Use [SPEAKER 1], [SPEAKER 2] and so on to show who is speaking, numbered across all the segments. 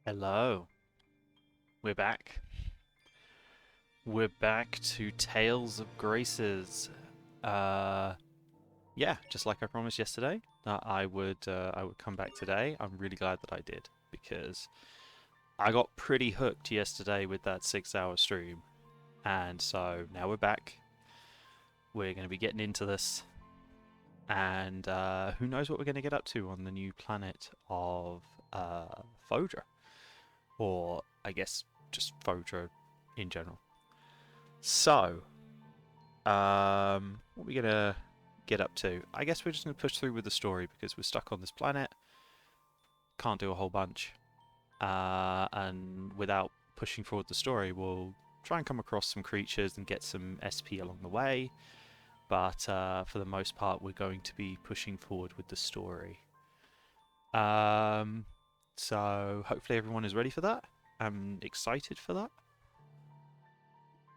[SPEAKER 1] Hello, we're back. We're back to Tales of Graces. Uh, yeah, just like I promised yesterday that I would come back today. I'm really glad that I did because I got pretty hooked yesterday with that 6-hour stream, and so now we're back. We're going to be getting into this, and who knows what we're going to get up to on the new planet of Fodra, or I guess just Fodra in general. So, what are we gonna get up to? I guess we're just gonna push through with the story because we're stuck on this planet. Can't do a whole bunch, and without pushing forward the story, we'll try and come across some creatures and get some SP along the way. But for the most part, we're going to be pushing forward with the story. So hopefully everyone is ready for that. I'm excited for that.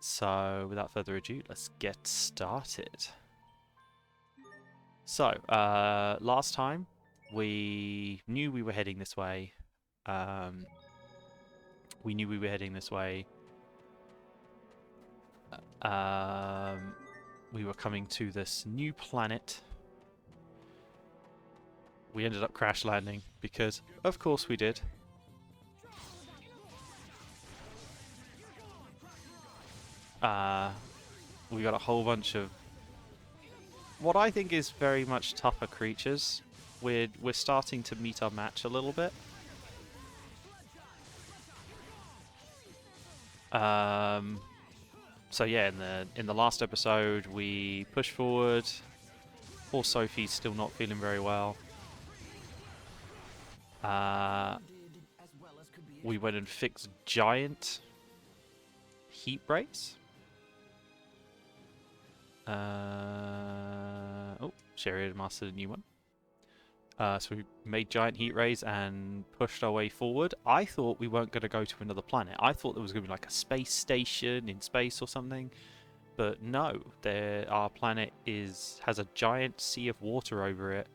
[SPEAKER 1] So, without further ado, let's get started. So, last time we knew we were heading this way. We knew we were heading this way. We were coming to this new planet. We ended up crash landing because, of course, we did. We got a whole bunch of what I think is very much tougher creatures. We're starting to meet our match a little bit. So yeah, in the last episode we pushed forward. Poor Sophie's still not feeling very well. We went and fixed giant heat rays. Oh, Sherry had mastered a new one. So we made giant heat rays and pushed our way forward. I thought we weren't going to go to another planet. I thought there was going to be like a space station in space or something. But no, our planet has a giant sea of water over it,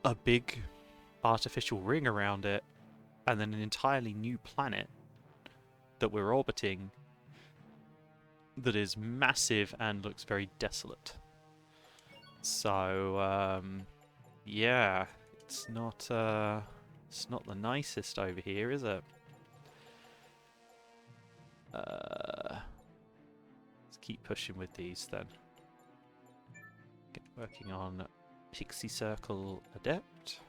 [SPEAKER 1] a big artificial ring around it, and then an entirely new planet that we're orbiting that is massive and looks very desolate. So, yeah, it's not the nicest over here, is it? Let's keep pushing with these then. Get working on Pixie Circle Adept.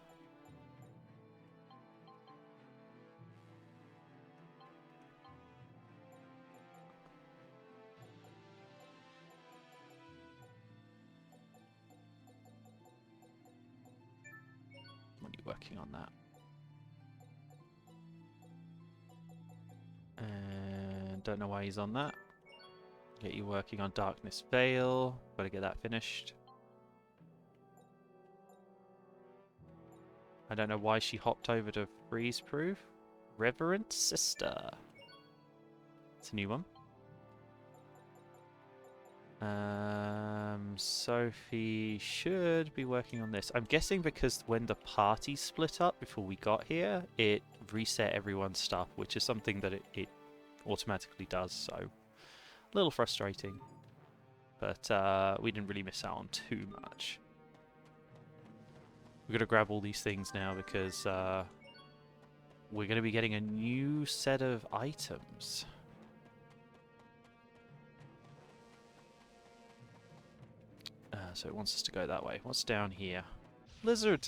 [SPEAKER 1] When you're working on that. And don't know why he's on that. Get you working on Darkness Veil. Gotta get that finished. I don't know why she hopped over to Freeze Proof. Reverent Sister. It's a new one. Sophie should be working on this. I'm guessing because when the party split up before we got here, it reset everyone's stuff, which is something that it automatically does, so a little frustrating. But we didn't really miss out on too much. We're gonna grab all these things now because we're gonna be getting a new set of items. So it wants us to go that way. What's down here? Lizard!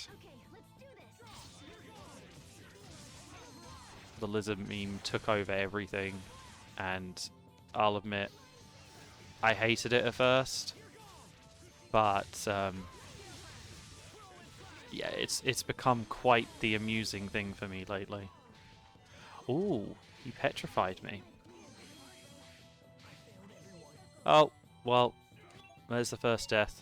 [SPEAKER 1] The lizard meme took over everything, and I'll admit, I hated it at first, but yeah, it's become quite the amusing thing for me lately. Ooh, he petrified me. Oh, well, there's the first death.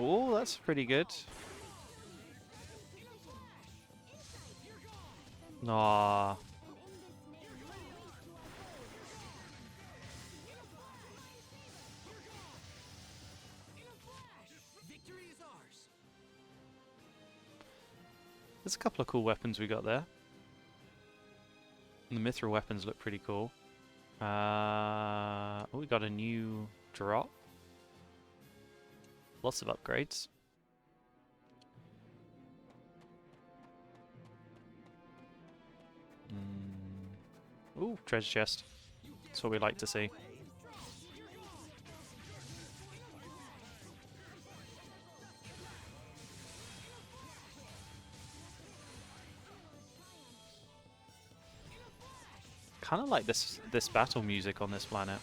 [SPEAKER 1] Oh, that's pretty good. Nah. There's a couple of cool weapons we got there. And the mithril weapons look pretty cool. Oh, we got a new drop. Lots of upgrades. Ooh, treasure chest. That's what we like to see. Kind of like this battle music on this planet.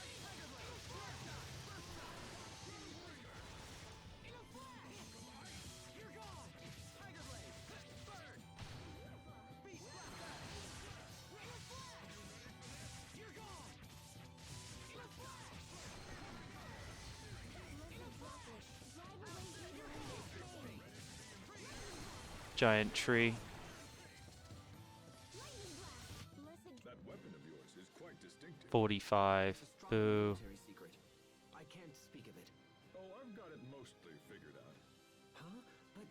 [SPEAKER 1] Giant tree.
[SPEAKER 2] That weapon of yours is quite distinctive.
[SPEAKER 1] 45. Boo.
[SPEAKER 3] I can't speak of it.
[SPEAKER 2] Oh, I've got it mostly figured out.
[SPEAKER 3] Huh? But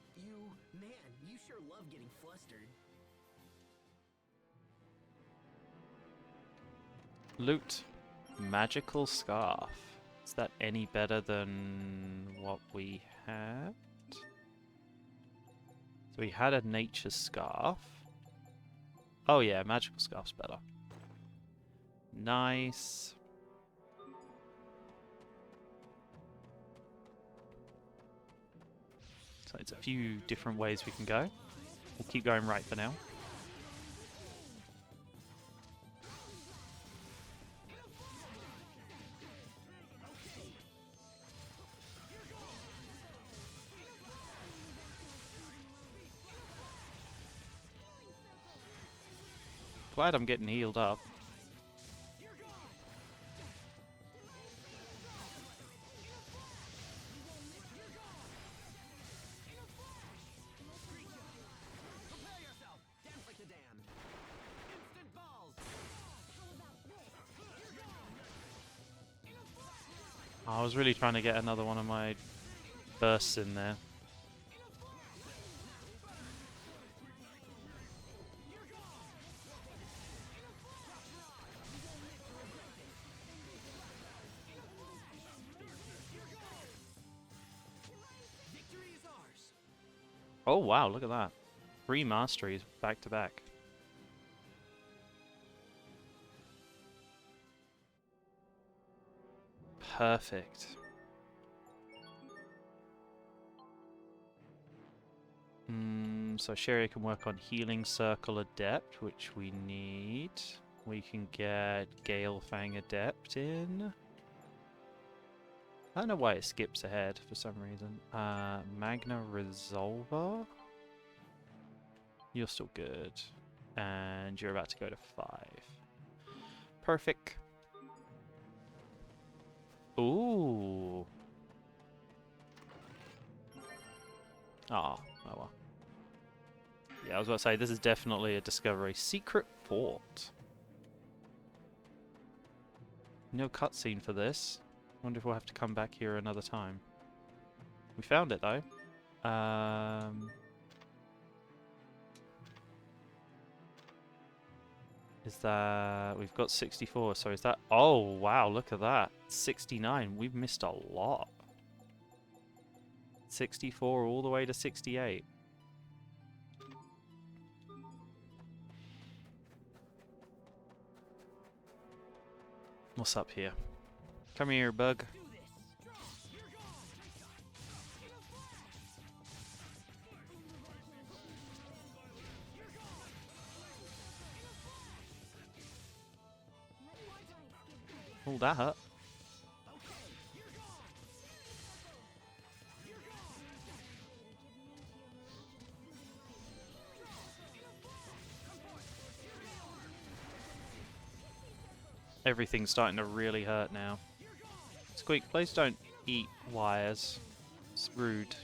[SPEAKER 3] man, you sure love getting flustered.
[SPEAKER 1] Loot. Magical scarf. Is that any better than what we had? So we had a nature scarf. Oh yeah, magical scarf's better. Nice. So it's a few different ways we can go. We'll keep going right for now. Glad I'm getting healed up. I was really trying to get another one of my bursts in there. Oh wow, look at that. 3 masteries back to back. Perfect. So Sherry can work on Healing Circle Adept, which we need. We can get Gale Fang Adept in. I don't know why it skips ahead for some reason. Magna Resolver. You're still good. And you're about to go to 5. Perfect. Ooh. Oh well. Yeah, I was about to say, this is definitely a discovery. Secret Fort. No cutscene for this. Wonder if we'll have to come back here another time. We found it though. Is that... We've got 64, so is that... Oh, wow, look at that. 69. We've missed a lot. 64 all the way to 68. What's up here? Come here, bug. Oh, that hurt. Everything's starting to really hurt now. Squeak, please don't eat wires. It's rude.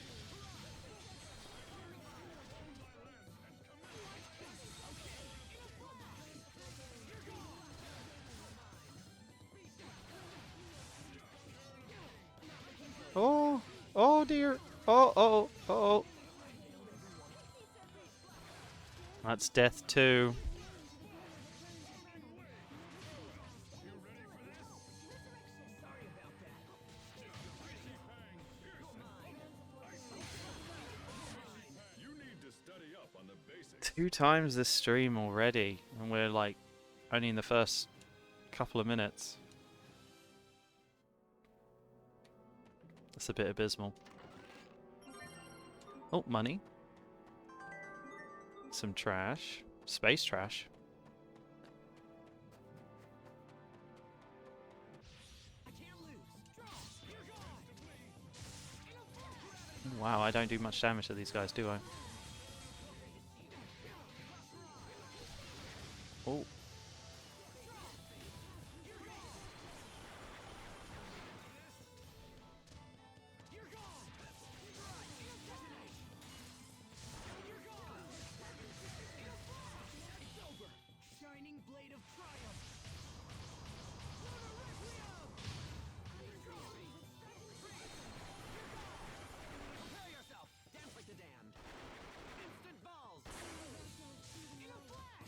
[SPEAKER 1] Oh, oh, oh. That's death too.
[SPEAKER 2] You need to study up on the basics.
[SPEAKER 1] 2 times this stream already, and we're like only in the first couple of minutes. That's a bit abysmal. Oh, money. Some trash. Space trash. Wow, I don't do much damage to these guys, do I? Oh.
[SPEAKER 3] Shining blade of triumph. Prepare yourself. Dance like the damned. Instant balls. In a flash.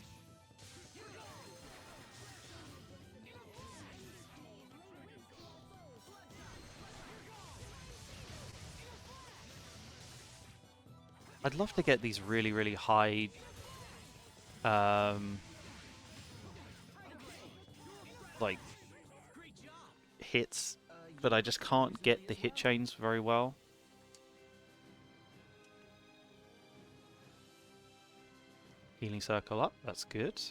[SPEAKER 1] I'd love to get these really, really high like hits, but I just can't get the hit chains very well. Healing circle up, that's good.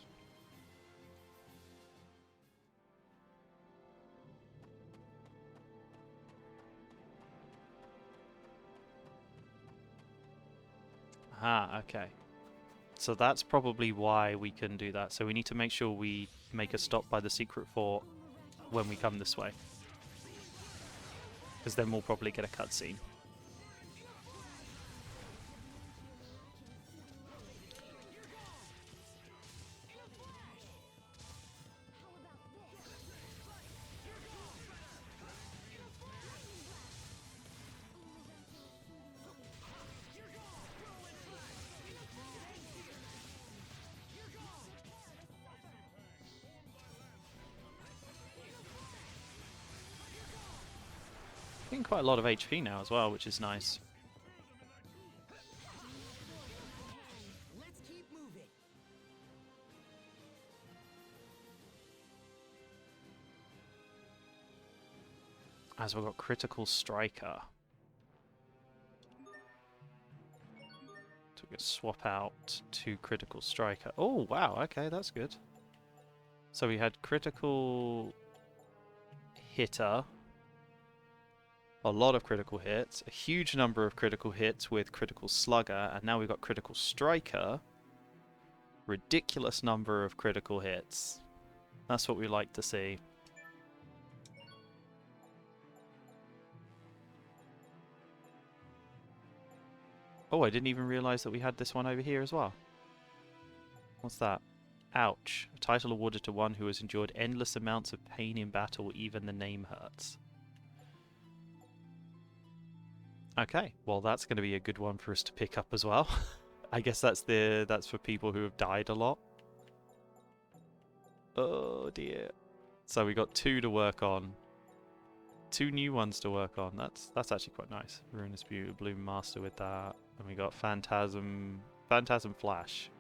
[SPEAKER 1] Ah, okay. So that's probably why we couldn't do that. So we need to make sure we make a stop by the secret fort when we come this way. Because then we'll probably get a cutscene. Getting quite a lot of HP now as well, which is nice.
[SPEAKER 3] Let's keep moving.
[SPEAKER 1] As we've got critical striker. So we can swap out to critical striker. Oh wow, okay, that's good. So we had critical hitter. A lot of critical hits, a huge number of critical hits with critical slugger, and now we've got critical striker. Ridiculous number of critical hits. That's what we like to see. Oh, I didn't even realize that we had this one over here as well. What's that? Ouch. A title awarded to one who has endured endless amounts of pain in battle, even the name hurts. Okay, well that's going to be a good one for us to pick up as well. I guess that's for people who have died a lot. Oh dear. So we got 2 to work on. 2 new ones to work on. That's actually quite nice. Ruinous Beauty, Bloom Master with that, and we got Phantasm Flash.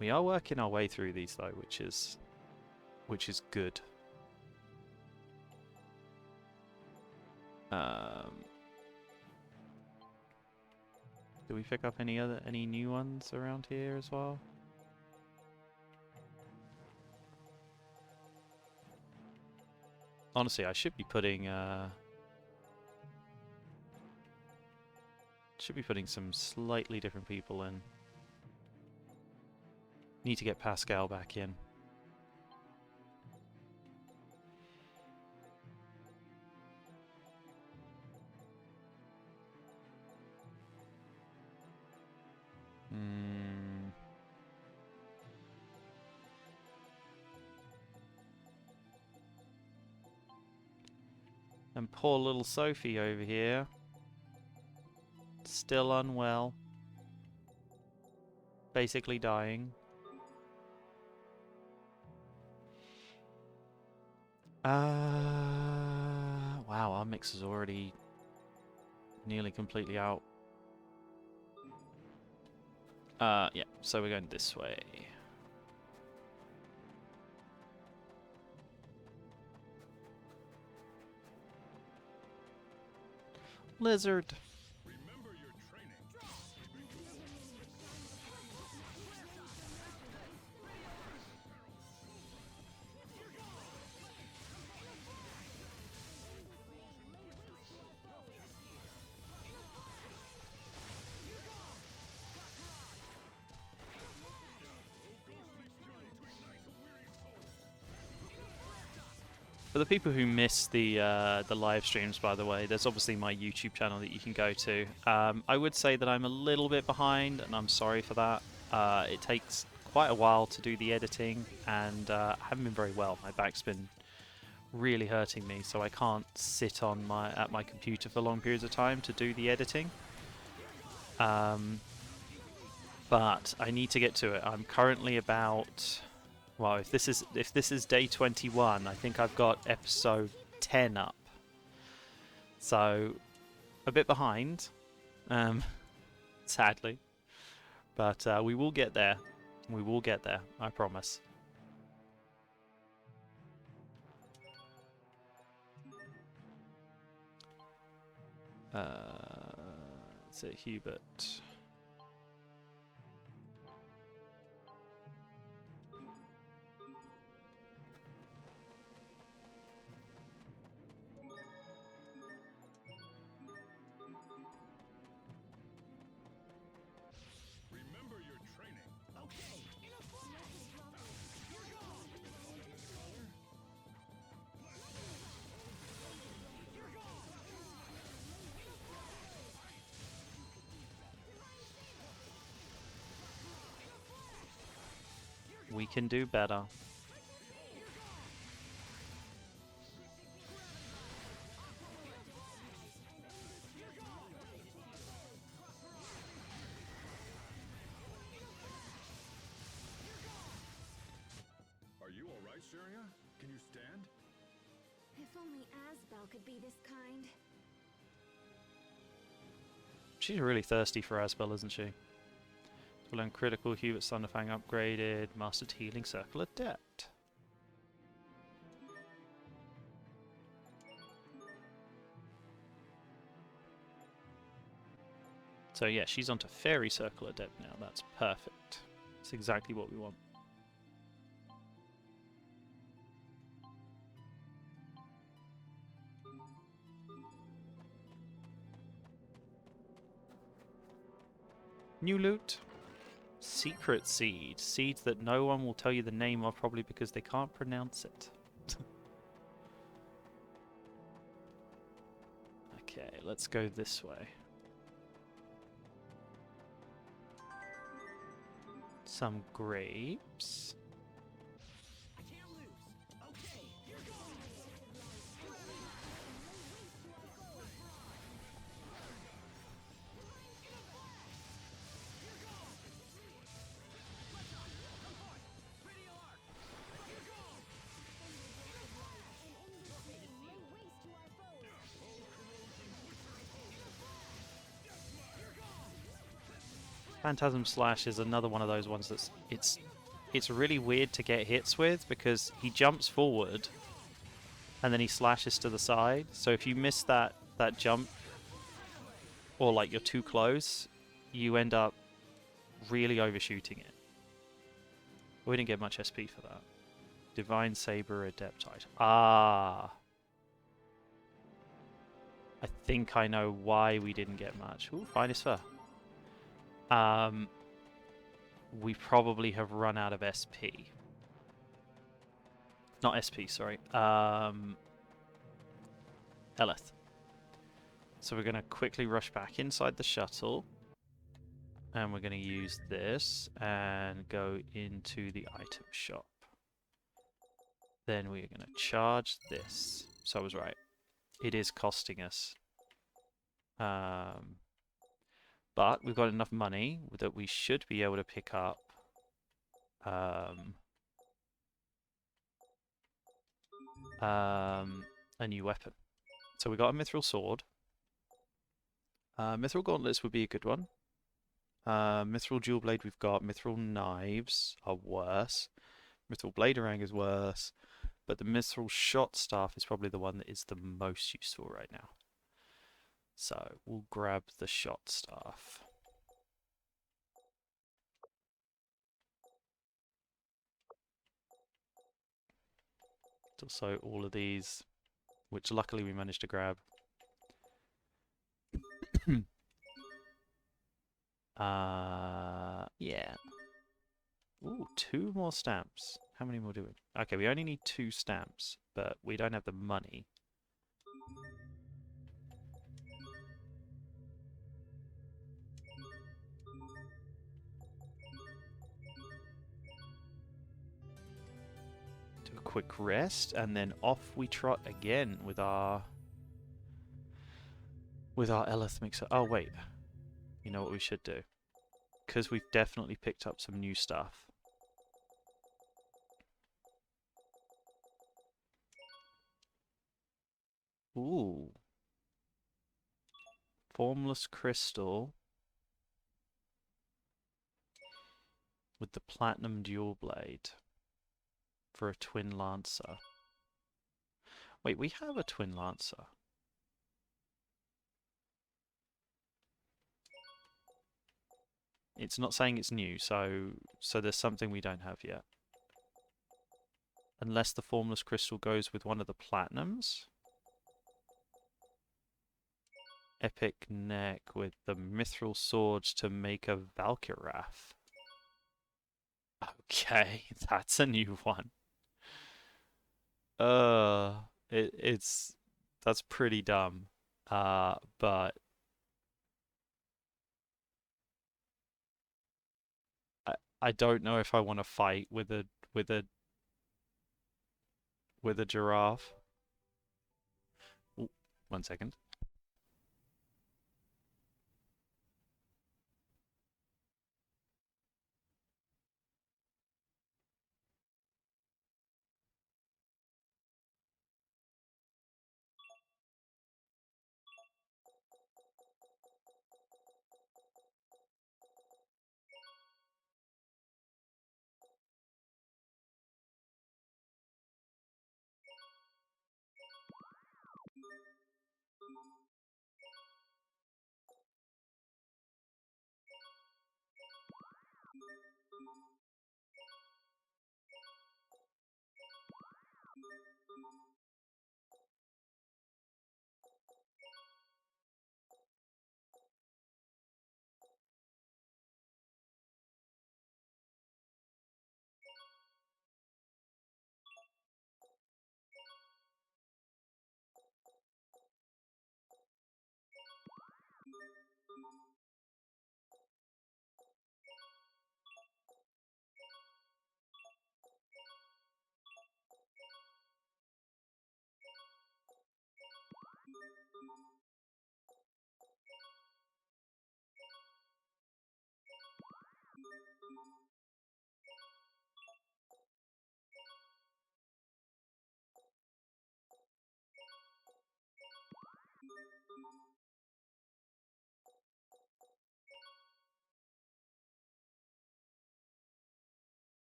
[SPEAKER 1] We are working our way through these though, which is good. Do we pick up any new ones around here as well? Honestly, I should be putting some slightly different people in. Need to get Pascal back in. And poor little Sophie over here. Still unwell. Basically dying. Wow, our mix is already nearly completely out. Yeah, so we're going this way. Lizard.
[SPEAKER 2] Remember your training.
[SPEAKER 1] For the people who miss the live streams, by the way, there's obviously my YouTube channel that you can go to. I would say that I'm a little bit behind, and I'm sorry for that. It takes quite a while to do the editing, and I haven't been very well. My back's been really hurting me, so I can't sit on at my computer for long periods of time to do the editing. But I need to get to it. I'm currently about, well, if this is day 21, I think I've got episode 10 up. So a bit behind, sadly. But we will get there. We will get there, I promise. Is it Hubert?
[SPEAKER 2] Remember your training.
[SPEAKER 3] Okay.
[SPEAKER 1] We can do better.
[SPEAKER 2] Are you all right, Sharia? Can you stand?
[SPEAKER 4] If only Asbel could be this kind.
[SPEAKER 1] She's really thirsty for Asbel, isn't she? We'll learn critical, Hubert Thunderfang upgraded, mastered healing circle adept. So yeah, she's onto Fairy Circle Adept now. That's perfect. That's exactly what we want. New loot. Secret seed. Seeds that no one will tell you the name of, probably because they can't pronounce it. Okay, let's go this way. Some grapes.
[SPEAKER 3] I can't lose. Okay. Here goes.
[SPEAKER 1] Phantasm Slash is another one of those ones that's it's really weird to get hits with because he jumps forward and then he slashes to the side. So if you miss that jump or like you're too close, you end up really overshooting it. We didn't get much SP for that. Divine Saber Adeptite. Ah. I think I know why we didn't get much. Ooh, finest fur. We probably have run out of SP. Not SP, sorry. Eleth. So we're going to quickly rush back inside the shuttle. And we're going to use this and go into the item shop. Then we are going to charge this. So I was right. It is costing us. But we've got enough money that we should be able to pick up a new weapon. So we got a mithril sword. Mithril gauntlets would be a good one. Mithril dual blade we've got. Mithril knives are worse. Mithril bladerang is worse. But the mithril shot staff is probably the one that is the most useful right now. So we'll grab the shot staff. So all of these, which luckily we managed to grab. Yeah. Ooh, 2 more stamps. How many more do we? Okay, we only need 2 stamps, but we don't have the money. Do a quick rest, and then off we trot again with our Eleth mixer. Oh wait, you know what we should do? Because we've definitely picked up some new stuff. Ooh. Formless crystal with the platinum dual blade for a twin lancer. Wait, we have a twin lancer. It's not saying it's new, so there's something we don't have yet. Unless the formless crystal goes with one of the platinums. Epic neck with the mithril swords to make a Valkyrath. Okay, that's a new one. That's pretty dumb. But I don't know if I want to fight with a giraffe. Ooh, 1 second.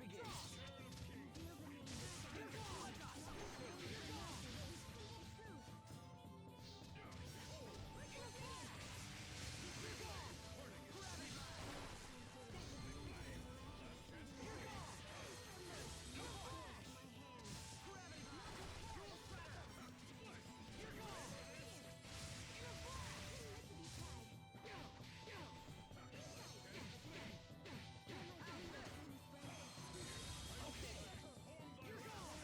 [SPEAKER 3] begins. You're gone! I got something. You're gone! You're gone! Gravity blast! You're gone! You're flash! Gravity blast! You're flash! You're gone! You're flash! Okay! You're gone!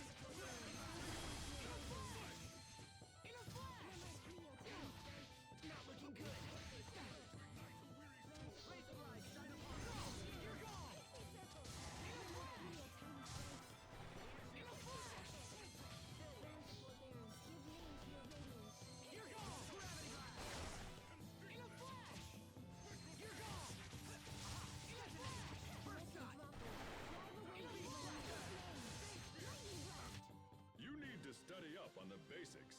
[SPEAKER 3] In a flash! In a flash! Not looking good! Razor blade, shine upon us. You're gone! In a flash! In a flash! You're gone! Gravity blast! In a flash! You're gone! In a flash! First shot! In a flash!
[SPEAKER 2] You need to study up on the basics.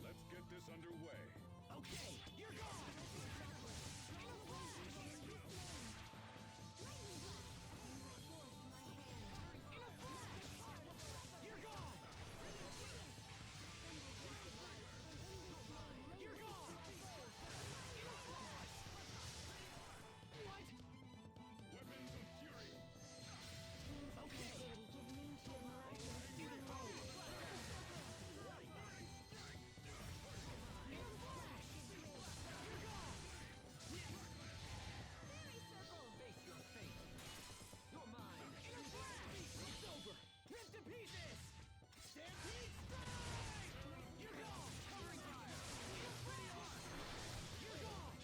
[SPEAKER 2] Let's get this underway.
[SPEAKER 3] Okay, you're gone! In a flash! In a flash! You're gone! You're gone! In a flash! What?
[SPEAKER 2] Weapons of fury.
[SPEAKER 3] Okay. In a flash! You're gone! Face your fate. You're mine. In a flash! It's over! Ripped to pieces! Stampede strike! You're gone! Covering fire! In a pretty arc! You're gone!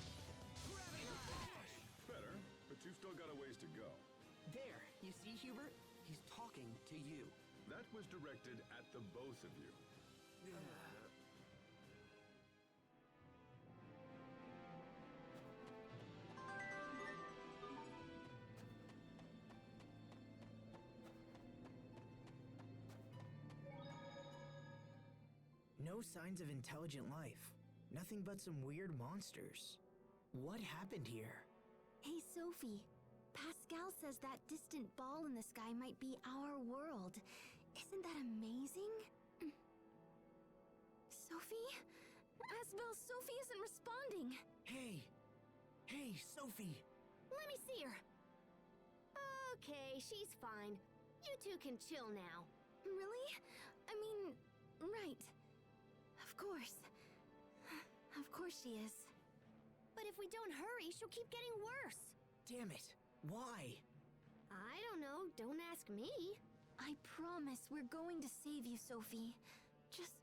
[SPEAKER 3] Gravity flash!
[SPEAKER 2] Better, but you've still got a ways to go.
[SPEAKER 5] There, you see, Hubert? He's talking to you.
[SPEAKER 2] That was directed at the both of you.
[SPEAKER 6] No signs of intelligent life. Nothing but some weird monsters. What happened here?
[SPEAKER 4] Hey, Sophie. Pascal says that distant ball in the sky might be our world. Isn't that amazing? Sophie? Asbel, Sophie isn't responding.
[SPEAKER 6] Hey! Hey, Sophie!
[SPEAKER 4] Let me see her. Okay, she's fine. You two can chill now. Really? I mean, right. Of course. Of course she is. But if we don't hurry, she'll keep getting worse.
[SPEAKER 6] Damn it! Why?
[SPEAKER 4] I don't know. Don't ask me. I promise we're going to save you, Sophie. Just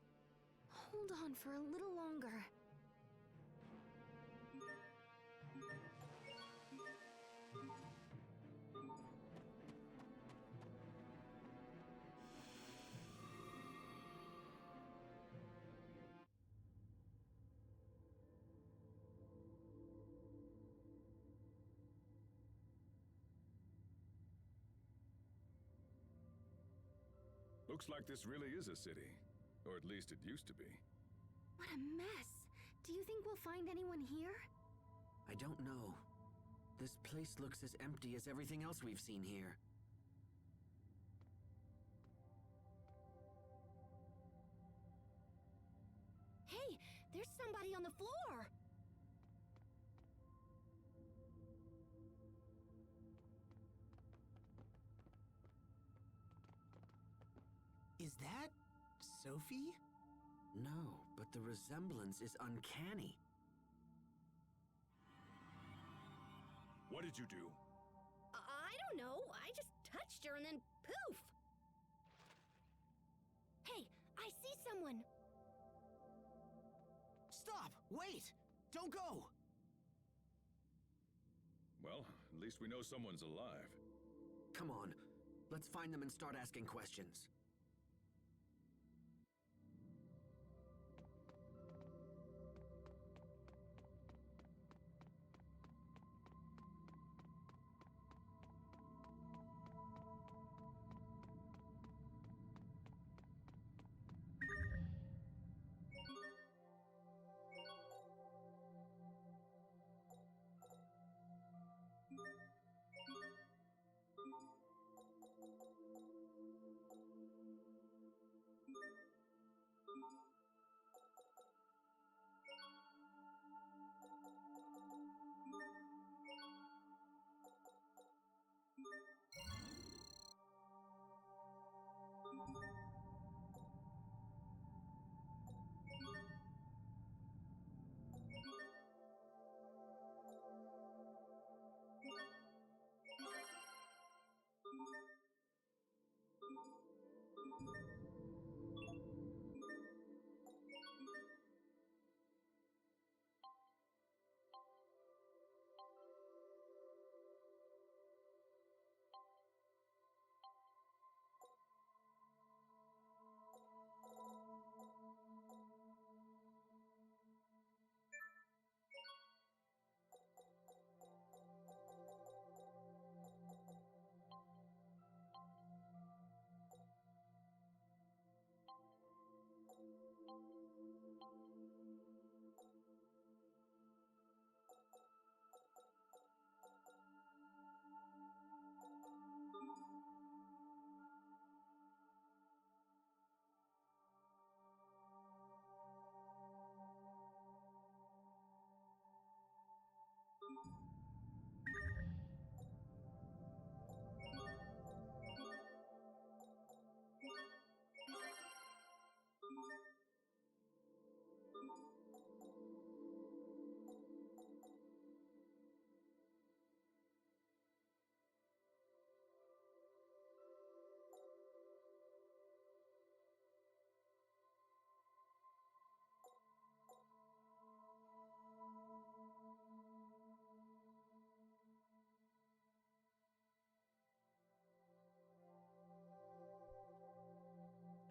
[SPEAKER 4] hold on for a little longer.
[SPEAKER 2] Looks like this really is a city. Or at least it used to be.
[SPEAKER 4] What a mess. Do you think we'll find anyone here?
[SPEAKER 5] I don't know. This place looks as empty as everything else we've seen here.
[SPEAKER 4] Hey, there's somebody on the floor.
[SPEAKER 6] Is that Sophie?
[SPEAKER 5] No, but the resemblance is uncanny.
[SPEAKER 2] What did you do?
[SPEAKER 4] I don't know. I just touched her and then poof. Hey, I see someone.
[SPEAKER 6] Stop! Wait! Don't go!
[SPEAKER 2] Well, at least we know someone's alive.
[SPEAKER 5] Come on, let's find them and start asking questions.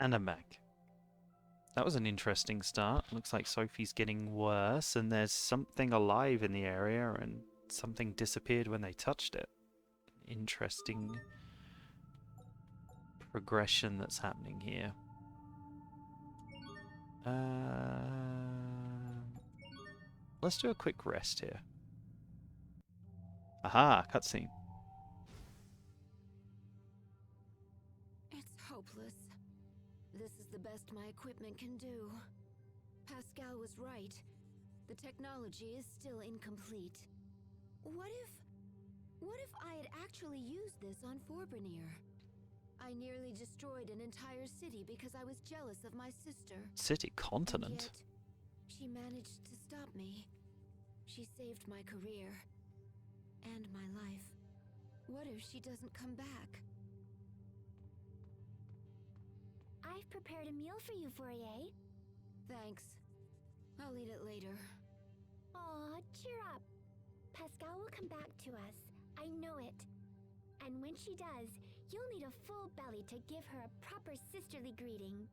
[SPEAKER 1] And I'm back. That was an interesting start. Looks like Sophie's getting worse, and there's something alive in the area, and something disappeared when they touched it. Interesting progression that's happening here. Let's do a quick rest here. Aha, cutscene.
[SPEAKER 4] It's hopeless. This is the best my equipment can do. Pascal was right. The technology is still incomplete. What if I had actually used this on Forbrenir? I nearly destroyed an entire city because I was jealous of my sister.
[SPEAKER 1] City continent?
[SPEAKER 4] And yet, she managed to stop me. She saved my career. And my life. What if she doesn't come back?
[SPEAKER 7] I've prepared a meal for you, Fourier.
[SPEAKER 4] Thanks. I'll eat it later.
[SPEAKER 7] Aw, cheer up. Pascal will come back to us. I know it. And when she does, you'll need a full belly to give her a proper sisterly greeting.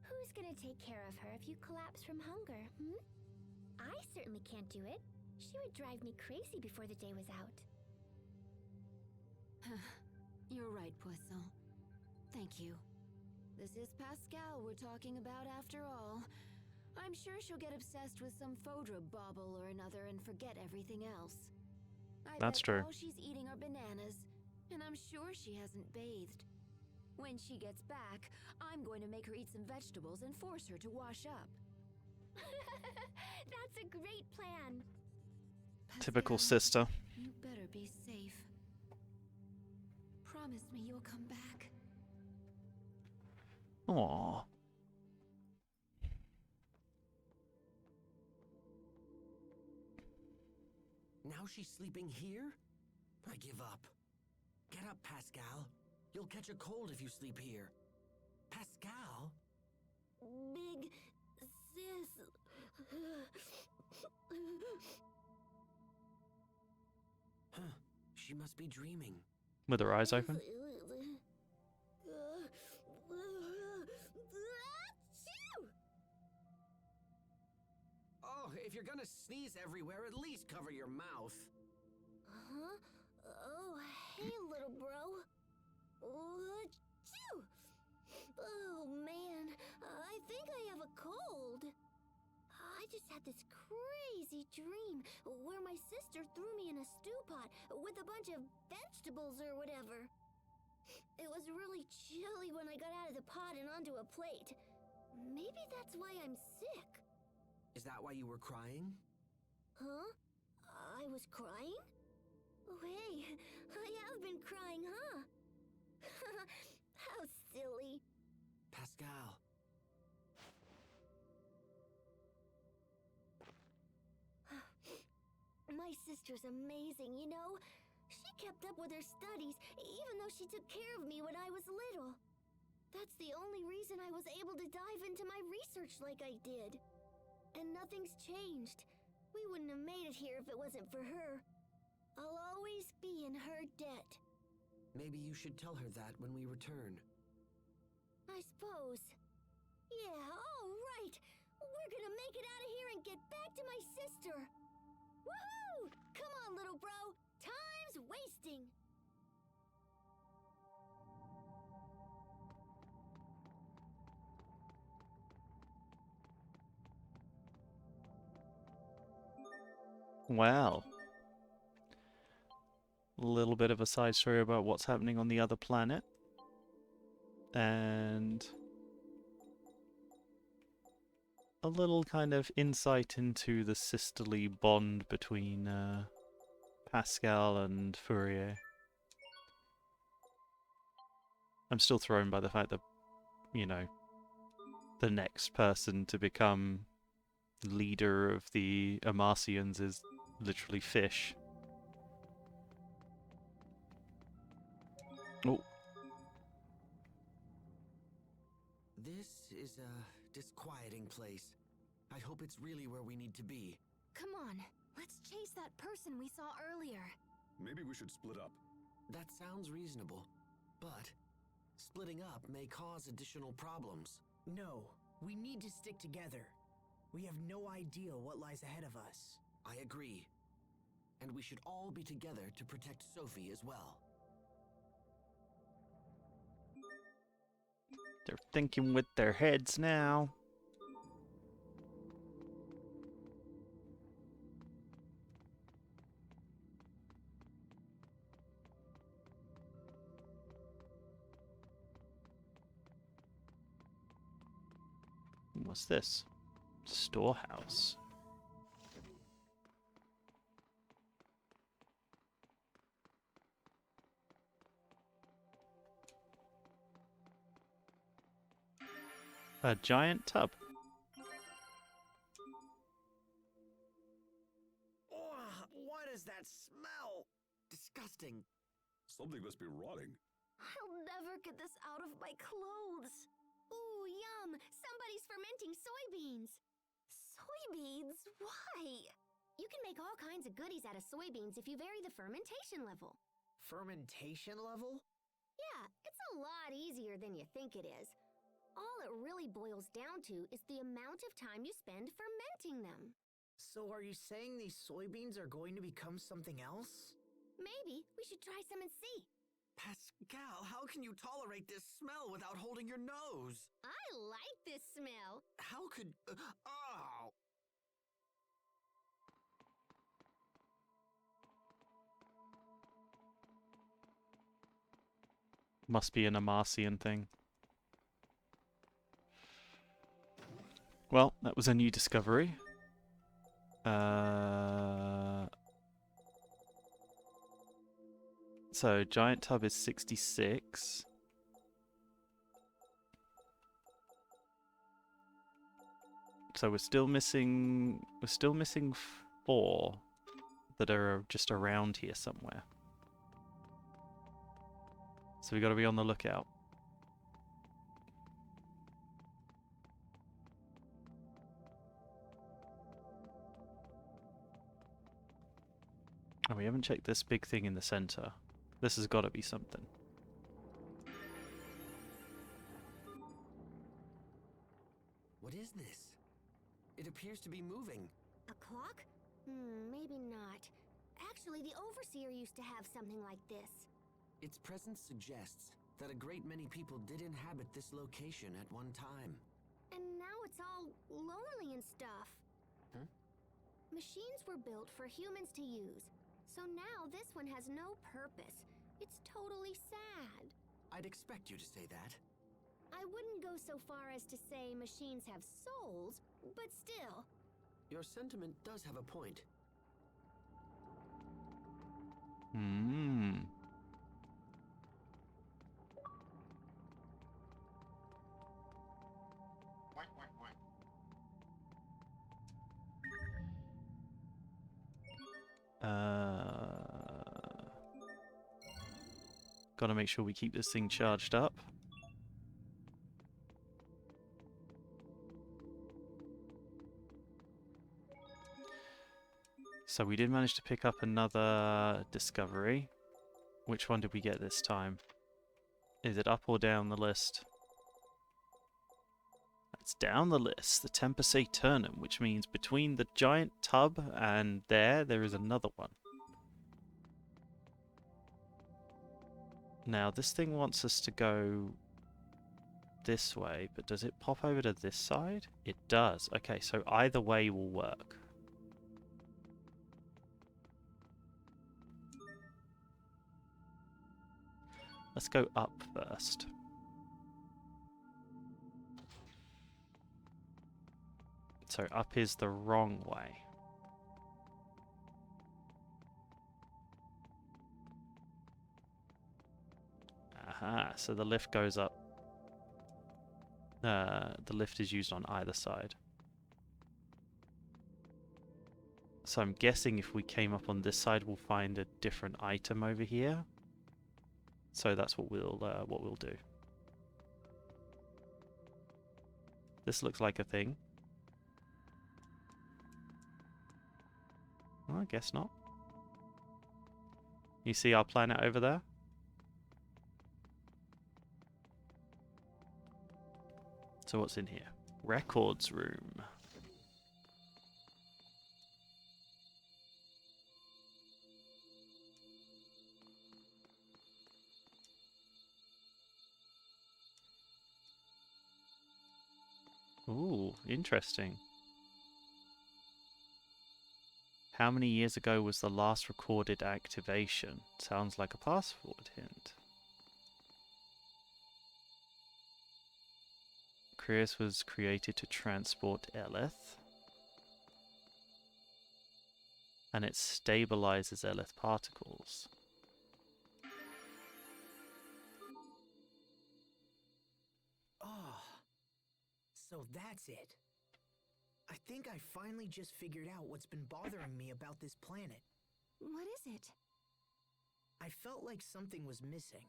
[SPEAKER 7] Who's gonna take care of her if you collapse from hunger, I certainly can't do it. She would drive me crazy before the day was out.
[SPEAKER 4] You're right, Poisson. Thank you. This is Pascal we're talking about after all. I'm sure she'll get obsessed with some Fodra bauble or another and forget everything else.
[SPEAKER 1] That's
[SPEAKER 4] bet
[SPEAKER 1] true.
[SPEAKER 4] all she's eating are bananas, and I'm sure she hasn't bathed. When she gets back, I'm going to make her eat some vegetables and force her to wash up.
[SPEAKER 7] That's a great plan.
[SPEAKER 1] Typical
[SPEAKER 4] Pascal,
[SPEAKER 1] sister.
[SPEAKER 4] you better be safe. Promise me you'll come back.
[SPEAKER 1] Aww.
[SPEAKER 5] Now she's sleeping here? I give up. Get up, Pascal. You'll catch a cold if you sleep here. Pascal?
[SPEAKER 7] Big sis.
[SPEAKER 5] Huh. She must be dreaming.
[SPEAKER 1] With her eyes open.
[SPEAKER 5] Oh, if you're gonna sneeze everywhere, at least cover your mouth.
[SPEAKER 7] Huh? Oh, hey, little bro. Achoo! Oh, man. I think I have a cold. I just had this crazy dream where my sister threw me in a stew pot with a bunch of vegetables or whatever. It was really chilly when I got out of the pot and onto a plate. Maybe that's why I'm sick.
[SPEAKER 5] Is that why you were crying?
[SPEAKER 7] Huh? I was crying? Oh, hey, I have been crying, huh? How silly.
[SPEAKER 5] Pascal.
[SPEAKER 7] My sister's amazing, you know? She kept up with her studies, even though she took care of me when I was little. That's the only reason I was able to dive into my research like I did. And nothing's changed. We wouldn't have made it here if it wasn't for her. I'll always be in her debt.
[SPEAKER 5] Maybe you should tell her that when we return.
[SPEAKER 7] I suppose. Yeah, all right. We're gonna make it out of here and get back to my sister. Woohoo! Come on, little bro. Time's wasting.
[SPEAKER 1] Wow. A little bit of a side story about what's happening on the other planet. And a little kind of insight into the sisterly bond between Pascal and Fourier. I'm still thrown by the fact that, you know, the next person to become leader of the Amarcians is literally fish. Oh.
[SPEAKER 5] This is a disquieting place. I hope it's really where we need to be.
[SPEAKER 4] Come on, let's chase that person we saw earlier.
[SPEAKER 2] Maybe we should split up.
[SPEAKER 5] That sounds reasonable. But Splitting up may cause additional problems.
[SPEAKER 6] No, we need to stick together. We have no idea what lies ahead of us.
[SPEAKER 5] I agree. And we should all be together to protect Sophie as well.
[SPEAKER 1] They're thinking with their heads now. What's this? Storehouse. A giant tub.
[SPEAKER 5] What is that smell? Disgusting.
[SPEAKER 2] Something must be rotting.
[SPEAKER 7] I'll never get this out of my clothes. Ooh, yum! Somebody's fermenting soybeans. Soybeans? Why?
[SPEAKER 4] You can make all kinds of goodies out of soybeans if you vary the fermentation level.
[SPEAKER 6] Fermentation level?
[SPEAKER 4] Yeah, it's a lot easier than you think it is. All it really boils down to is the amount of time you spend fermenting them.
[SPEAKER 6] So are you saying these soybeans are going to become something else?
[SPEAKER 4] Maybe we should try some and see.
[SPEAKER 5] Pascal, how can you tolerate this smell without holding your nose?
[SPEAKER 4] I like this smell.
[SPEAKER 5] How could... oh!
[SPEAKER 1] Must be an Amarcian thing. Well, that was a new discovery. So giant tub is 66. So we're still missing 4 that are just around here somewhere. So we got to be on the lookout. Oh, we haven't checked this big thing in the center. This has got to be something.
[SPEAKER 5] What is this? It appears to be moving.
[SPEAKER 4] A clock? Maybe not. Actually, the Overseer used to have something like this.
[SPEAKER 5] Its presence suggests that a great many people did inhabit this location at one time.
[SPEAKER 4] And now it's all lonely and stuff.
[SPEAKER 5] Huh?
[SPEAKER 4] Machines were built for humans to use. So now this one has no purpose. It's totally sad.
[SPEAKER 5] I'd expect you to say that.
[SPEAKER 4] I wouldn't go so far as to say machines have souls, but still.
[SPEAKER 5] Your sentiment does have a point.
[SPEAKER 1] Gotta make sure we keep this thing charged up. So we did manage to pick up another discovery. Which one did we get this time? Is it up or down the list? It's down the list. The Tempest Saturnum, which means between the giant tub and there is another one. Now, this thing wants us to go this way, but does it pop over to this side? It does. Okay, so either way will work. Let's go up first. So up is the wrong way. Aha, so the lift goes up. The lift is used on either side. So I'm guessing if we came up on this side, we'll find a different item over here. So that's what we'll do. This looks like a thing. Well, I guess not. You see our planet over there? So what's in here? Records room. Ooh, interesting. How many years ago was the last recorded activation? Sounds like a password hint. Chris was created to transport Eleth. And it stabilizes Eleth particles.
[SPEAKER 6] Oh, so that's it. I think I finally just figured out what's been bothering me about this planet.
[SPEAKER 4] What is it?
[SPEAKER 6] I felt like something was missing.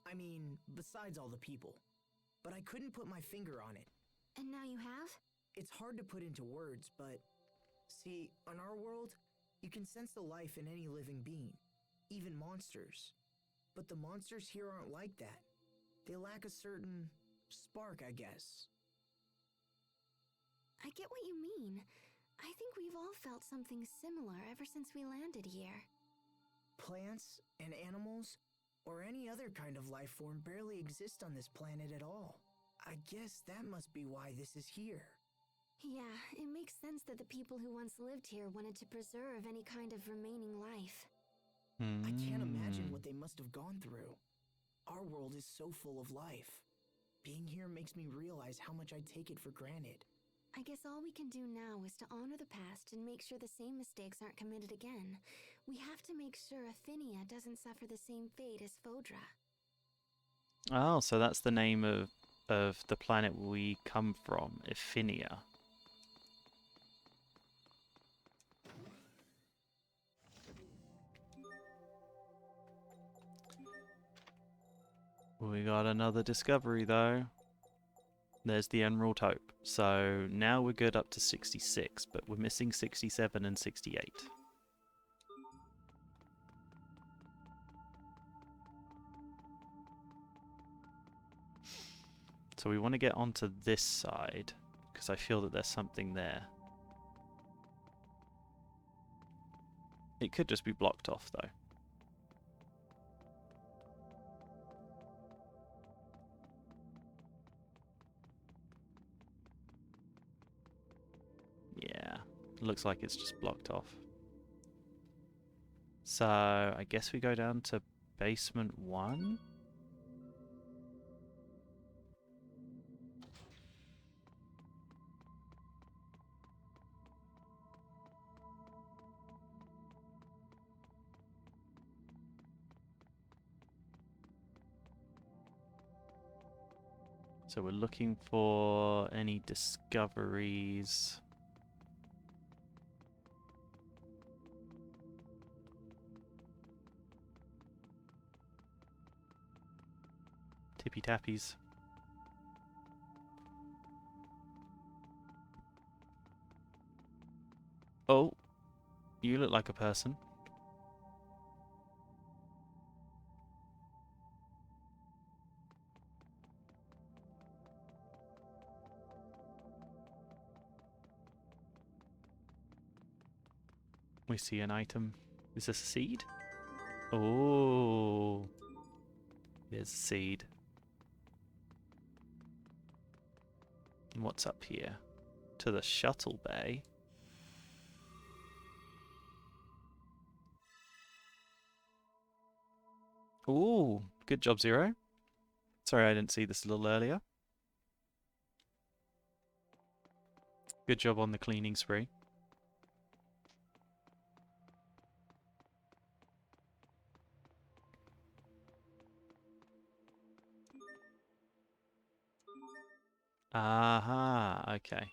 [SPEAKER 6] I mean, besides all the people. But I couldn't put my finger on it.
[SPEAKER 4] And now you have?
[SPEAKER 6] It's hard to put into words, but... See, on our world, you can sense the life in any living being, even monsters. But the monsters here aren't like that. They lack a certain spark, I guess.
[SPEAKER 4] I get what you mean. I think we've all felt something similar ever since we landed here.
[SPEAKER 6] Plants and animals, or any other kind of life form barely exist on this planet at all. I guess that must be why this is here.
[SPEAKER 4] Yeah, it makes sense that the people who once lived here wanted to preserve any kind of remaining life.
[SPEAKER 6] I can't imagine what they must have gone through. Our world is so full of life. Being here makes me realize how much I take it for granted.
[SPEAKER 4] I guess all we can do now is to honor the past and make sure the same mistakes aren't committed again. We have to make sure Afinia doesn't suffer the same fate as Fodra.
[SPEAKER 1] Oh, so that's the name of the planet we come from, Afinia. We got another discovery though. There's the Emerald Hope. So now we're good up to 66, but we're missing 67 and 68. So we want to get onto this side, because I feel that there's something there. It could just be blocked off though. Yeah, looks like it's just blocked off. So I guess we go down to basement 1. So we're looking for any discoveries. Tippy tappies. Oh, you look like a person. We see an item. Is this a seed? Oh, there's a seed. And what's up here? To the shuttle bay. Ooh, good job, Zero. Sorry I didn't see this a little earlier. Good job on the cleaning spree. Aha, okay.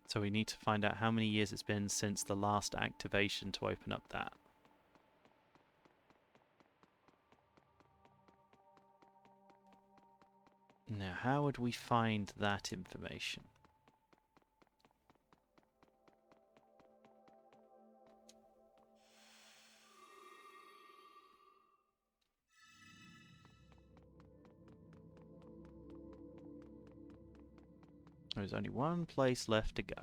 [SPEAKER 1] So we need to find out how many years it's been since the last activation to open up that. Now, how would we find that information? There's only one place left to go.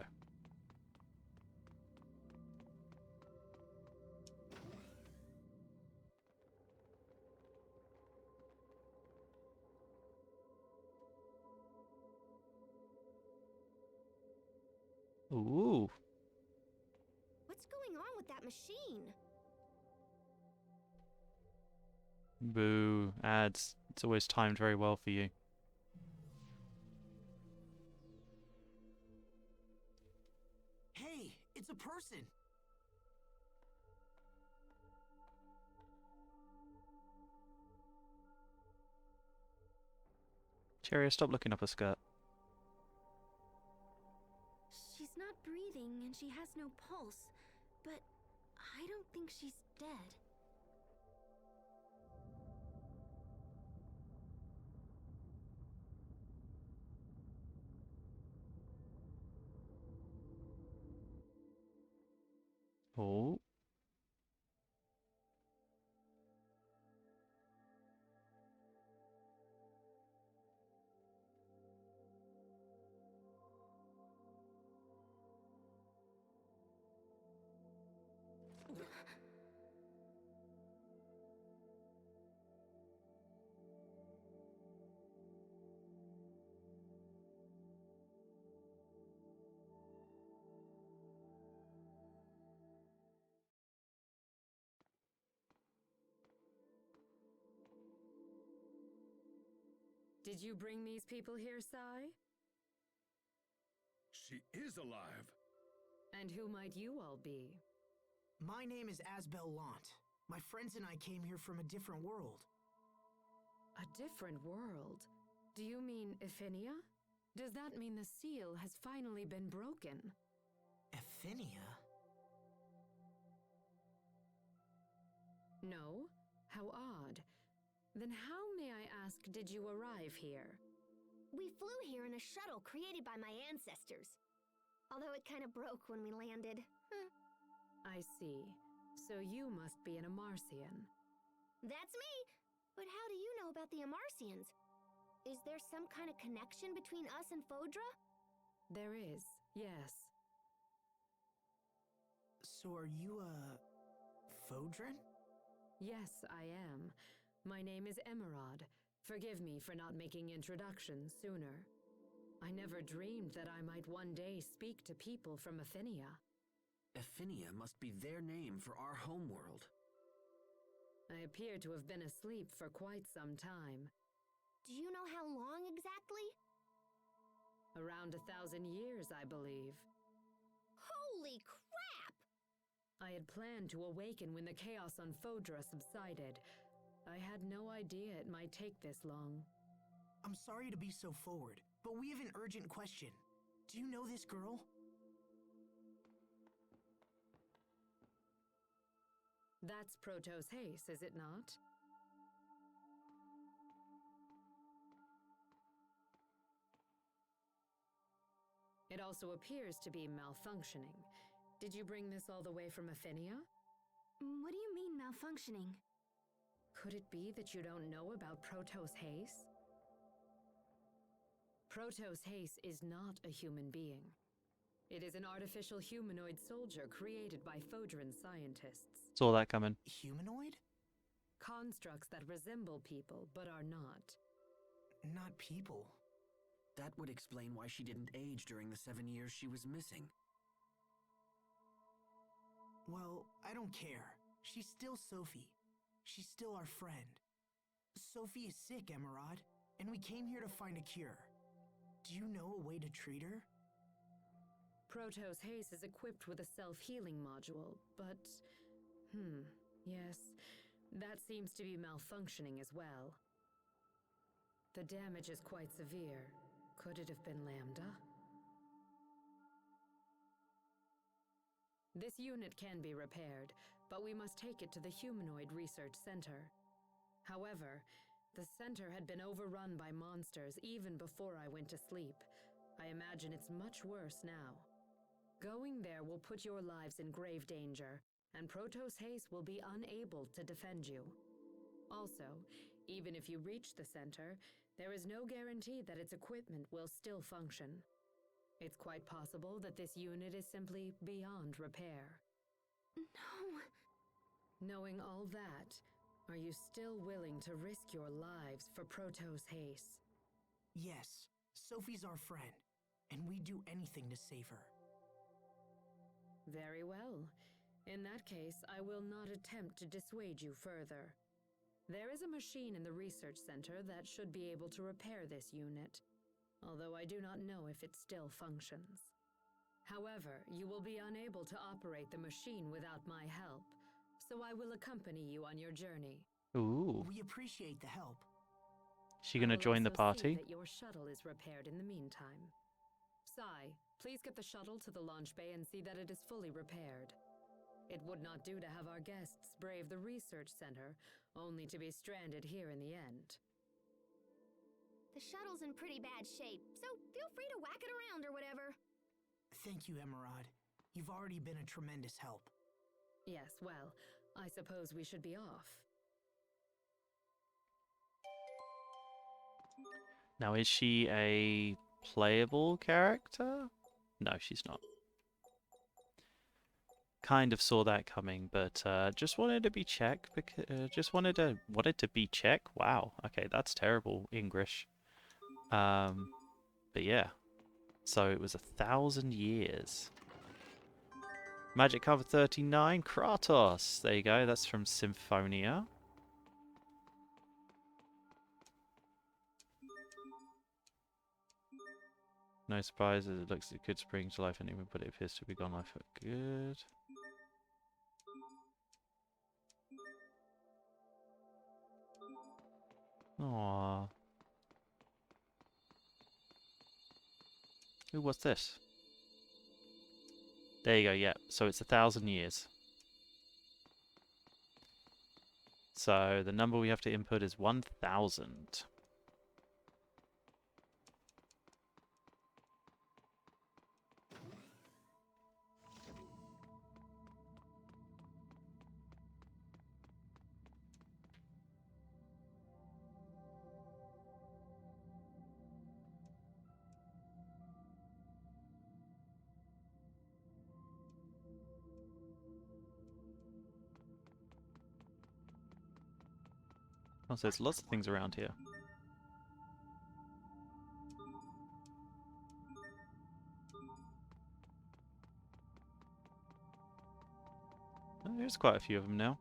[SPEAKER 1] Ooh.
[SPEAKER 4] What's going on with that machine?
[SPEAKER 1] Boo. Ads. It's always timed very well for you.
[SPEAKER 5] Hey, it's a person!
[SPEAKER 1] Cheria, stop looking up her skirt.
[SPEAKER 4] She's not breathing and she has no pulse, but I don't think she's dead.
[SPEAKER 1] Oh.
[SPEAKER 8] Did you bring these people here, Sai?
[SPEAKER 2] She is alive.
[SPEAKER 8] And who might you all be?
[SPEAKER 6] My name is Asbel Lant. My friends and I came here from a different world.
[SPEAKER 8] A different world? Do you mean Ephinia? Does that mean the seal has finally been broken?
[SPEAKER 6] Ephinia?
[SPEAKER 8] No? How odd. Then how, may I ask, did you arrive here?
[SPEAKER 4] We flew here in a shuttle created by my ancestors. Although it kind of broke when we landed.
[SPEAKER 8] I see. So you must be an Amarcian.
[SPEAKER 4] That's me! But how do you know about the Amarcians? Is there some kind of connection between us and Fodra?
[SPEAKER 8] There is, yes.
[SPEAKER 6] So are you, Fodran?
[SPEAKER 8] Yes, I am. My name is Emerald. Forgive me for not making introductions sooner. I never dreamed that I might one day speak to people from Ephinia.
[SPEAKER 5] Ephinia must be their name for our homeworld.
[SPEAKER 8] I appear to have been asleep for quite some time.
[SPEAKER 4] Do you know how long exactly?
[SPEAKER 8] Around 1,000 years, I believe.
[SPEAKER 4] Holy crap!
[SPEAKER 8] I had planned to awaken when the chaos on Fodra subsided. I had no idea it might take this long.
[SPEAKER 6] I'm sorry to be so forward, but we have an urgent question. Do you know this girl?
[SPEAKER 8] That's Protos Hace, is it not? It also appears to be malfunctioning. Did you bring this all the way from Ephinia?
[SPEAKER 4] What do you mean malfunctioning?
[SPEAKER 8] Could it be that you don't know about Protos Hace? Protos Hace is not a human being. It is an artificial humanoid soldier created by Fodran scientists.
[SPEAKER 1] Saw that coming.
[SPEAKER 6] Humanoid?
[SPEAKER 8] Constructs that resemble people, but are not.
[SPEAKER 6] Not people.
[SPEAKER 5] That would explain why she didn't age during the 7 years she was missing.
[SPEAKER 6] Well, I don't care. She's still Sophie. She's still our friend. Sophie is sick, Emerald, and we came here to find a cure. Do you know a way to treat her?
[SPEAKER 8] Protos Hace is equipped with a self-healing module, but... yes, that seems to be malfunctioning as well. The damage is quite severe. Could it have been Lambda? This unit can be repaired, but we must take it to the Humanoid Research Center. However, the center had been overrun by monsters even before I went to sleep. I imagine it's much worse now. Going there will put your lives in grave danger, and Protos Hace will be unable to defend you. Also, even if you reach the center, there is no guarantee that its equipment will still function. It's quite possible that this unit is simply beyond repair.
[SPEAKER 4] No.
[SPEAKER 8] Knowing all that, are you still willing to risk your lives for Protoss haste?
[SPEAKER 6] Yes, Sophie's our friend, and we'd do anything to save her.
[SPEAKER 8] Very well. In that case, I will not attempt to dissuade you further. There is a machine in the research center that should be able to repair this unit, although I do not know if it still functions. However, you will be unable to operate the machine without my help, so I will accompany you on your journey.
[SPEAKER 1] Ooh.
[SPEAKER 6] We appreciate the help.
[SPEAKER 1] She gonna join the
[SPEAKER 8] I will also see
[SPEAKER 1] party?
[SPEAKER 8] that your shuttle is repaired in the meantime. Sai, please get the shuttle to the launch bay and see that it is fully repaired. It would not do to have our guests brave the research center, only to be stranded here in the end.
[SPEAKER 4] The shuttle's in pretty bad shape, so feel free to whack it around or whatever.
[SPEAKER 6] Thank you, Emerald. You've already been a tremendous help.
[SPEAKER 8] Yes, well, I suppose we should be off.
[SPEAKER 1] Now, is she a playable character? No, she's not. Kind of saw that coming, but just wanted to be check because wanted to be check. Wow. Okay, that's terrible English. But yeah. So it was 1,000 years. Magic cover 39, Kratos. There you go. That's from Symphonia. No surprises. It looks like it could spring to life anyway, but it appears to be gone life for good. Aww. Ooh, what's this? There you go, yeah. So it's 1,000 years. So the number we have to input is 1,000. Oh, so there's lots of things around here. Oh, there's quite a few of them now.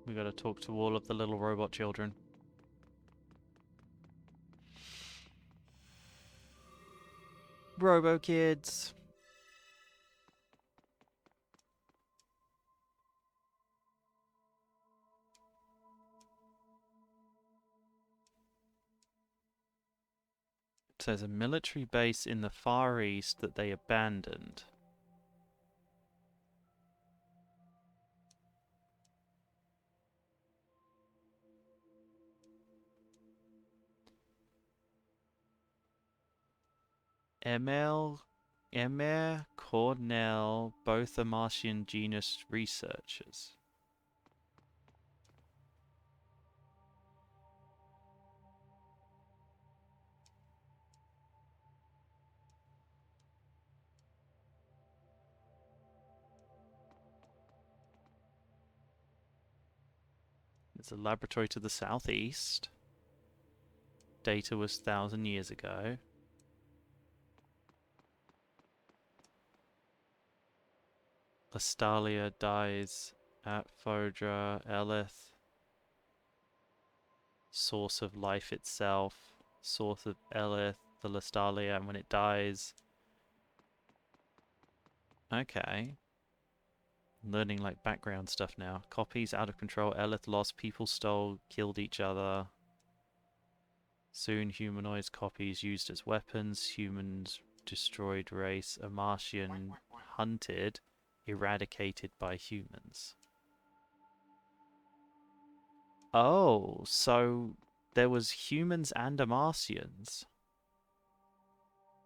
[SPEAKER 1] We gotta talk to all of the little robot children. Robo kids. It says a military base in the Far East that they abandoned. Emmer, Cornell, both are Martian genus researchers. There's a laboratory to the southeast. Data was 1,000 years ago. Lestalia dies at Fodra, Elith. Source of life itself. Source of Elith, the Lestalia, and when it dies. Okay. Learning like background stuff now. Copies out of control. Elith lost. People stole. Killed each other. Soon humanoids copies used as weapons. Humans destroyed race. A Martian hunted. Eradicated by humans. Oh, so there was humans and Martians.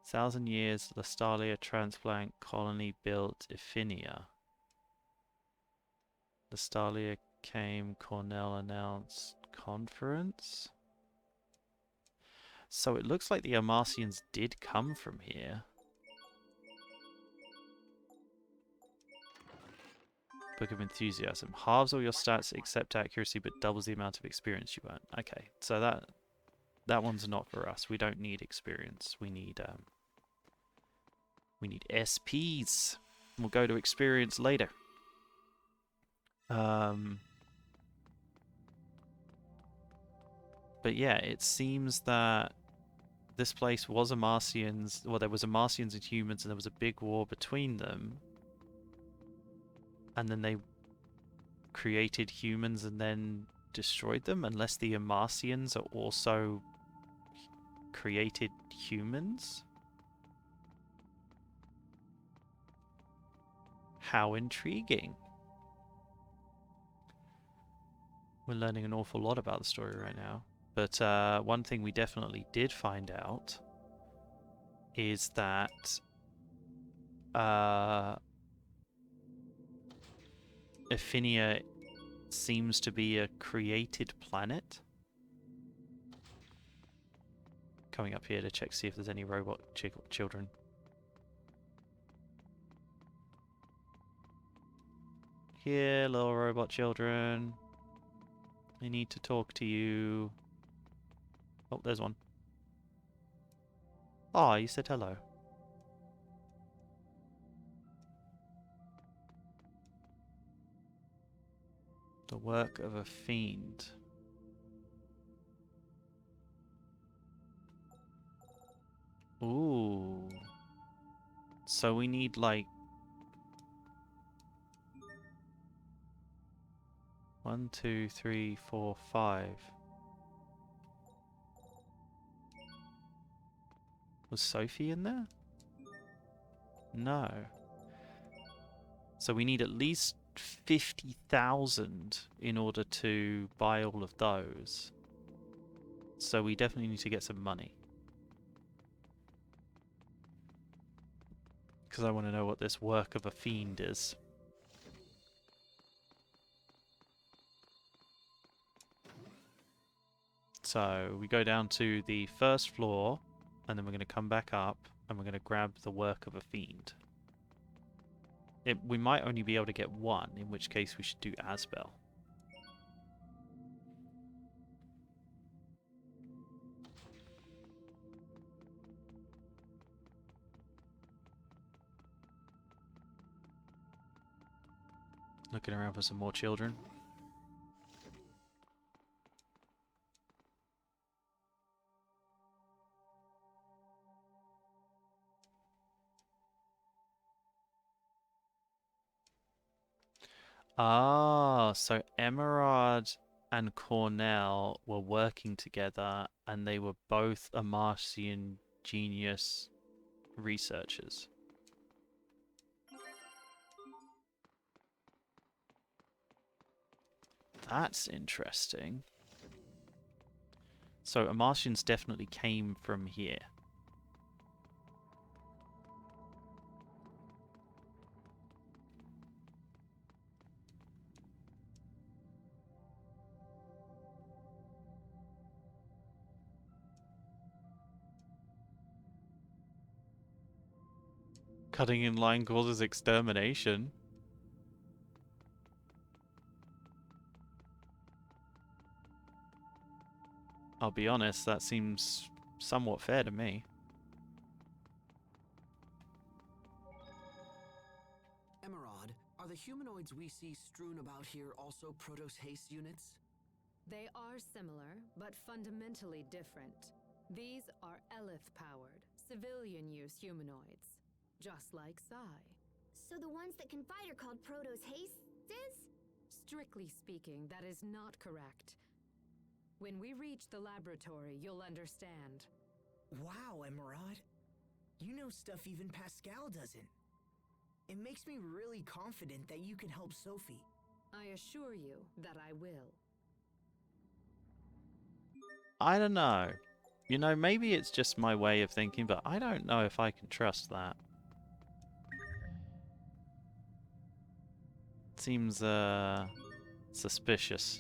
[SPEAKER 1] 1,000 years, Lestalia transplant colony built Ephinia. Lestalia came, Cornell announced conference. So it looks like the Amarcians did come from here. Book of Enthusiasm. Halves all your stats except accuracy, but doubles the amount of experience you earn. Okay, so that one's not for us. We don't need experience. We need SPs. We'll go to experience later. But yeah, it seems that this place was Amarcians. Well, there was Amarcians and humans, and there was a big war between them. And then they created humans and then destroyed them, unless the Amarcians are also created humans. How intriguing. We're learning an awful lot about the story right now. But one thing we definitely did find out is that Ephinia seems to be a created planet. Coming up here to check, see if there's any robot children. Here, little robot children. I need to talk to you. Oh, there's one. Ah, you said hello. The work of a fiend. Ooh. So we need like 1, 2, 3, 4, 5. Was Sophie in there? No. So we need at least 50,000 in order to buy all of those. So we definitely need to get some money. Because I want to know what this work of a fiend is. So we go down to the first floor, and then we're going to come back up, and we're going to grab the work of a fiend. We might only be able to get one, in which case we should do Asbel. Looking around for some more children. Ah, so Emerald and Cornell were working together, and they were both Amarcian genius researchers. That's interesting. So Amarcians definitely came from here. Cutting in line causes extermination. I'll be honest, that seems somewhat fair to me.
[SPEAKER 5] Emerald, are the humanoids we see strewn about here also Protos Haste units?
[SPEAKER 8] They are similar, but fundamentally different. These are Elith-powered, civilian-use humanoids, just like Psy.
[SPEAKER 7] So the ones that can fight are called Protos Hastes?
[SPEAKER 8] Strictly speaking, that is not correct. When we reach the laboratory, you'll understand.
[SPEAKER 6] Wow, Emerald. You know stuff even Pascal doesn't. It makes me really confident that you can help Sophie.
[SPEAKER 8] I assure you that I will.
[SPEAKER 1] I don't know. You know, maybe it's just my way of thinking, but I don't know if I can trust that. Seems, suspicious.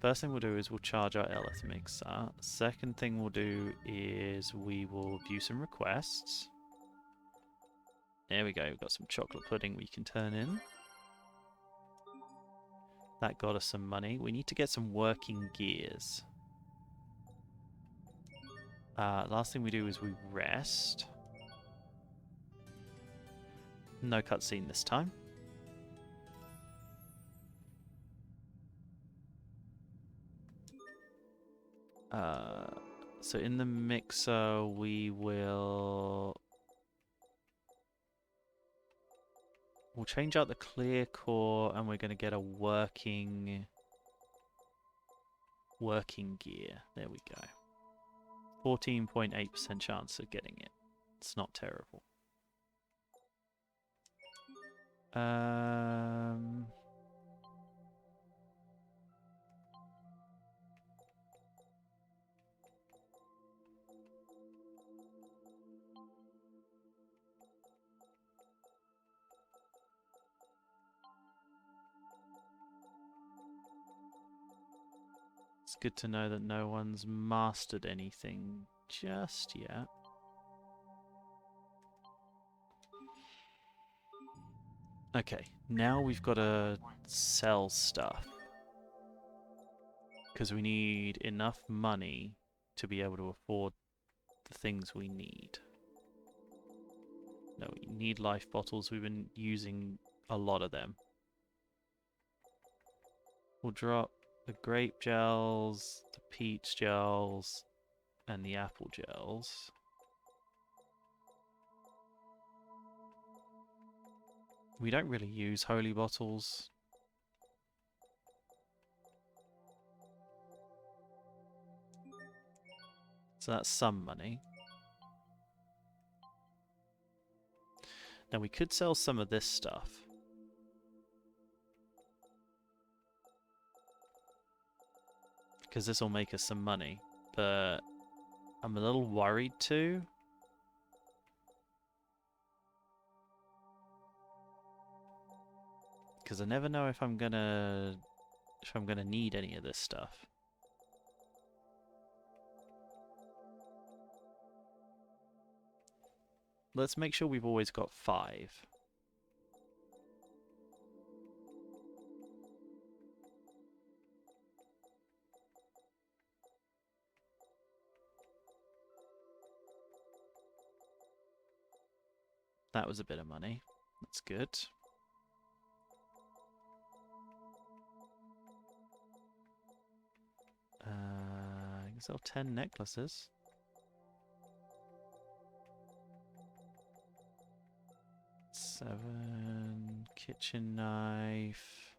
[SPEAKER 1] First thing we'll do is we'll charge our Elith mixer. Second thing we'll do is we will view some requests. There we go, we've got some chocolate pudding we can turn in. That got us some money. We need to get some working gears. Last thing we do is we rest. No cutscene this time. So in the mixer we will... We'll change out the clear core and we're going to get a working gear. There we go. 14.8% chance of getting it. It's not terrible. It's good to know that no one's mastered anything just yet. Okay, now we've got to sell stuff. Because we need enough money to be able to afford the things we need. No, we need life bottles. We've been using a lot of them. We'll drop the grape gels, the peach gels, and the apple gels. We don't really use holy bottles. So that's some money. Now we could sell some of this stuff. Because this will make us some money. But I'm a little worried too. Because I never know if I'm gonna need any of this stuff. Let's make sure we've always got 5. That was a bit of money. That's good. I can sell 10 necklaces. Seven kitchen knife.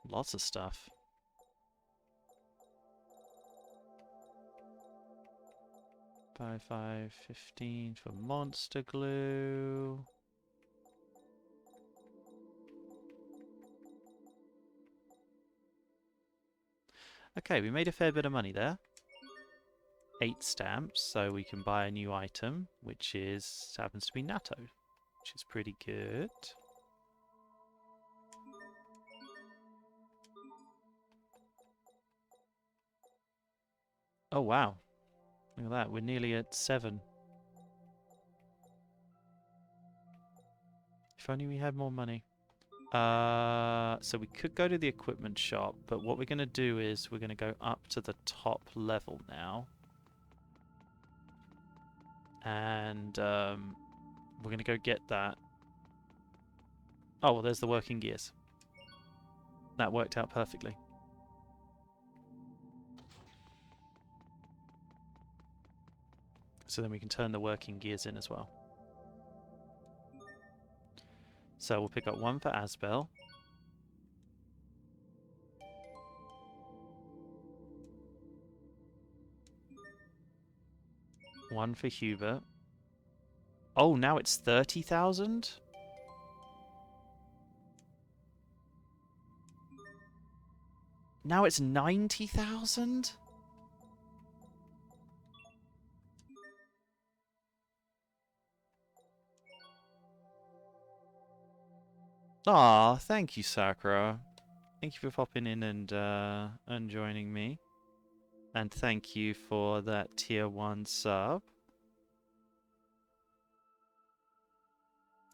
[SPEAKER 1] Lots of stuff. 15 for monster glue. Okay, we made a fair bit of money there. 8 stamps, so we can buy a new item, which happens to be natto, which is pretty good. Oh wow. Look at that, we're nearly at 7. If only we had more money. So we could go to the equipment shop, but what we're going to do is we're going to go up to the top level now. And we're going to go get that. Oh, well, there's the working gears. That worked out perfectly. So then we can turn the working gears in as well. So we'll pick up 1 for Asbel. One for Hubert. Oh, now it's 30,000? Now it's 90,000? Aw, thank you, Sakura. Thank you for popping in and joining me. And thank you for that tier 1 sub.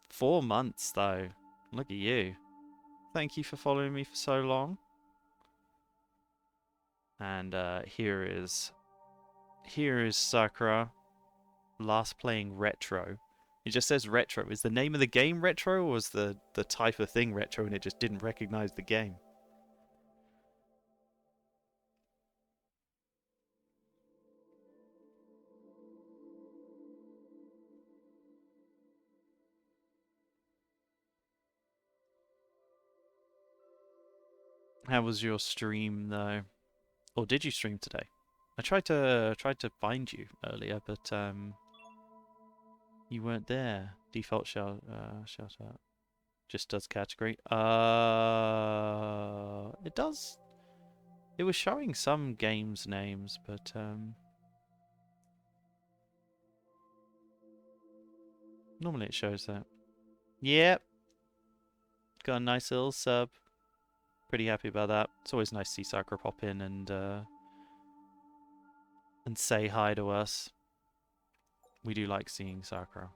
[SPEAKER 1] 4 months, though. Look at you. Thank you for following me for so long. And here is Sakura last playing retro. It just says retro. Is the name of the game retro, or was the type of thing retro and it just didn't recognize the game? How was your stream though? Or did you stream today? I tried to find you earlier, but you weren't there. Default shout out. Just does category. It does. It was showing some games names, but normally it shows that. Yep. Got a nice little sub. Pretty happy about that. It's always nice to see Sakura pop in and say hi to us. We do like seeing Sakura.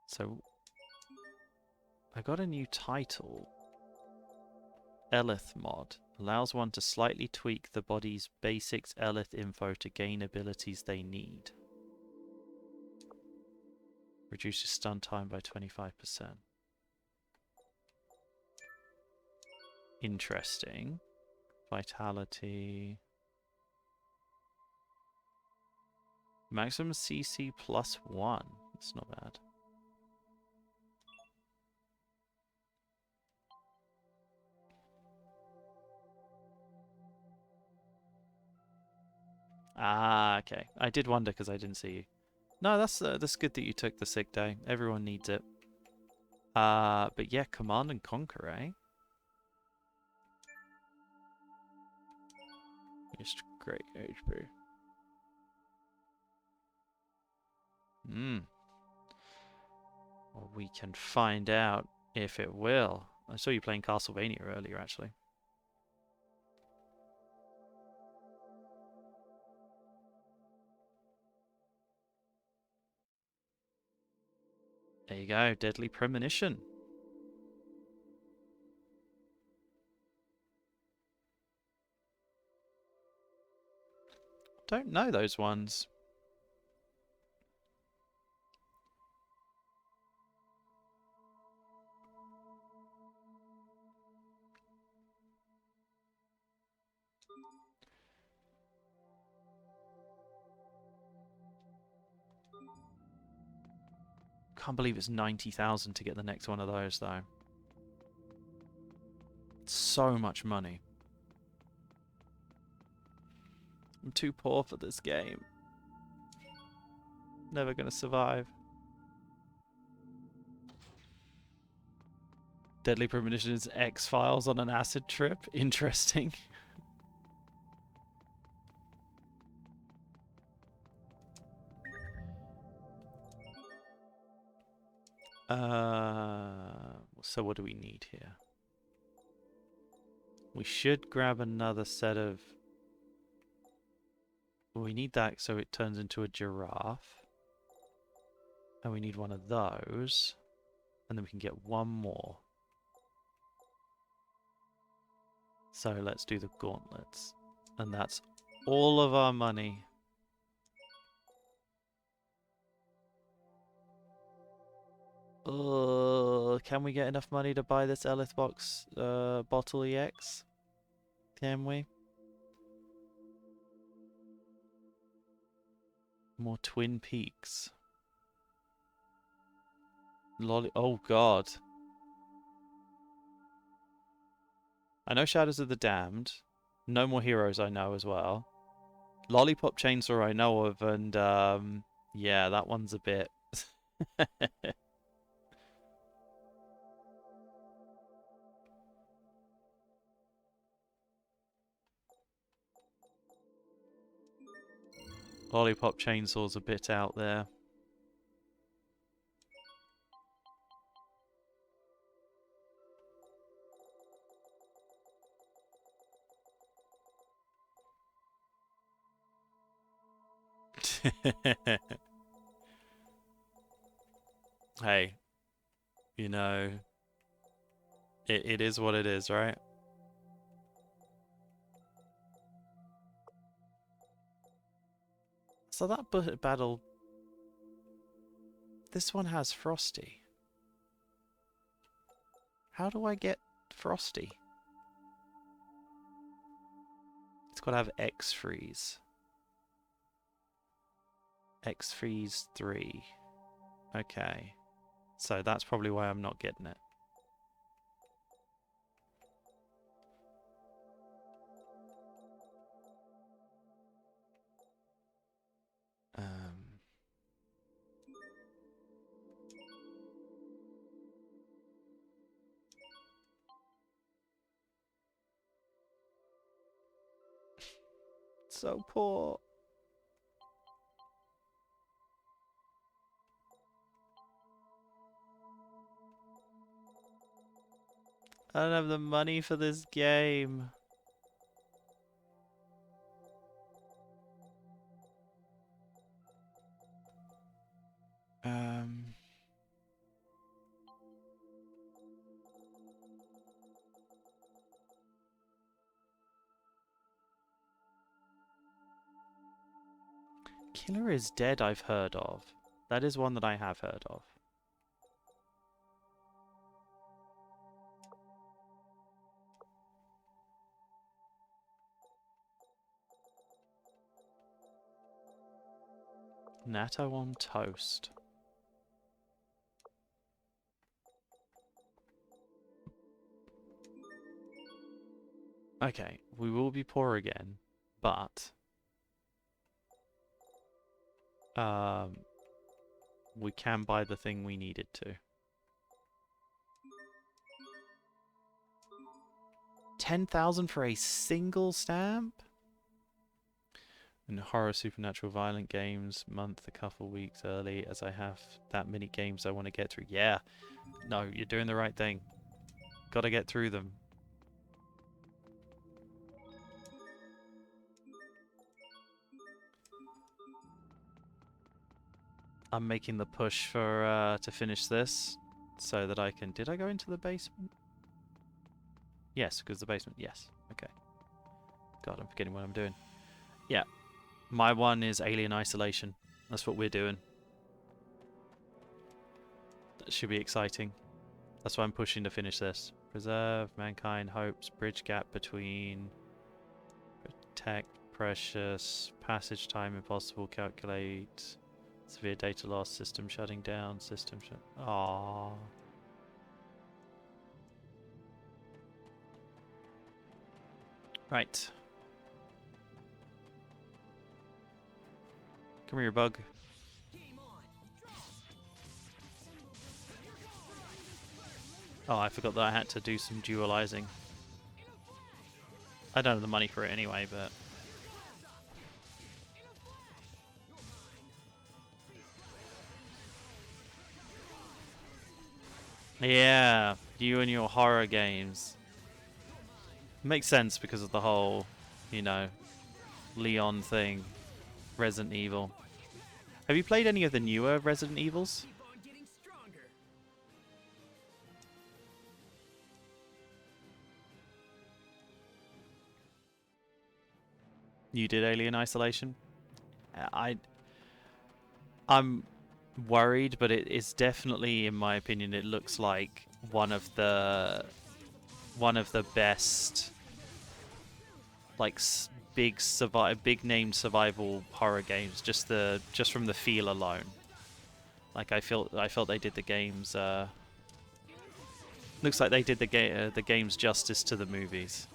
[SPEAKER 1] So I got a new title. Elith mod. Allows one to slightly tweak the body's basics Elith info to gain abilities they need. Reduces stun time by 25%. Interesting. Vitality. Maximum CC +1. That's not bad. Ah, okay. I did wonder because I didn't see you. No, that's good that you took the sick day. Everyone needs it. But yeah, Command and Conquer, eh? Just great HP. Well, we can find out if it will. I saw you playing Castlevania earlier, actually. There you go, Deadly Premonition. Don't know those ones. Can't believe it's 90,000 to get the next one of those, though. So much money. I'm too poor for this game. Never gonna survive. Deadly Premonition is X-Files on an acid trip. Interesting. So what do we need here? We should grab another set of... We need that so it turns into a giraffe. And we need one of those. And then we can get one more. So let's do the gauntlets. And that's all of our money. Can we get enough money to buy this Elith box bottle EX? Can we? More Twin Peaks. Oh god. I know Shadows of the Damned. No More Heroes I know as well. Lollipop Chainsaw I know of, and yeah, that one's a bit. Lollipop Chainsaw's a bit out there. Hey, you know, it is what it is, right? So that battle, this one has Frosty. How do I get Frosty? It's got to have X-Freeze. X-Freeze 3. Okay. So that's probably why I'm not getting it. So poor. I don't have the money for this game. Killer is Dead I've heard of. That is one that I have heard of. Natto on toast. Okay, we will be poor again, but we can buy the thing we needed to. 10,000 for a single stamp? And horror, supernatural, violent games, month a couple weeks early, as I have that many games I want to get through. Yeah, no, you're doing the right thing. Gotta get through them. I'm making the push for to finish this so that I can... Did I go into the basement? Yes, because the basement... Yes. Okay. God, I'm forgetting what I'm doing. Yeah. My one is Alien Isolation. That's what we're doing. That should be exciting. That's why I'm pushing to finish this. Preserve, Mankind, Hopes, Bridge Gap between... Protect, Precious, Passage Time, Impossible, Calculate... Severe data loss, system shutting down, system shut... Aww. Right. Come here, bug. Oh, I forgot that I had to do some dualizing. I don't have the money for it anyway, but... Yeah, you and your horror games. Makes sense because of the whole, you know, Leon thing. Resident Evil. Have you played any of the newer Resident Evils? You did Alien Isolation? I'm worried, but it is definitely, in my opinion, it looks like one of the best, like, big name survival horror games. Just from the feel alone. Like I felt they did the games. Looks like they did the games justice to the movies.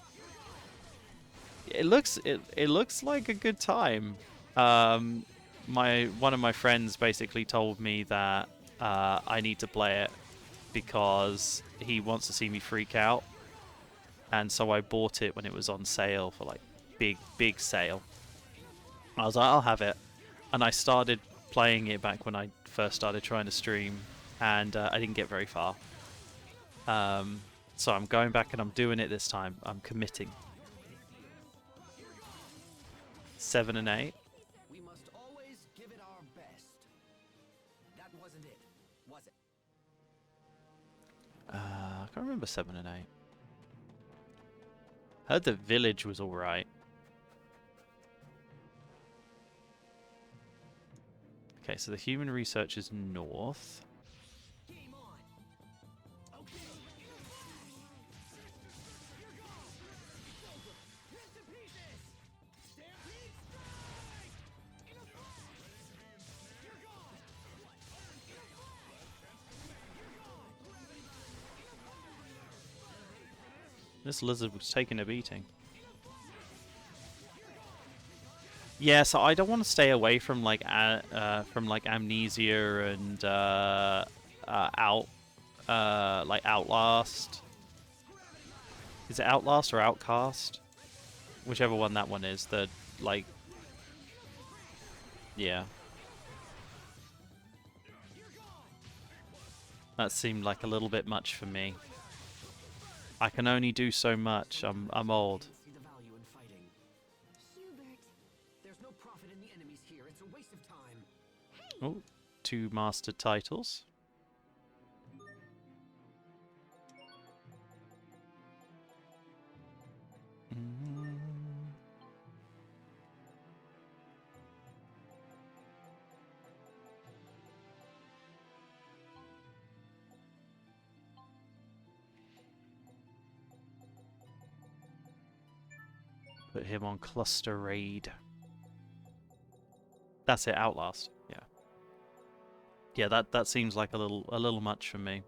[SPEAKER 1] it looks like a good time. One of my friends basically told me that I need to play it because he wants to see me freak out, and so I bought it when it was on sale for like big sale. I was like, I'll have it, and I started playing it back when I first started trying to stream, and I didn't get very far. So I'm going back and I'm doing it this time. I'm committing. 7 and 8.
[SPEAKER 5] We must always give it our best. That wasn't it, was it?
[SPEAKER 1] I can't remember 7 and 8. Heard the village was alright. Okay, so the human research is north.
[SPEAKER 3] Game on. Okay. Rip to pieces. Stampede strike. You're gone.
[SPEAKER 1] This lizard was taking a beating. Yeah, so I don't want to stay away from like Amnesia and like Outlast. Is it Outlast or Outcast? Whichever one that one is. The like, yeah. That seemed like a little bit much for me. I can only do so much. I'm old.
[SPEAKER 5] See the value in fighting.
[SPEAKER 7] Hubert.
[SPEAKER 5] There's no profit in the enemies here. It's a waste of time.
[SPEAKER 1] Oh, 2 mastered titles. Put him on cluster raid. That's it, Outlast. Yeah. Yeah, that seems like a little much for me.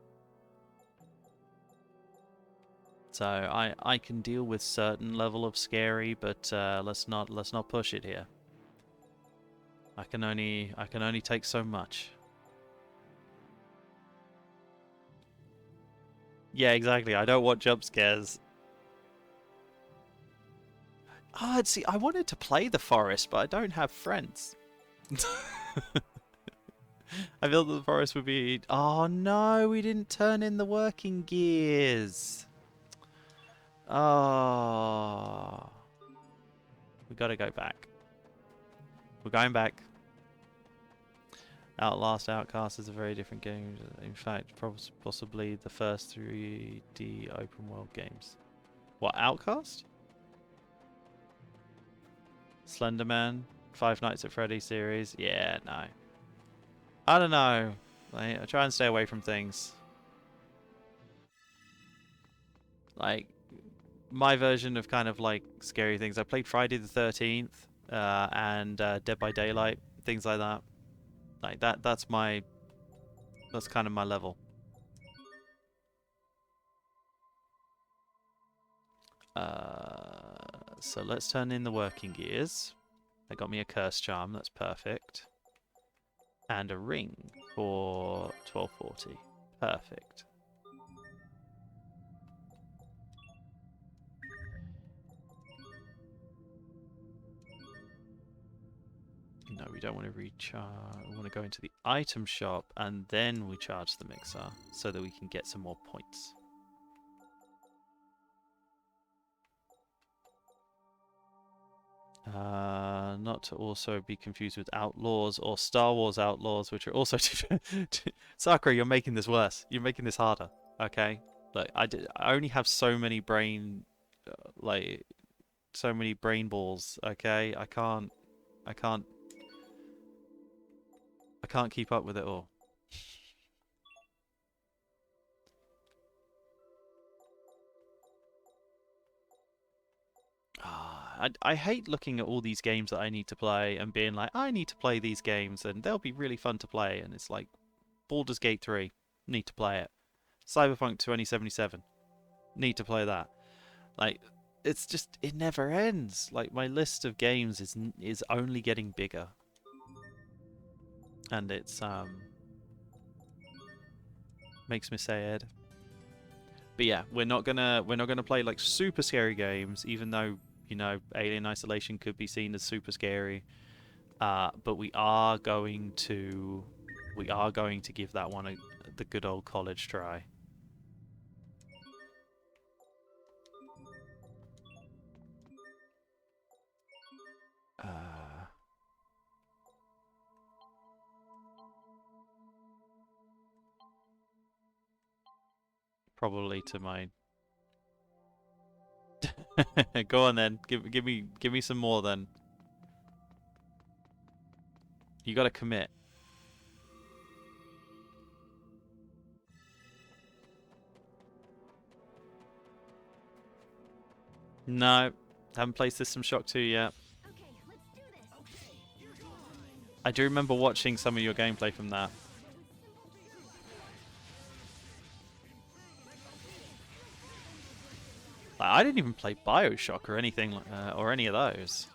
[SPEAKER 1] So I can deal with certain level of scary, but let's not push it here. I can only take so much. Yeah, exactly. I don't want jump scares. Oh, see, I wanted to play the forest, but I don't have friends. I feel that the forest would be... Oh no, we didn't turn in the working gears. Oh. We gotta go back. We're going back. Outlast, Outcast is a very different game. In fact, possibly the first 3D open world games. What, Outcast? Slenderman? Five Nights at Freddy's series? Yeah, no. I don't know. I try and stay away from things. Like, my version of kind of like scary things. I played Friday the 13th and Dead by Daylight, things like that. Like that's kind of my level. So let's turn in the working gears. They got me a curse charm, that's perfect. And a ring for 1240. Perfect. No, we don't want to recharge. We want to go into the item shop and then we charge the mixer so that we can get some more points. Not to also be confused with Outlaws or Star Wars Outlaws, which are also Sakura, you're making this worse. You're making this harder. Okay, like I only have so many brain, so many brain balls. Okay, I can't keep up with it all. I hate looking at all these games that I need to play and being like, I need to play these games and they'll be really fun to play. And it's like, Baldur's Gate 3, need to play it. Cyberpunk 2077, need to play that. Like, it's just it never ends. Like my list of games is only getting bigger, and it's makes me sad. But yeah, we're not gonna play like super scary games, even though you know Alien Isolation could be seen as super scary. But we are going to give that one the good old college try. Probably to my. Go on then. Give me some more then. You gotta commit. No, haven't played System Shock 2 yet.
[SPEAKER 4] Okay, let's do this.
[SPEAKER 1] I do remember watching some of your gameplay from that. Like, I didn't even play BioShock or anything, or any of those.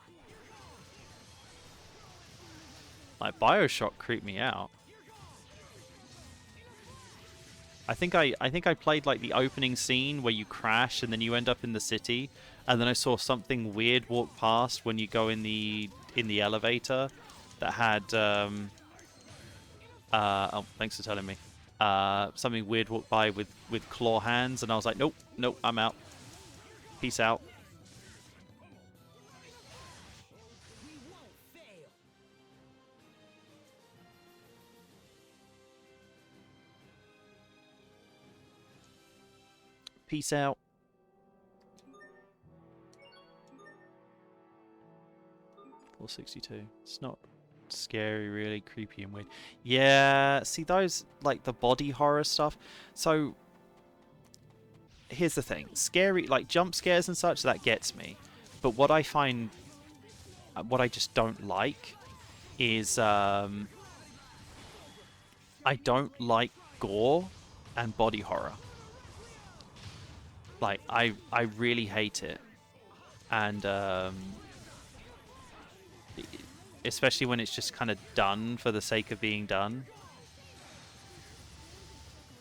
[SPEAKER 1] Like BioShock creeped me out. I think I played like the opening scene where you crash and then you end up in the city, and then I saw something weird walk past when you go in the elevator that had oh, thanks for telling me. Something weird walked by with claw hands, and I was like, nope, I'm out. Peace out. Peace out. $4.62. It's not scary, really creepy and weird. Yeah, see those like the body horror stuff. So here's the thing: scary, like jump scares and such, that gets me. But what I find, what I just don't like, is I don't like gore and body horror. Like I really hate it, and especially when it's just kind of done for the sake of being done.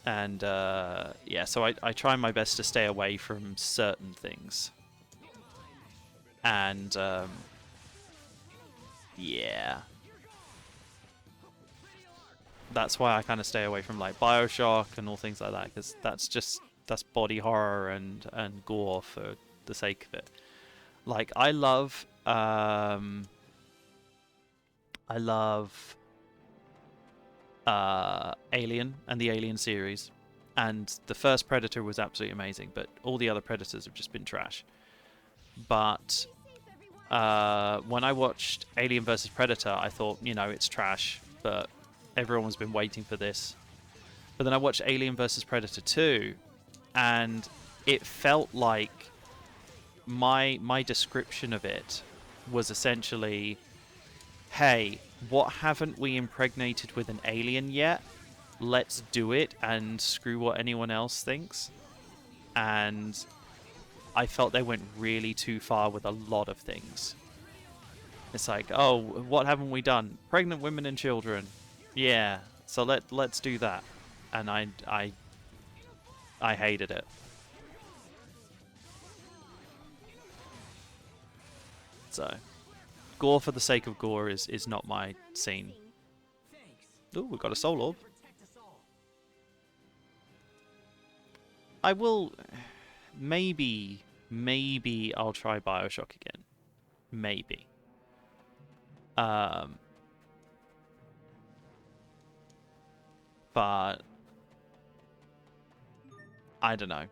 [SPEAKER 1] And yeah, so I try my best to stay away from certain things. And yeah, that's why I kind of stay away from like BioShock and all things like that, because that's body horror and gore for the sake of it. Like I love Alien and the Alien series, and the first Predator was absolutely amazing, but all the other Predators have just been trash. But when I watched Alien vs Predator, I thought, you know, it's trash, but everyone's been waiting for this. But then I watched Alien vs Predator 2, and it felt like my description of it was essentially, hey, what haven't we impregnated with an alien yet? Let's do it and screw what anyone else thinks. And I felt they went really too far with a lot of things. It's like, oh, what haven't we done? Pregnant women and children. Yeah, so let's do that. And I hated it. So gore for the sake of gore is not my scene. Ooh, we got a soul orb. I will... Maybe I'll try BioShock again. Maybe. But... I don't know.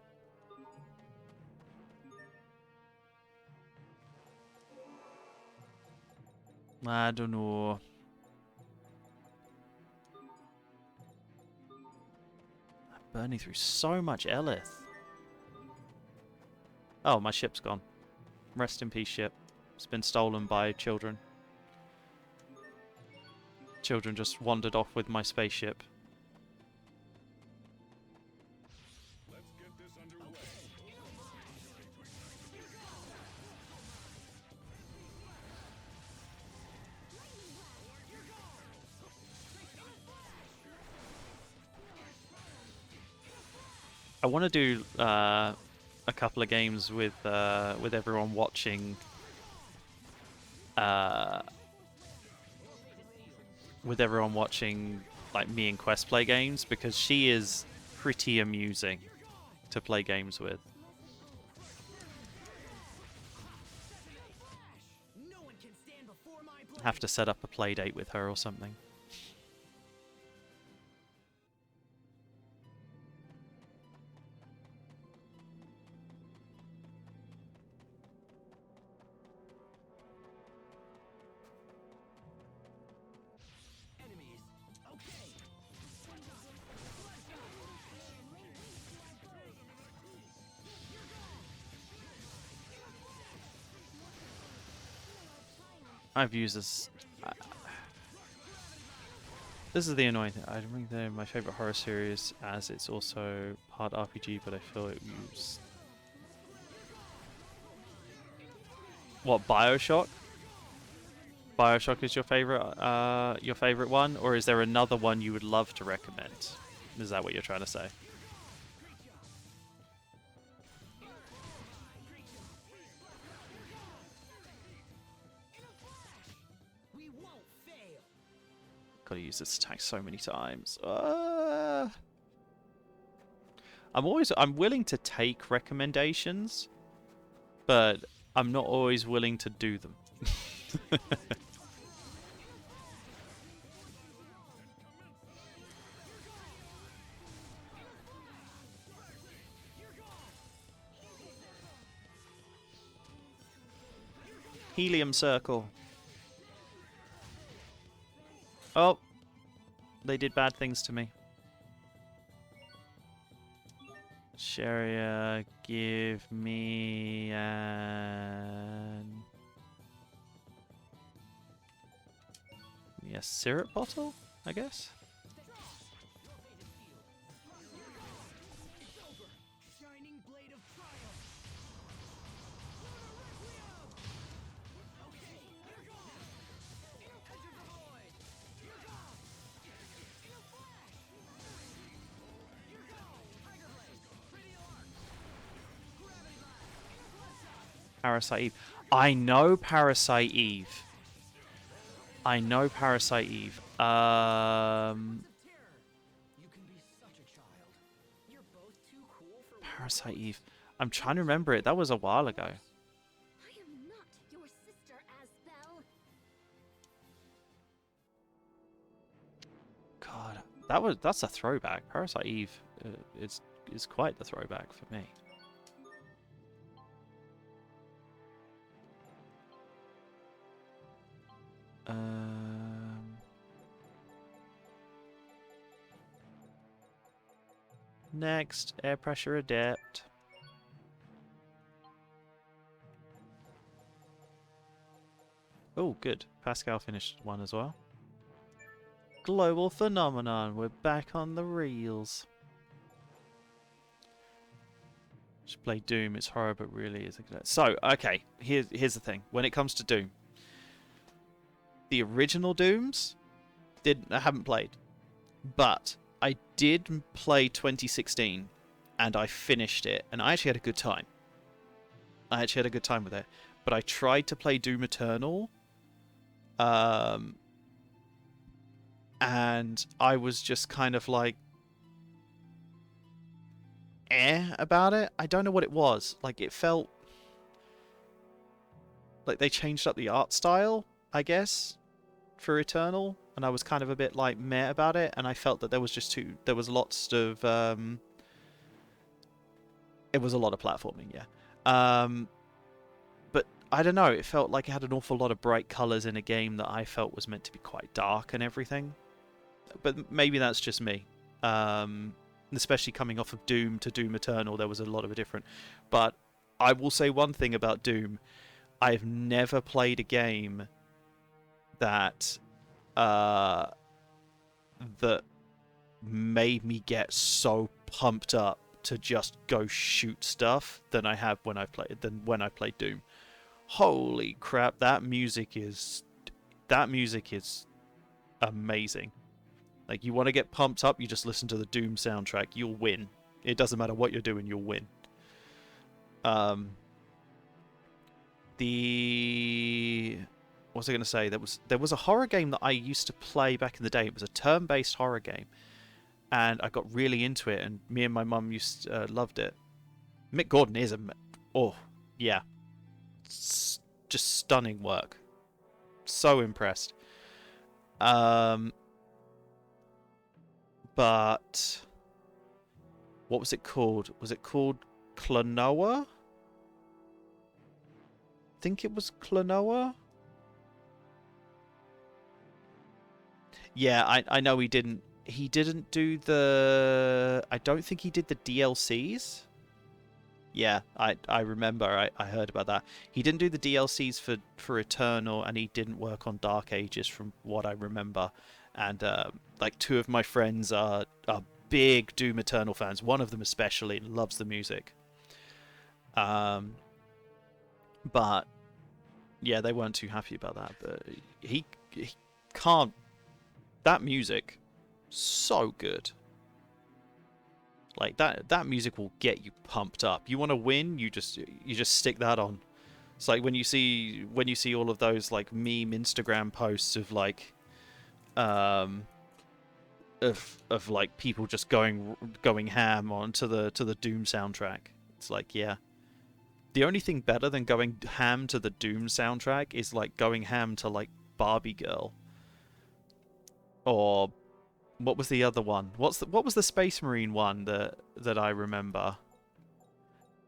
[SPEAKER 1] I don't know. I'm burning through so much Elith. Oh, my ship's gone. Rest in peace, ship. It's been stolen by children. Children just wandered off with my spaceship.
[SPEAKER 2] Let's get this underway.
[SPEAKER 1] I want to do a couple of games with everyone watching. With everyone watching, like me and Quest play games, because she is pretty amusing to play games with.
[SPEAKER 3] No one can stand before my blade.
[SPEAKER 1] Have to set up a play date with her or something.
[SPEAKER 3] Enemies. Okay.
[SPEAKER 1] I've used this. This is the annoying thing. I don't think they're my favorite horror series, as it's also part RPG, but I feel it used. What, Bioshock? Bioshock is your favorite one, or is there another one you would love to recommend? Is that what you're trying to say?
[SPEAKER 3] We won't fail.
[SPEAKER 1] Gotta use this attack so many times. I'm willing to take recommendations, but I'm not always willing to do them. Helium circle. Oh, they did bad things to me. Sharia, give me an... a syrup bottle, I guess?
[SPEAKER 3] Shining blade of triumph. Okay, here goes. Enter the void. Here goes. In a flash. Here goes. Tiger blade. Radial arc. Gravity blast.
[SPEAKER 1] Parasite Eve. I know Parasite Eve. I know Parasite Eve.
[SPEAKER 3] Terror. You can be such a child. You're both too cool for
[SPEAKER 1] Parasite Eve. I'm trying to remember it. That was a while ago.
[SPEAKER 4] I am not your sister, Asbel.
[SPEAKER 1] God, that's a throwback. Parasite Eve is quite the throwback for me. Next, air pressure adept. Oh, good. Pascal finished one as well. Global phenomenon. We're back on the reels. Should play Doom. It's horror, but really is. So, okay. Here's the thing. When it comes to Doom, the original Dooms, I haven't played, but I did play 2016, and I finished it, and I actually had a good time. I actually had a good time with it, but I tried to play Doom Eternal, and I was just kind of like, about it. I don't know what it was. Like, it felt like they changed up the art style, I guess, for Eternal, and I was kind of a bit like meh about it, and I felt that there was lots of it was a lot of platforming, yeah. But I don't know, it felt like it had an awful lot of bright colours in a game that I felt was meant to be quite dark and everything. But maybe that's just me. Especially coming off of Doom to Doom Eternal, there was a lot of a different. But I will say one thing about Doom. I've never played a game that that made me get so pumped up to just go shoot stuff than I have when I played Doom. Holy crap, that music is amazing. Like, you want to get pumped up, you just listen to the Doom soundtrack, you'll win. It doesn't matter what you're doing, you'll win. What was I going to say? There was a horror game that I used to play back in the day. It was a turn-based horror game, and I got really into it. And me and my mum loved it. Mick Gordon is yeah, just stunning work. So impressed. But what was it called? Was it called Klonoa? I think it was Klonoa. Yeah, I know he didn't do the... I don't think he did the DLCs. Yeah, I remember. I heard about that. He didn't do the DLCs for Eternal, and he didn't work on Dark Ages from what I remember. And like 2 of my friends are big Doom Eternal fans. One of them especially loves the music. But yeah, they weren't too happy about that. But he can't. That music, so good. Like that music will get you pumped up. You want to win, you just stick that on. It's like when you see all of those like meme Instagram posts of like of like people just going ham onto the Doom soundtrack. It's like, yeah. The only thing better than going ham to the Doom soundtrack is like going ham to like Barbie Girl. Or what was the other one? What was the Space Marine one that I remember?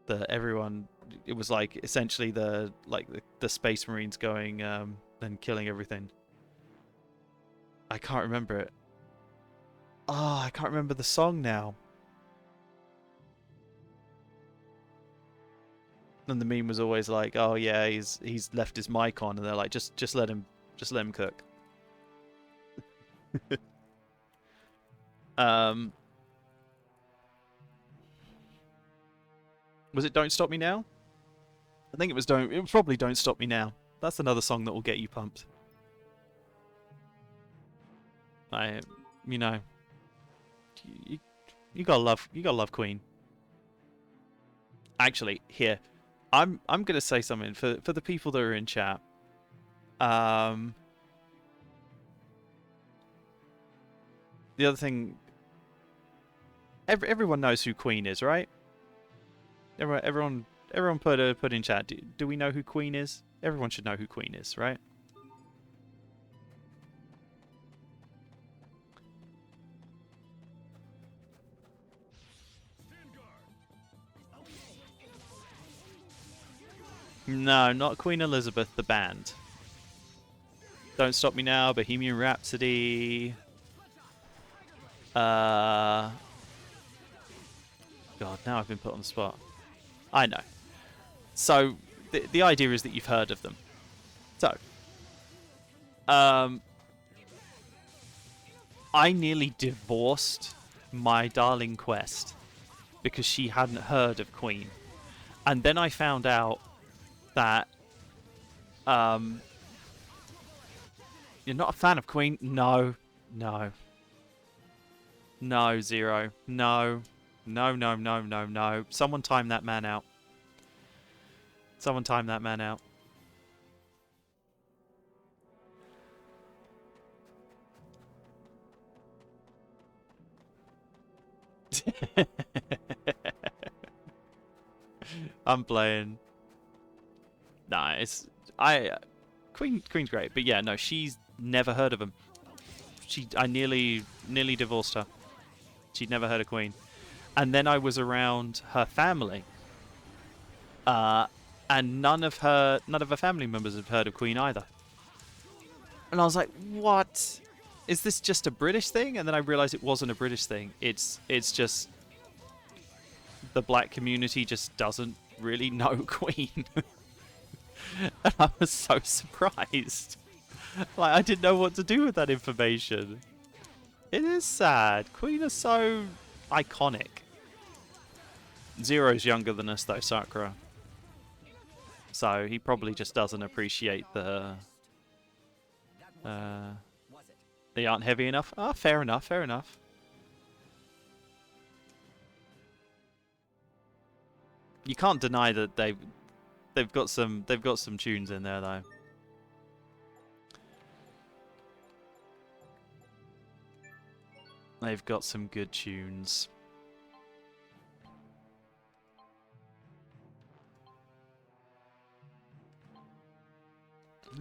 [SPEAKER 1] That everyone, it was like essentially the Space Marines going and killing everything. I can't remember it. Oh, I can't remember the song now. And the meme was always like, "Oh yeah, he's left his mic on," and they're like, "Just let him cook." Was it Don't Stop Me Now? I think it was It was probably Don't Stop Me Now. That's another song that will get you pumped. You know, you gotta love Queen. Actually, here, I'm gonna say something for the people that are in chat. The other thing, everyone knows who Queen is, right? Everyone put in chat. Do we know who Queen is? Everyone should know who Queen is, right? No, not Queen Elizabeth, the band. Don't Stop Me Now, Bohemian Rhapsody. God, now I've been put on the spot. I know. So, the idea is that you've heard of them. So, I nearly divorced my darling Quest because she hadn't heard of Queen. And then I found out that you're not a fan of Queen. No, Zero. No. Someone time that man out. I'm playing. Nah, Queen's great, but yeah, no, she's never heard of him. I nearly divorced her. She'd never heard of Queen, and then I was around her family, and none of her family members had heard of Queen either. And I was like, what? Is this just a British thing? And then I realized it wasn't a British thing. It's just the black community just doesn't really know Queen. And I was so surprised. Like, I didn't know what to do with that information. It is sad. Queen is so iconic. Zero's younger than us though, Sakura. So he probably just doesn't appreciate the... they aren't heavy enough? Ah, fair enough. You can't deny that they've got some tunes in there though. They've got some good tunes.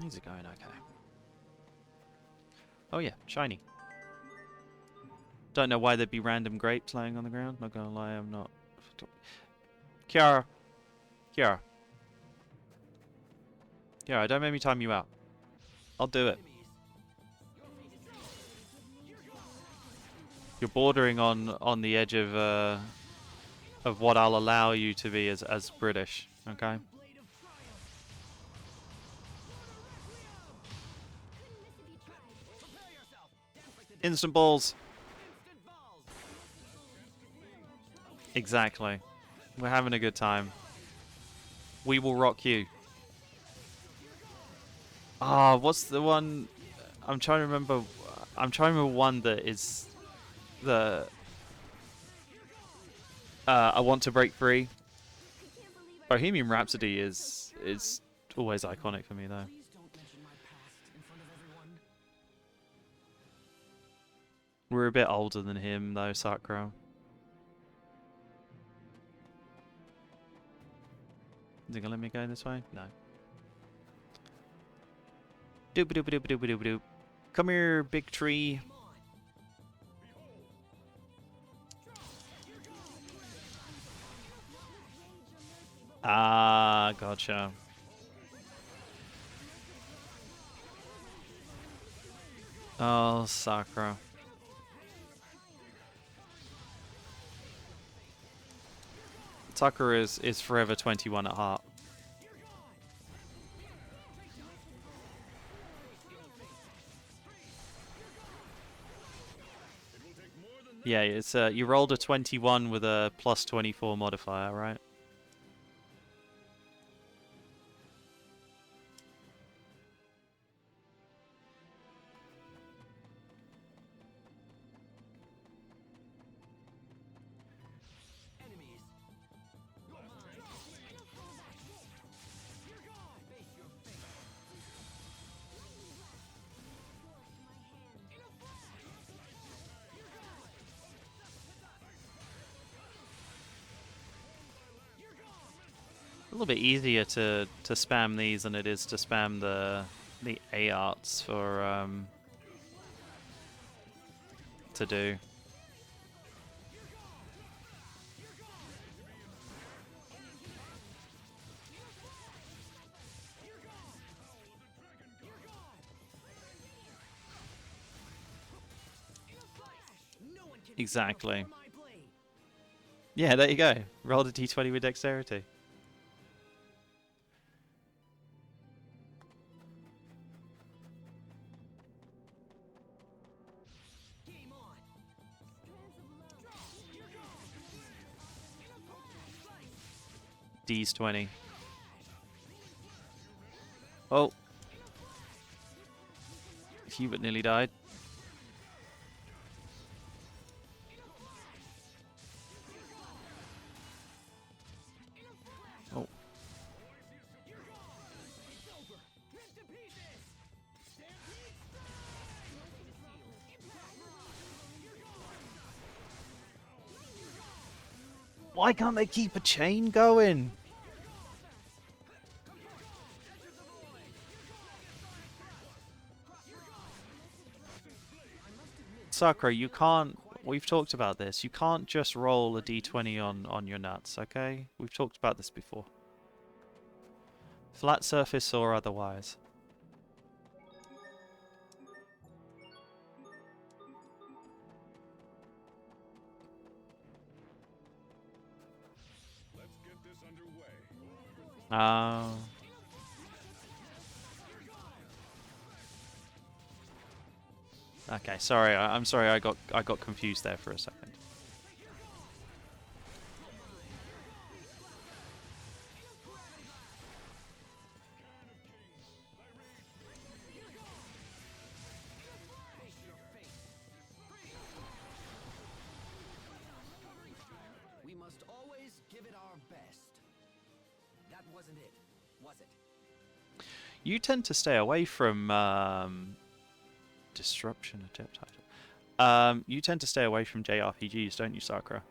[SPEAKER 1] These are going okay. Oh yeah, shiny. Don't know why there'd be random grapes laying on the ground. Not gonna lie, I'm not. Kiara. Kiara. Kiara, don't make me time you out. I'll do it. You're bordering on the edge of what I'll allow you to be as British, okay? Instant balls. Exactly. We're having a good time. We will rock you. Ah, what's the one? I'm trying to remember. I'm trying to remember one that is the. I want to break free. Bohemian Rhapsody is always iconic for me though.
[SPEAKER 5] Please don't mention my past in front of everyone.
[SPEAKER 1] We're a bit older than him though, Sakura. Is it gonna let me go this way? No. Doop doop doop doop doop doop. Come here, big tree. Ah, gotcha. Oh, Sakura. Sakura is forever 21 at heart. Yeah, it's you rolled a 21 with a plus 24 modifier, right? A little bit easier to spam these than it is to spam the A arts for to do. Exactly. Yeah, there you go. Rolled a d20 with dexterity. D's 20. Oh. Hubert nearly died. Oh. Why can't they keep a chain going? Sakura, you can't... We've talked about this. You can't just roll a d20 on your nuts, okay? We've talked about this before. Flat surface or otherwise.
[SPEAKER 2] Let's get this underway.
[SPEAKER 1] Oh. Okay, sorry. I'm sorry. I got confused there for a second.
[SPEAKER 5] We must always give it our best. wasn't it, was it?
[SPEAKER 1] You tend to stay away from disruption, a job title. You tend to stay away from JRPGs, don't you, Sakura?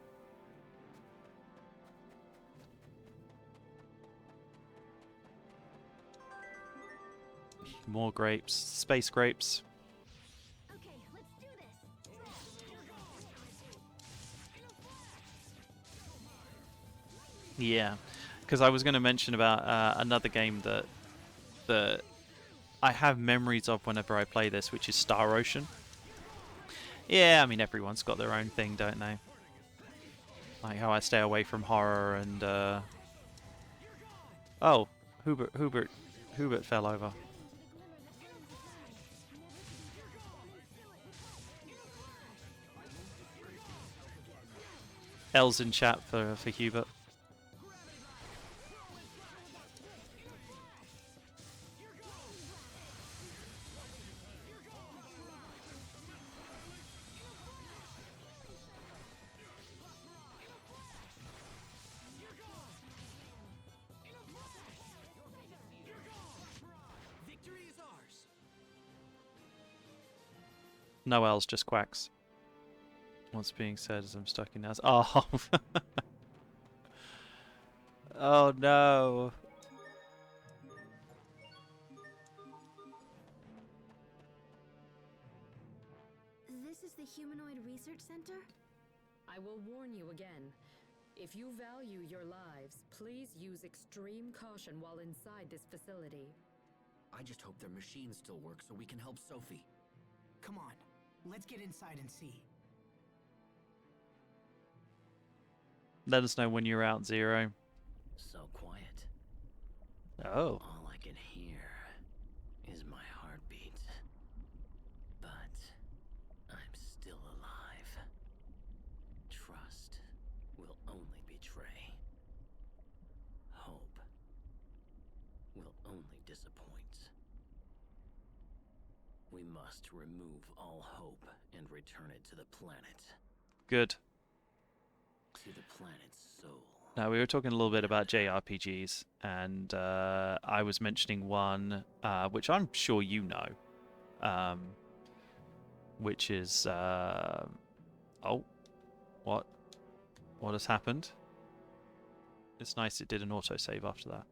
[SPEAKER 1] More grapes, space grapes.
[SPEAKER 4] Okay, let's do this.
[SPEAKER 1] Yeah, because I was going to mention about another game that I have memories of whenever I play this, which is Star Ocean. Yeah, I mean everyone's got their own thing, don't they? Like how I stay away from horror and oh, Hubert fell over. L's in chat for Hubert.
[SPEAKER 5] Victory is ours.
[SPEAKER 1] No L's, just quacks. What's being said as I'm stuck in Naz. Oh. Oh no.
[SPEAKER 4] This is the Humanoid Research Center?
[SPEAKER 8] I will warn you again. If you value your lives, please use extreme caution while inside this facility.
[SPEAKER 5] I just hope their machines still work so we can help Sophie.
[SPEAKER 6] Come on, let's get inside and see.
[SPEAKER 1] Let us know when you're out, Zero.
[SPEAKER 9] So quiet.
[SPEAKER 1] Oh.
[SPEAKER 9] All I can hear is my heartbeat. But I'm still alive. Trust will only betray. Hope will only disappoint. We must remove all hope and return it to the planet.
[SPEAKER 1] Good.
[SPEAKER 9] To the planet's soul.
[SPEAKER 1] Now, we were talking a little bit about JRPGs, and I was mentioning one, which I'm sure you know, which is... oh, what? What has happened? It's nice it did an autosave after that.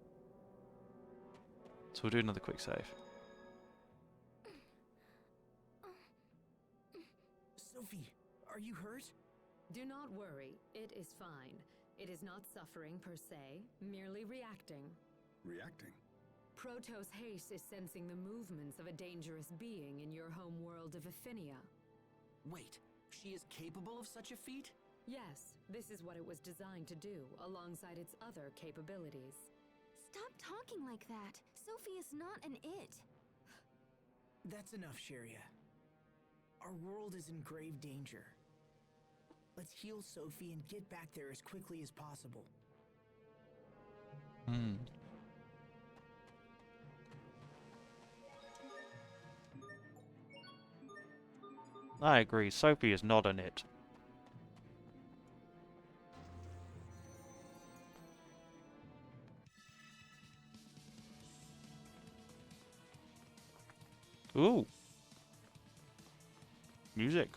[SPEAKER 1] So we'll do another quick save.
[SPEAKER 6] Sophie, are you hurt?
[SPEAKER 8] Do not worry, it is fine. It is not suffering per se, merely reacting.
[SPEAKER 2] Reacting?
[SPEAKER 8] Protos Haste is sensing the movements of a dangerous being in your home world of Aphinia.
[SPEAKER 5] Wait, she is capable of such a feat?
[SPEAKER 8] Yes, this is what it was designed to do, alongside its other capabilities.
[SPEAKER 4] Stop talking like that. Sophie is not an it.
[SPEAKER 6] That's enough, Sharia. Our world is in grave danger. Let's heal Sophie and get back there as quickly as possible.
[SPEAKER 1] I agree, Sophie is not an it. Ooh. Music.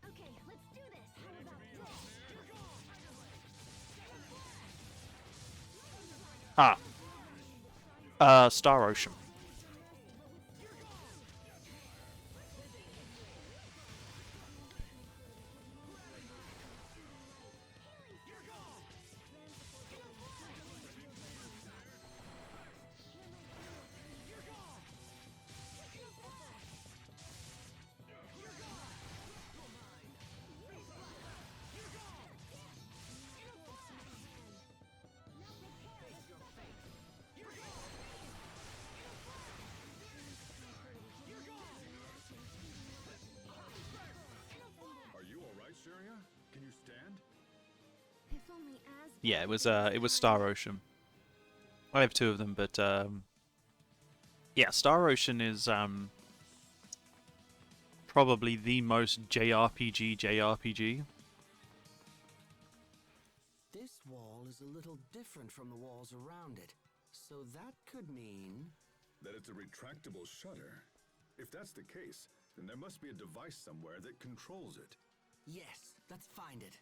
[SPEAKER 4] Okay, let's do this. How about this?
[SPEAKER 1] Star Ocean.
[SPEAKER 2] Are you alright, Sharia? Can you stand?
[SPEAKER 4] If only as
[SPEAKER 1] Yeah, it was Star Ocean. I have two of them, but Yeah, Star Ocean is probably the most JRPG.
[SPEAKER 5] This wall is a little different from the walls around it, so that could mean...
[SPEAKER 2] That it's a retractable shutter. If that's the case, then there must be a device somewhere that controls it.
[SPEAKER 5] Yes, let's find it.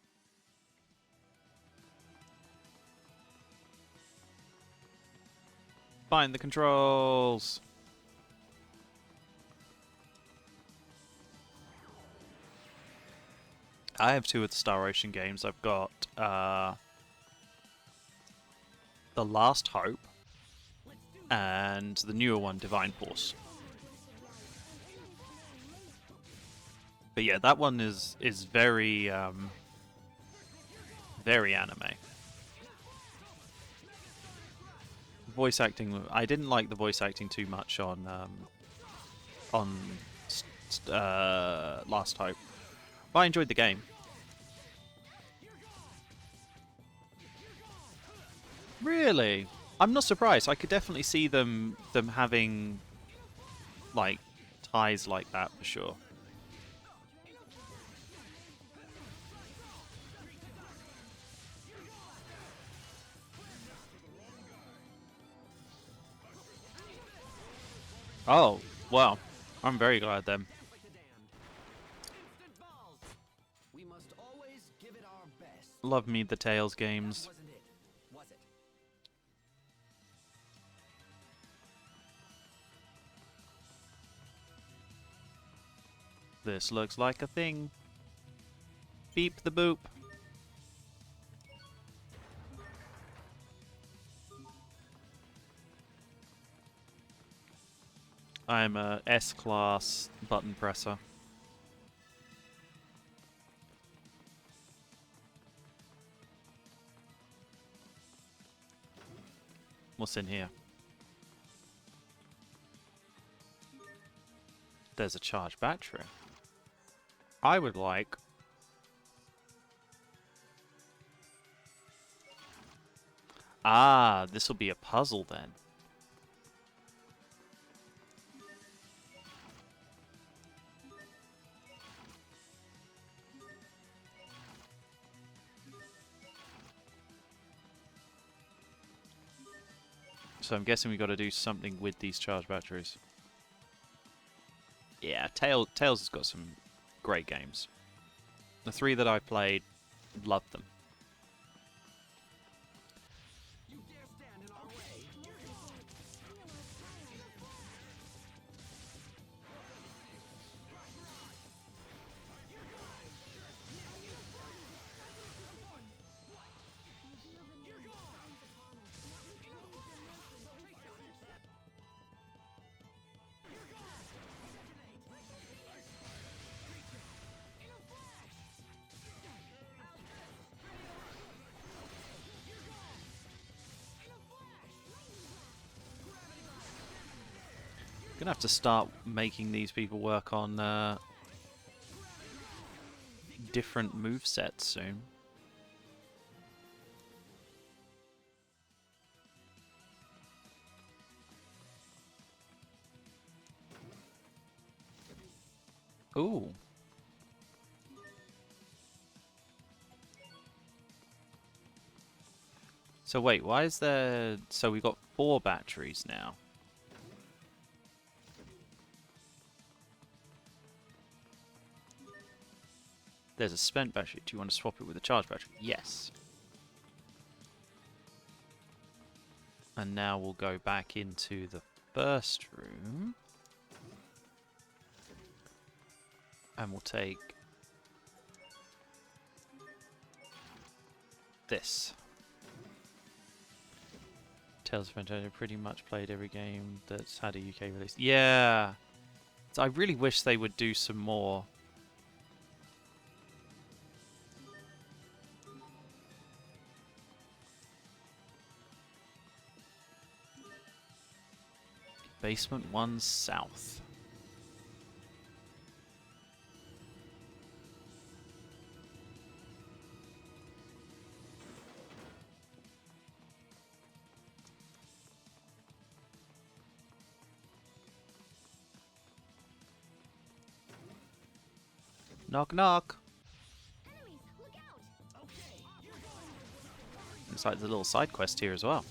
[SPEAKER 1] Find the controls. I have two of the Star Ocean games. I've got The Last Hope and the newer one, Divine Force. But yeah, that one is very very anime. Voice acting, I didn't like the voice acting too much on Last Hope, but I enjoyed the game. Really? I'm not surprised. I could definitely see them having like ties like that for sure. Oh, well, I'm very glad then.
[SPEAKER 5] We must always give it our best.
[SPEAKER 1] Love me the Tales games.
[SPEAKER 5] Wasn't it? Was it?
[SPEAKER 1] This looks like a thing. Beep the boop. I'm a S-class button presser. What's in here? There's a charged battery. I would like... Ah, this will be a puzzle then. So I'm guessing we got to do something with these charged batteries. Yeah, Tales has got some great games. The 3 that I played, loved them.
[SPEAKER 5] You dare stand in our way?
[SPEAKER 1] Gonna have to start making these people work on different movesets soon. Ooh. So wait, why is there... So we got 4 batteries now. There's a spent battery. Do you want to swap it with a charged battery? Yes. And now we'll go back into the first room. And we'll take this. Tales of Phantasm pretty much played every game that's had a UK release. Yeah. So I really wish they would do some more. Basement 1 South. Knock knock.
[SPEAKER 4] Enemies, look out!
[SPEAKER 3] Okay, you're going.
[SPEAKER 1] Looks like there's a little side quest here as well.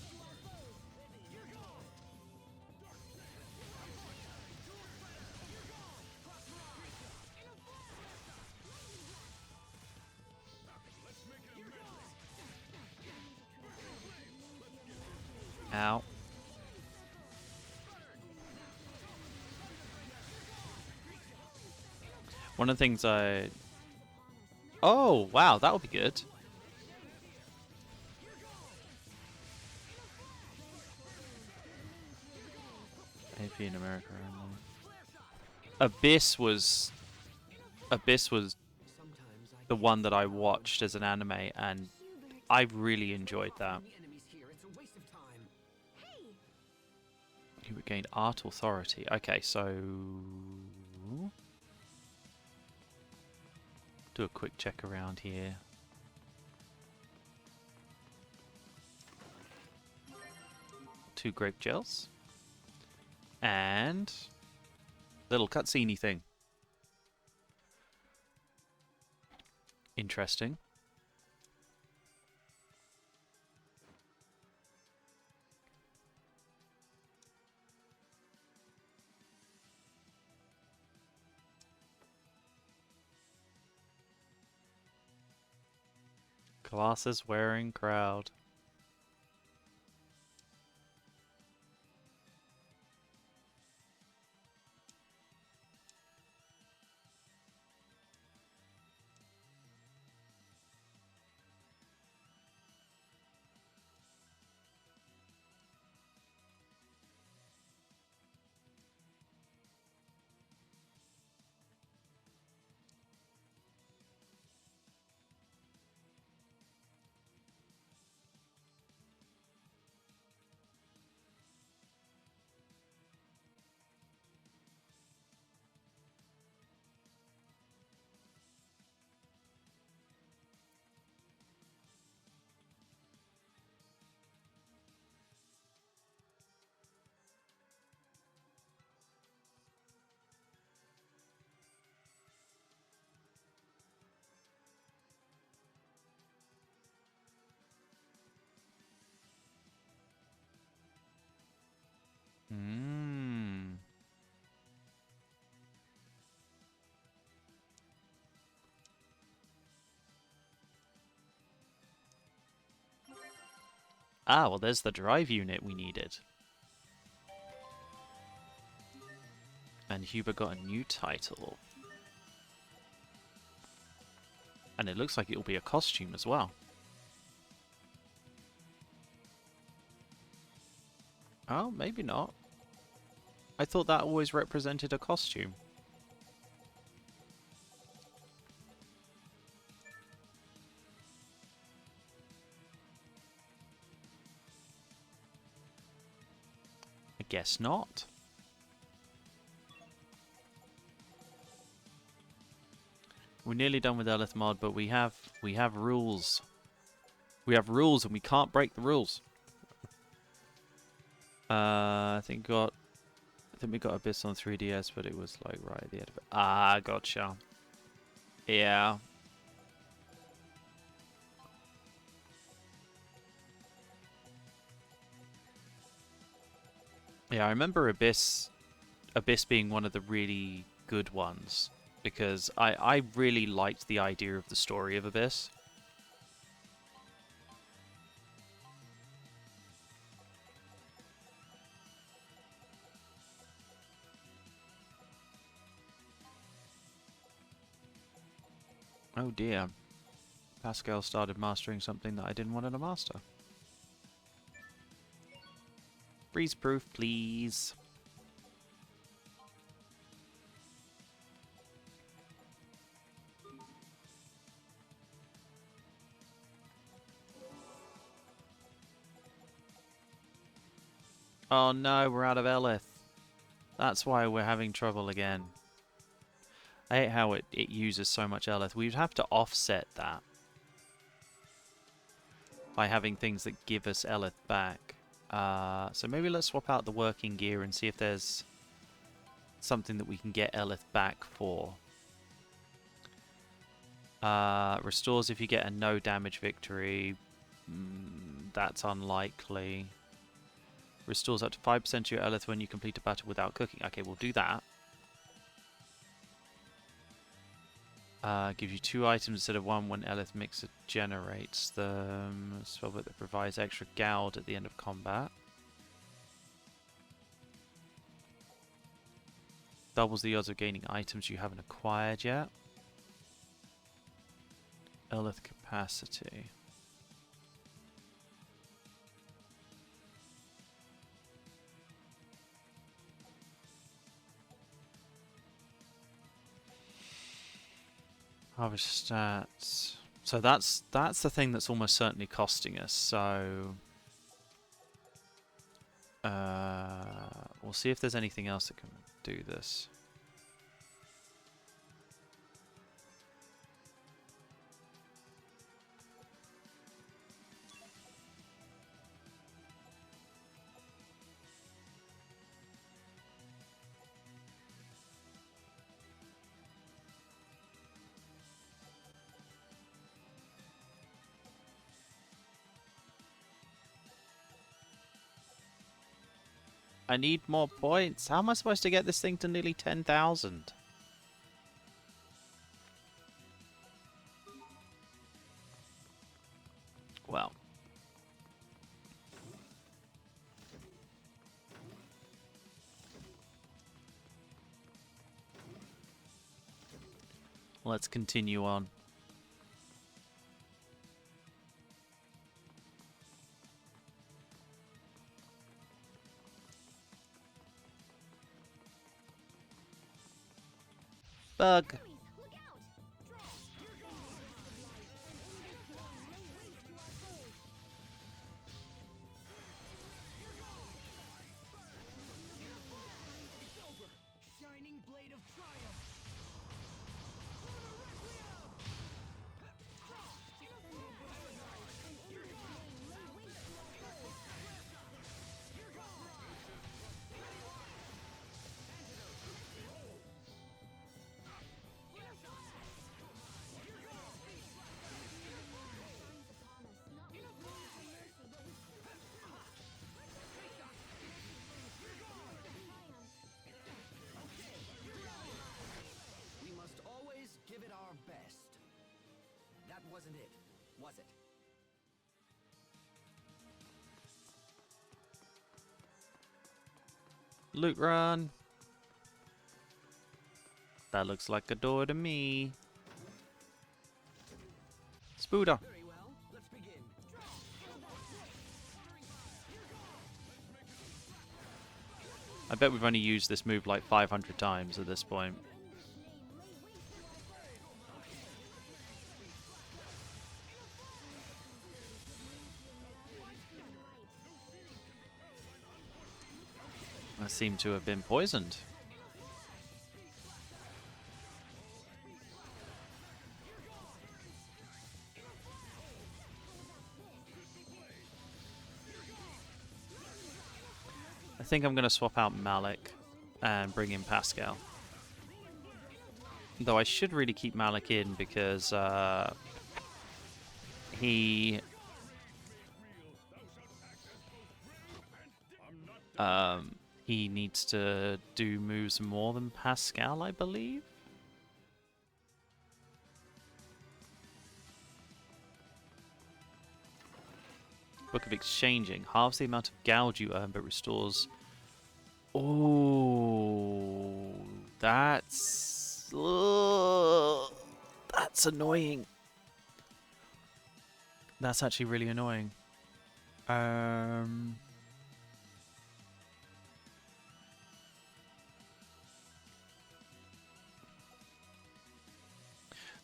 [SPEAKER 1] Ow. One of the things I... Oh, wow, that'll be good. AP in America only. Abyss was
[SPEAKER 5] Sometimes I
[SPEAKER 1] the one that I watched as an anime, and I really enjoyed that.
[SPEAKER 5] the enemies here. It's a waste of time.
[SPEAKER 4] Hey!
[SPEAKER 1] You regained art authority. Okay, so do a quick check around here. Two grape gels. And little cutscene-y thing. Interesting. Glasses wearing crowd. Hmm. Ah, well, there's the drive unit we needed. And Huber got a new title. And it looks like it'll be a costume as well. Oh, maybe not. I thought that always represented a costume. I guess not. We're nearly done with Elith mod, but we have rules. We have rules and we can't break the rules. I think we got Abyss on 3DS, but it was like right at the end of it. Ah, gotcha. Yeah. Yeah, I remember Abyss being one of the really good ones, because I really liked the idea of the story of Abyss. Oh dear. Pascal started mastering something that I didn't want to master. Freeze proof, please. Oh no, we're out of Elith. That's why we're having trouble again. I hate how it uses so much Elith. We'd have to offset that by having things that give us Elith back. So maybe let's swap out the working gear and see if there's something that we can get Elith back for. Restores if you get a no damage victory. That's unlikely. Restores up to 5% of your Elith when you complete a battle without cooking. Okay, we'll do that. Gives you 2 items instead of 1 when Elith Mixer generates them. Spellbook that provides extra Gald at the end of combat. Doubles the odds of gaining items you haven't acquired yet. Elith Capacity. Harvest stats. So that's the thing that's almost certainly costing us. So we'll see if there's anything else that can do this. I need more points. How am I supposed to get this thing to nearly 10,000? Well. Let's continue on. Bug.
[SPEAKER 3] Shining blade of triumph.
[SPEAKER 5] We must always give it our best. That wasn't it, was it?
[SPEAKER 1] Loot run. That looks like a door to me. Spooder.
[SPEAKER 5] Very well, let's begin.
[SPEAKER 1] I bet we've only used this move like 500 times at this point. I seem to have been poisoned. I think I'm going to swap out Malik and bring in Pascal. Though I should really keep Malik in because he needs to do moves more than Pascal, I believe. Book of Exchanging. Halves the amount of gouge you earn, but restores... Oh, that's annoying. That's actually really annoying.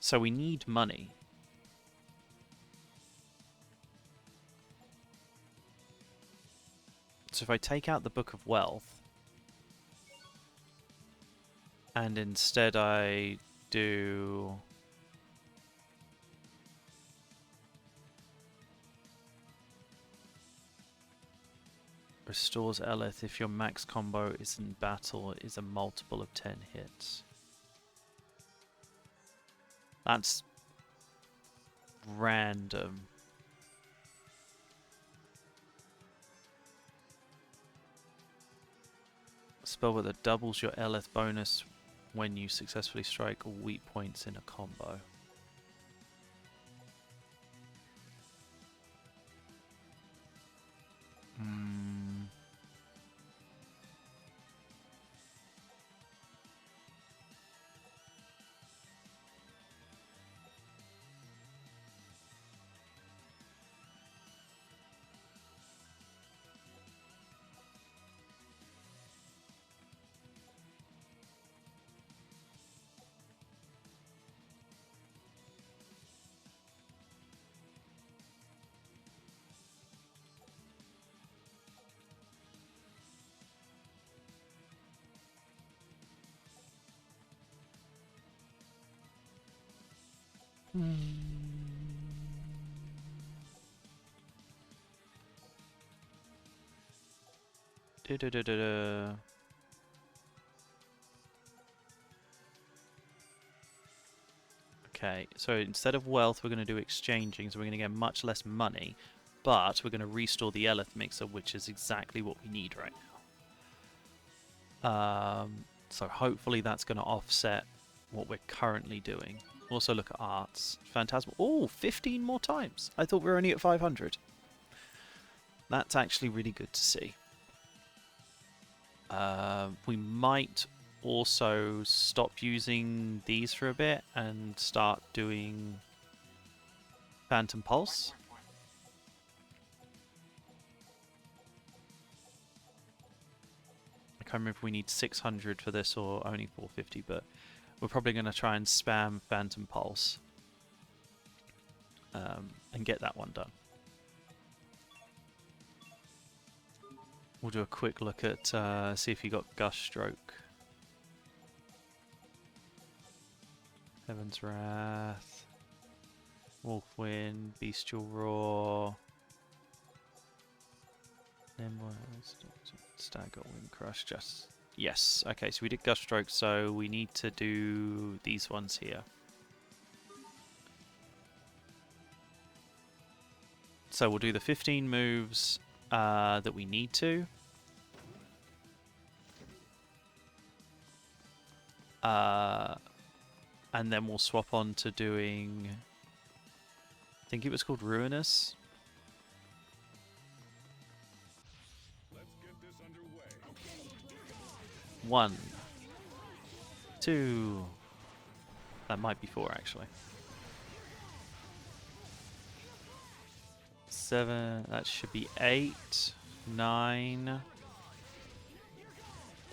[SPEAKER 1] So we need money. So if I take out the Book of Wealth and instead I do restores Elith if your max combo is in battle is a multiple of 10 hits. That's random. Spell that doubles your Eleth bonus when you successfully strike all weak points in a combo. Da-da-da-da-da. Okay, so instead of wealth, we're going to do exchanging, so we're going to get much less money, but we're going to restore the Eleth mixer, which is exactly what we need right now. So hopefully that's going to offset what we're currently doing. Also look at arts. Phantasmal. Oh, 15 more times. I thought we were only at 500. That's actually really good to see. We might also stop using these for a bit and start doing Phantom Pulse. I can't remember if we need 600 for this or only 450, but we're probably going to try and spam Phantom Pulse and get that one done. We'll do a quick look at, see if you got Gust Stroke. Heaven's Wrath, Wolfwind, Bestial Roar, Stagger, Wind Crush, just... Yes, okay, so we did Gust Stroke, so we need to do these ones here. So we'll do the 15 moves that we need to. And then we'll swap on to doing... I think it was called Ruinous.
[SPEAKER 2] Let's get this underway.
[SPEAKER 1] 1, 2... That might be 4, actually. 7, that should be 8, 9,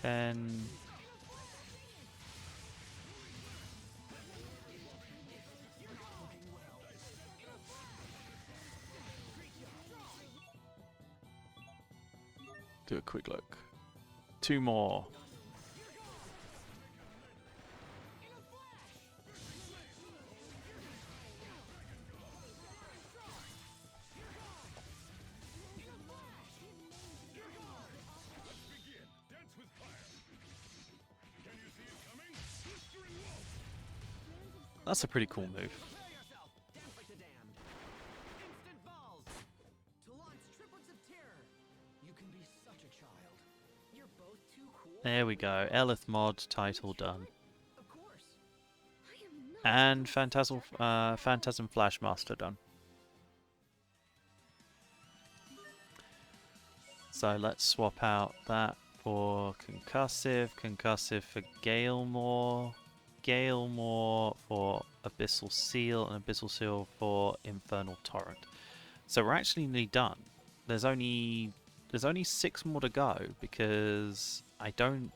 [SPEAKER 1] 10... Do a quick look. 2 more. That's a pretty cool move. There we go. Eleth mod title done. And Phantasm Flashmaster done. So let's swap out that for Concussive, Concussive for Galemore, Galemore for Abyssal Seal, and Abyssal Seal for Infernal Torrent. So we're actually nearly done. There's only 6 more to go because I don't...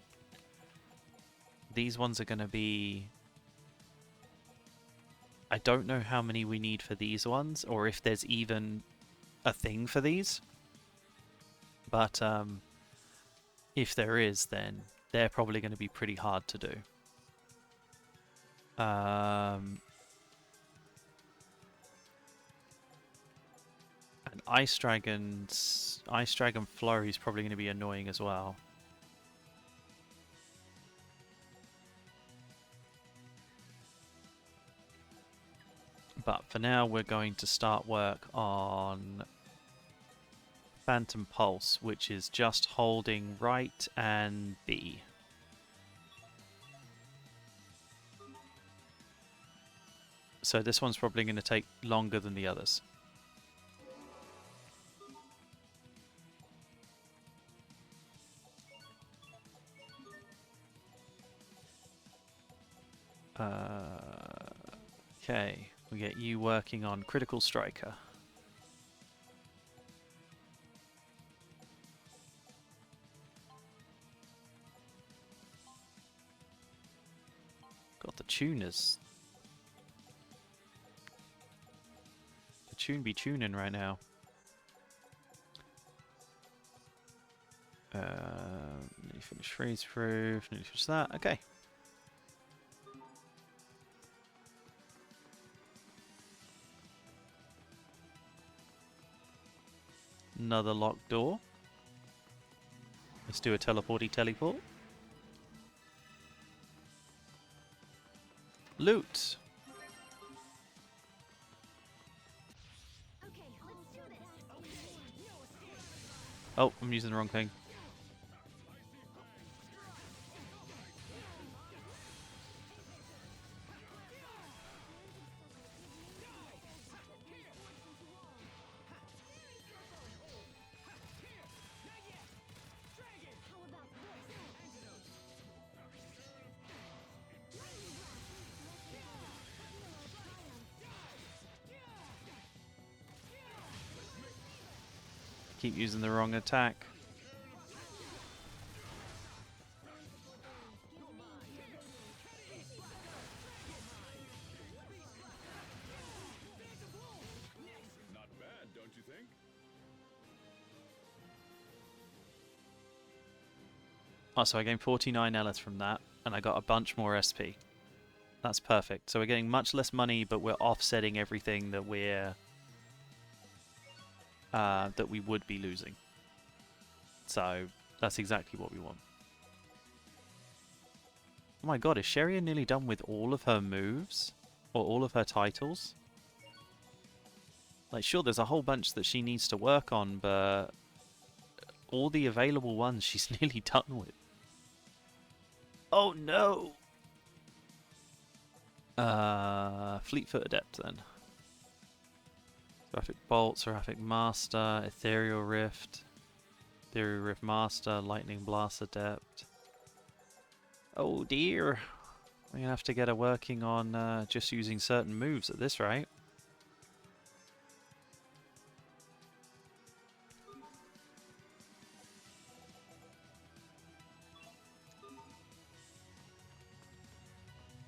[SPEAKER 1] These ones are going to be... I don't know how many we need for these ones, or if there's even a thing for these. But if there is, then they're probably going to be pretty hard to do. And Ice Dragon Flurry is probably going to be annoying as well. But For now, we're going to start work on Phantom Pulse, which is just holding right and B. So this one's probably going to take longer than the others. Okay, we get you working on Critical Striker. God, the tuners. The tune be tuning right now. Nearly finished freeze proof, nearly finished that. Okay. Another locked door. Let's do a teleporty teleport. Loot.
[SPEAKER 4] Okay, let's do this.
[SPEAKER 1] Oh, I'm using the wrong thing. Keep using the wrong attack.
[SPEAKER 2] Not bad, don't you think?
[SPEAKER 1] Oh, so I gained 49 Ellis from that, and I got a bunch more SP. That's perfect. So we're getting much less money, but we're offsetting everything that we would be losing. So that's exactly what we want. Oh my god, is Sheria nearly done with all of her moves? Or all of her titles? Like, sure, there's a whole bunch that she needs to work on, but all the available ones she's nearly done with. Oh no! Fleetfoot Adept then. Seraphic Bolt, Seraphic Master, Ethereal Rift, Ethereal Rift Master, Lightning Blast Adept. Oh dear! We're gonna have to get her working on just using certain moves at this rate.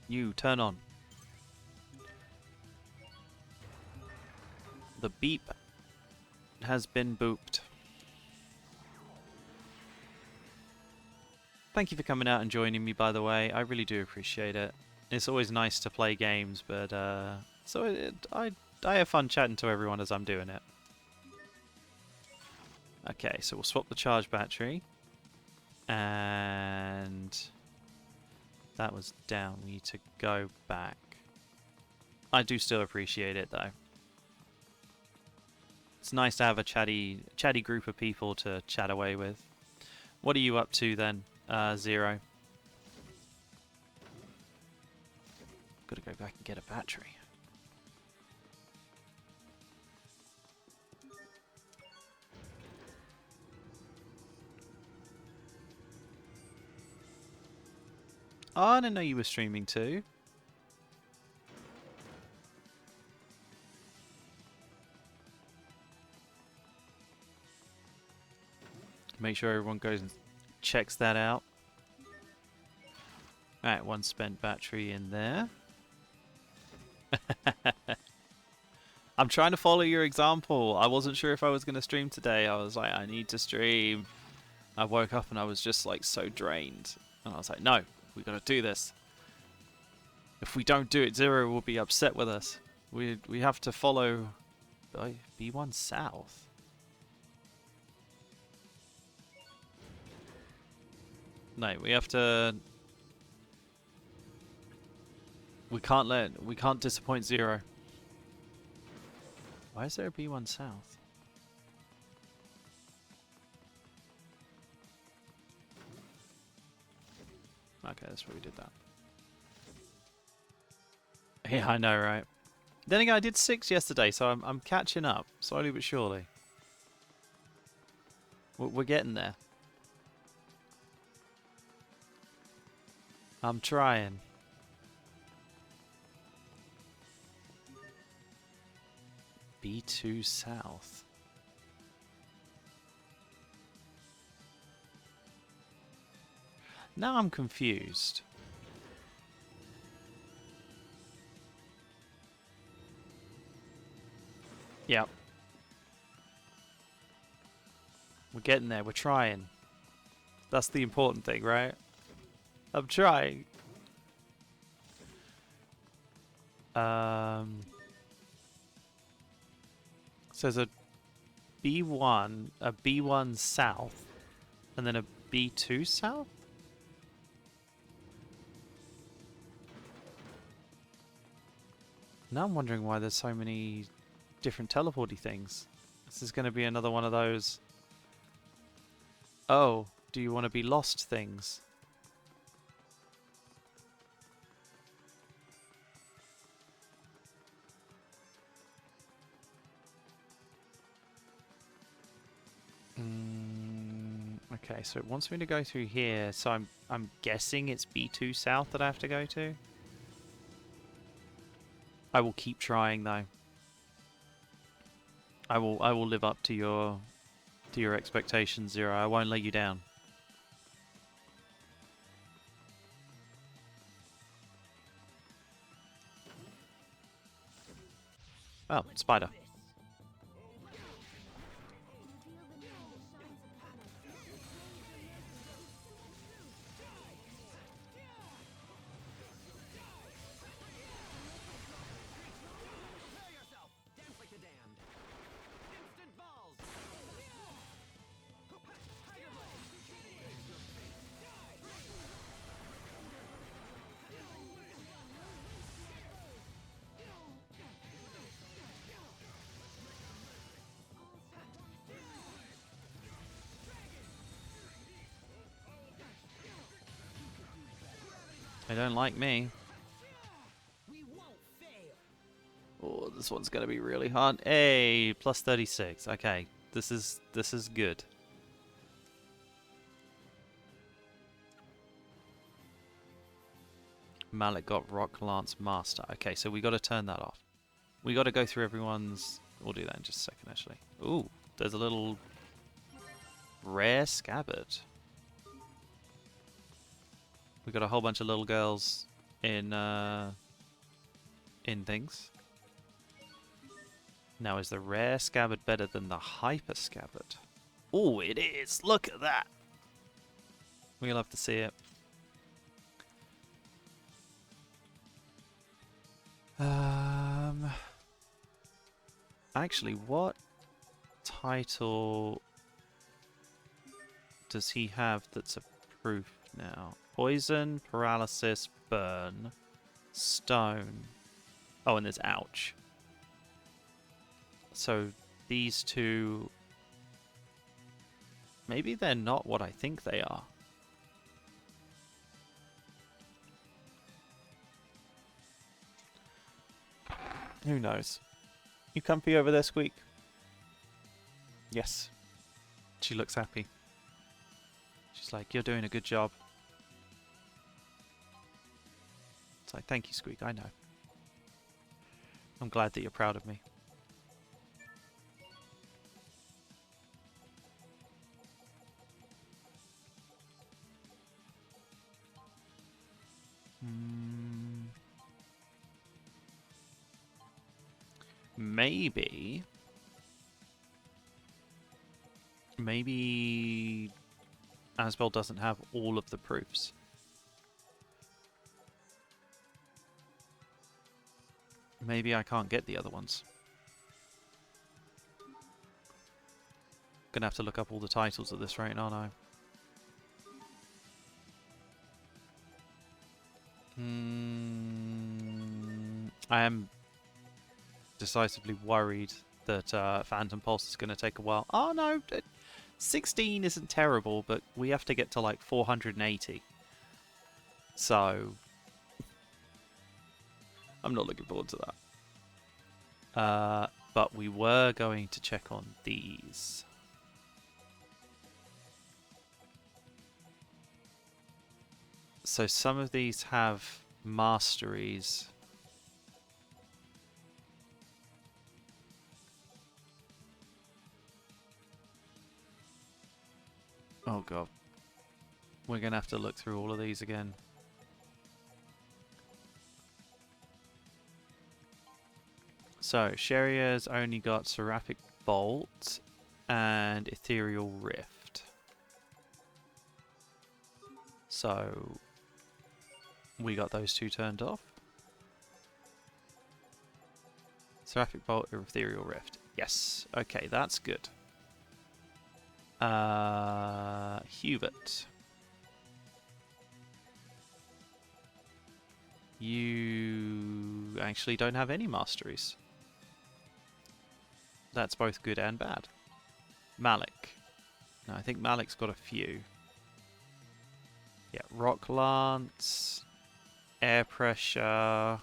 [SPEAKER 1] You, turn on. The beep has been booped. Thank you for coming out and joining me, by the way. I really do appreciate it. It's always nice to play games, but I have fun chatting to everyone as I'm doing it. Okay, so we'll swap the charge battery. And that was down. We need to go back. I do still appreciate it, though. It's nice to have a chatty group of people to chat away with. What are you up to then, Zero? Gotta go back and get a battery. Oh, I didn't know you were streaming too. Make sure everyone goes and checks that out. Alright, one spent battery in there. I'm trying to follow your example. I wasn't sure if I was going to stream today. I was like, I need to stream. I woke up and I was just like so drained. And I was like, no, we got to do this. If we don't do it, Zero will be upset with us. We have to follow B1 South. No, we have to... We can't disappoint Zero. Why is there a B1 South? Okay, that's where we did that. Yeah, I know, right? Then again, I did 6 yesterday, so I'm catching up, slowly but surely. We're getting there. I'm trying. B2 South. Now I'm confused. Yep. We're getting there. We're trying. That's the important thing, right? I'm trying. So there's a B1, a B1 South, and then a B2 South? Now I'm wondering why there's so many different teleporty things. This is going to be another one of those... Oh, do you want to be lost things? Okay, so it wants me to go through here, so I'm guessing it's B2 South that I have to go to. I will keep trying though. I will live up to your expectations, Zero. I won't let you down. Oh, spider. They don't like me. Oh, this one's gonna be really hard. Hey, plus 36. Okay, this is good. Mallet got Rock Lance Master. Okay, so we got to turn that off. We got to go through everyone's... We'll do that in just a second, actually. Ooh, there's a little rare scabbard. We got a whole bunch of little girls in things. Now, is the rare scabbard better than the hyper scabbard? Oh, it is! Look at that! We'll have to see it. Actually, what title does he have that's approved now? Poison, paralysis, burn, stone. Oh, and there's ouch. So these two, maybe they're not what I think they are. Who knows? You comfy over there, Squeak? Yes. She looks happy. She's like, you're doing a good job. It's like, thank you, Squeak, I know. I'm glad that you're proud of me. Maybe Asbel doesn't have all of the proofs. Maybe I can't get the other ones. Gonna have to look up all the titles at this rate, aren't I? I am decisively worried that Phantom Pulse is going to take a while. Oh no, 16 isn't terrible, but we have to get to like 480. So I'm not looking forward to that. But we were going to check on these. So some of these have masteries. Oh god. We're going to have to look through all of these again. So, Sherrier's only got Seraphic Bolt and Ethereal Rift. So, we got those two turned off. Seraphic Bolt or Ethereal Rift. Yes. Okay, that's good. Hubert. You actually don't have any masteries. That's both good and bad. Malik. No, I think Malik's got a few. Yeah, Rock Lance, Air Pressure.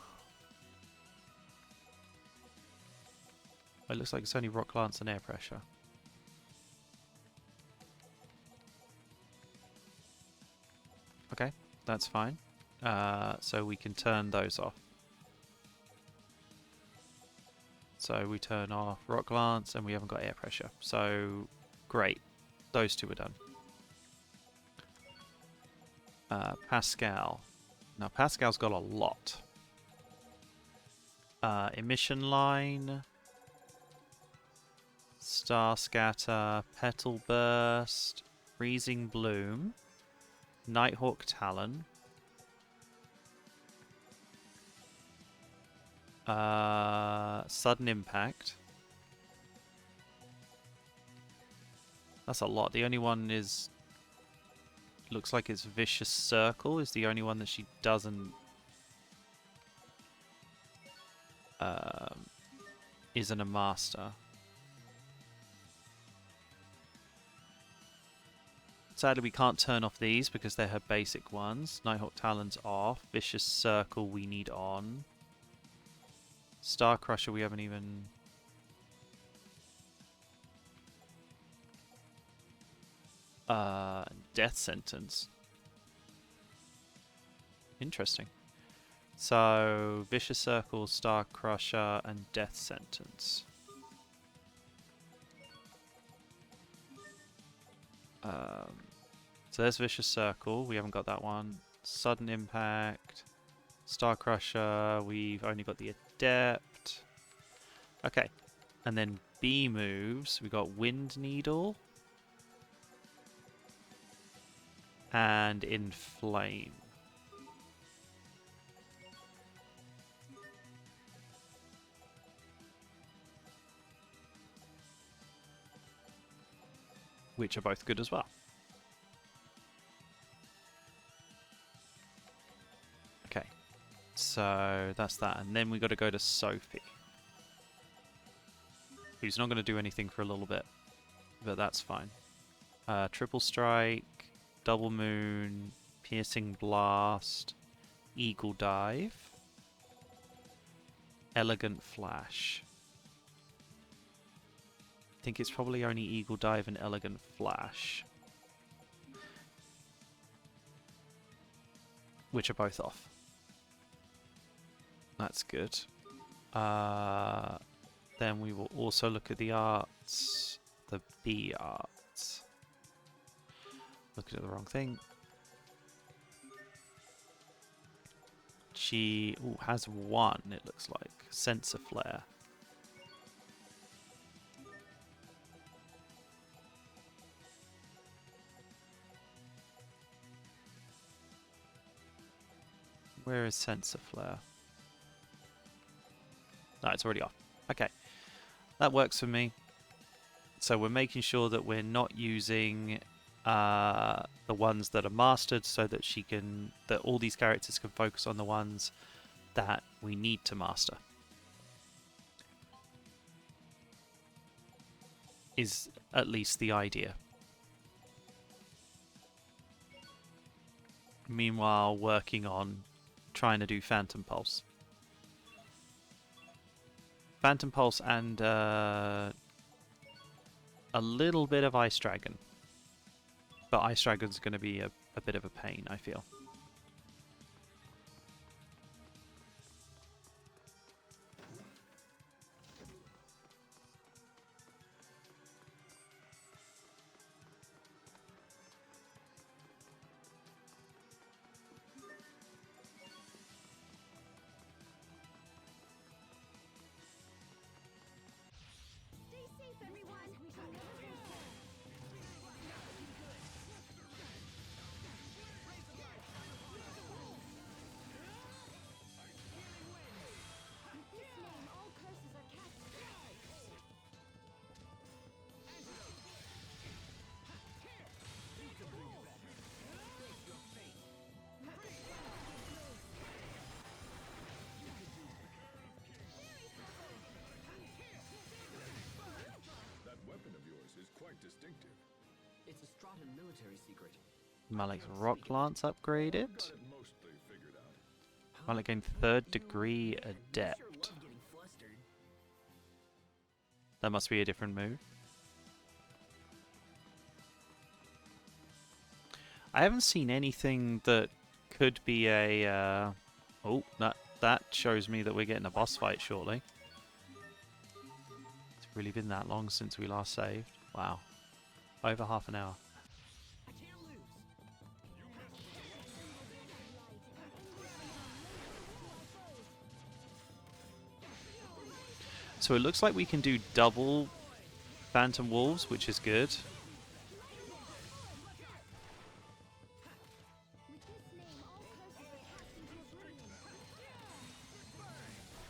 [SPEAKER 1] It looks like it's only Rock Lance and Air Pressure. Okay, that's fine. So we can turn those off. So we turn off Rock Lance and we haven't got Air Pressure. So, great. Those two are done. Pascal. Now, Pascal's got a lot. Emission Line. Star Scatter. Petal Burst. Freezing Bloom. Nighthawk Talon. Sudden Impact. That's a lot. The only one is... looks like it's Vicious Circle is the only one that she doesn't... isn't a master. Sadly, we can't turn off these because they're her basic ones. Nighthawk Talon's off. Vicious Circle we need on. Star Crusher we haven't even... Death Sentence. Interesting. So, Vicious Circle, Star Crusher, and Death Sentence. So there's Vicious Circle, we haven't got that one. Sudden Impact, Star Crusher, we've only got the Adept. Okay, and then B moves, we got Wind Needle and Inflame. Which are both good as well. Okay, so that's that. And then we got to go to Sophie, who's not going to do anything for a little bit, but that's fine. Triple Strike, Double Moon, Piercing Blast, Eagle Dive, Elegant Flash. I think it's probably only Eagle Dive and Elegant Flash, which are both off. That's good. Then we will also look at the arts, the B arts. Looking at the wrong thing. She has one, it looks like. Sensor Flare. Where is Sensor Flare? No, it's already off. Okay. That works for me. So we're making sure that we're not using the ones that are mastered so that that all these characters can focus on the ones that we need to master. is at least the idea. Meanwhile, working on trying to do Phantom Pulse. Phantom Pulse and a little bit of Ice Dragon. But Ice Dragon's going to be a bit of a pain, I feel.
[SPEAKER 4] Stay safe, everyone. We shall never lose hope. With this name, all curses are cast.
[SPEAKER 2] That weapon of yours is quite distinctive.
[SPEAKER 5] It's a Strata military secret.
[SPEAKER 1] Malik's Rock Lance upgraded.
[SPEAKER 2] Got it mostly figured out.
[SPEAKER 1] Malik gained 3rd degree Adept.
[SPEAKER 5] Sure love getting flustered.
[SPEAKER 1] That must be a different move. I haven't seen anything that could be a... Oh, that shows me that we're getting a boss fight shortly. It's really been that long since we last saved. Wow. Over half an hour.
[SPEAKER 3] I can't lose.
[SPEAKER 1] So it looks like we can do double Phantom Wolves, which is good.
[SPEAKER 4] With this name, all curses are cast into oblivion.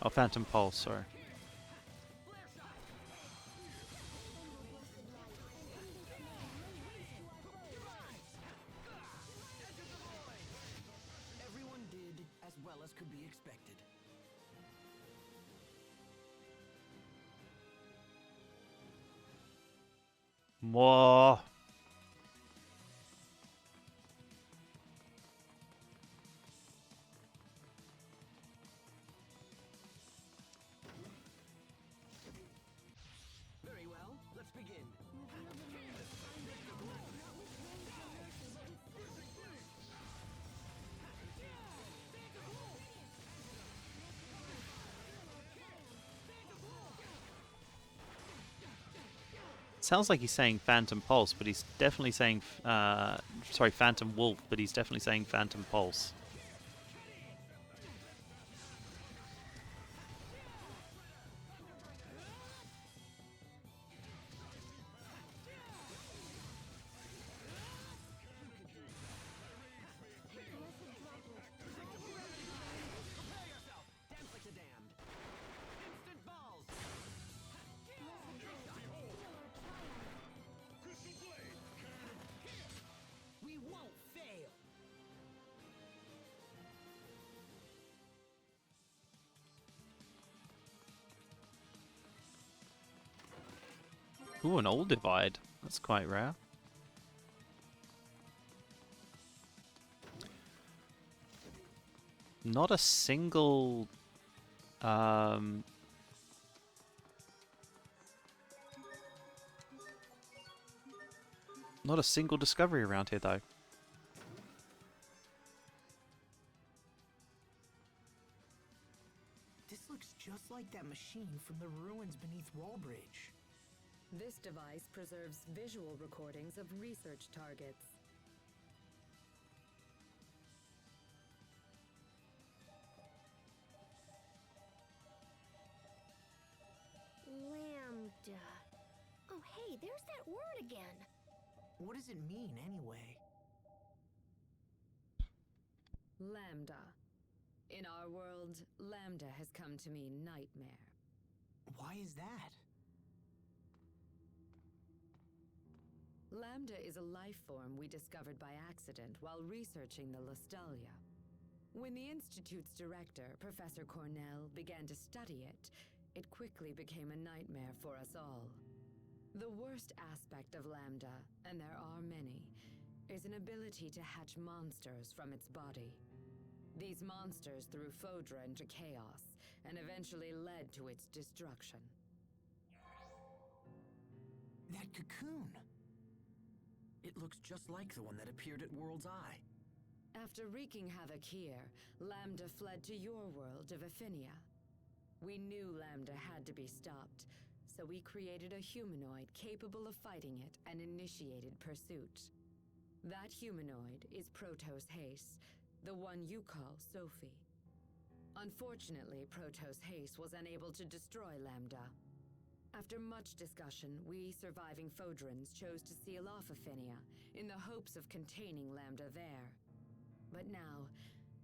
[SPEAKER 1] Oh, Phantom Pulse, sorry.
[SPEAKER 5] Everyone did as well as could be expected.
[SPEAKER 1] More.
[SPEAKER 5] Very well, let's begin.
[SPEAKER 1] Sounds like he's saying Phantom Pulse, but he's definitely saying... sorry, Phantom Wolf, but he's definitely saying Phantom Pulse.
[SPEAKER 5] Dance like the damned. Instant balls. We won't fail.
[SPEAKER 1] Ooh, an old divide. That's quite rare. Not a single... not a single discovery around here, though.
[SPEAKER 6] This looks just like that machine from the ruins beneath Wallbridge.
[SPEAKER 8] This device preserves visual recordings of research targets.
[SPEAKER 4] Lambda. Oh, hey, there's that word again.
[SPEAKER 6] What does it mean, anyway?
[SPEAKER 8] Lambda. In our world, Lambda has come to mean nightmare.
[SPEAKER 6] Why is that?
[SPEAKER 8] Lambda is a life form we discovered by accident while researching the Lostelia. When the Institute's director, Professor Cornell, began to study it, it quickly became a nightmare for us all. The worst aspect of Lambda, and there are many, is an ability to hatch monsters from its body. These monsters threw Fodra into chaos, and eventually led to its destruction.
[SPEAKER 5] That cocoon! It looks just like the one that appeared at World's Eye.
[SPEAKER 8] After wreaking havoc here, Lambda fled to your world of Affinia. We knew Lambda had to be stopped, so we created a humanoid capable of fighting it and initiated pursuit. That humanoid is Protos Haste, the one you call Sophie. Unfortunately, Protos Haste was unable to destroy Lambda. After much discussion, we surviving Fodrans chose to seal off Affinia in the hopes of containing Lambda there. But now,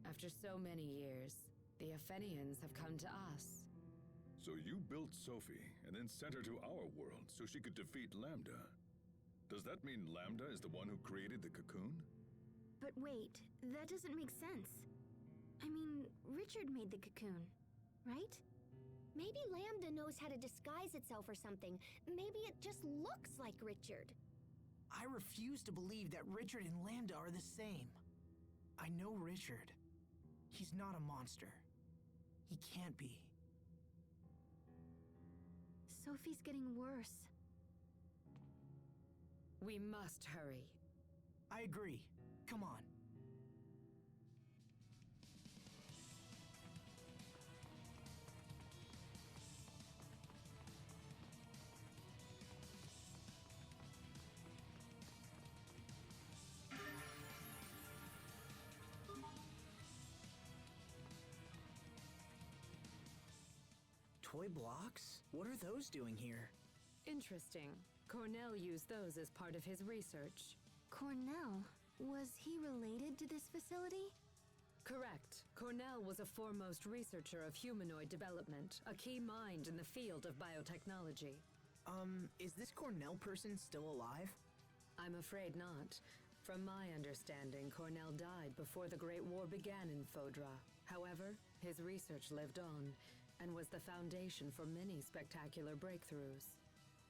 [SPEAKER 8] after so many years, the Aphenians have come to us.
[SPEAKER 2] So you built Sophie and then sent her to our world so she could defeat Lambda. Does that mean Lambda is the one who created the cocoon?
[SPEAKER 4] But wait, that doesn't make sense. I mean, Richard made the cocoon, right?
[SPEAKER 7] Maybe Lambda knows how to disguise itself or something. Maybe it just looks like Richard.
[SPEAKER 6] I refuse to believe that Richard and Lambda are the same. I know Richard. He's not a monster. He can't be.
[SPEAKER 4] Sophie's getting worse.
[SPEAKER 8] We must hurry.
[SPEAKER 6] I agree. Come on. Toy blocks? What are those doing here?
[SPEAKER 8] Interesting. Cornell used those as part of his research.
[SPEAKER 4] Cornell? Was he related to this facility?
[SPEAKER 8] Correct. Cornell was a foremost researcher of humanoid development, a key mind in the field of biotechnology.
[SPEAKER 6] Is this Cornell person still alive?
[SPEAKER 8] I'm afraid not. From my understanding, Cornell died before the Great War began in Fodra. However, his research lived on, and was the foundation for many spectacular breakthroughs.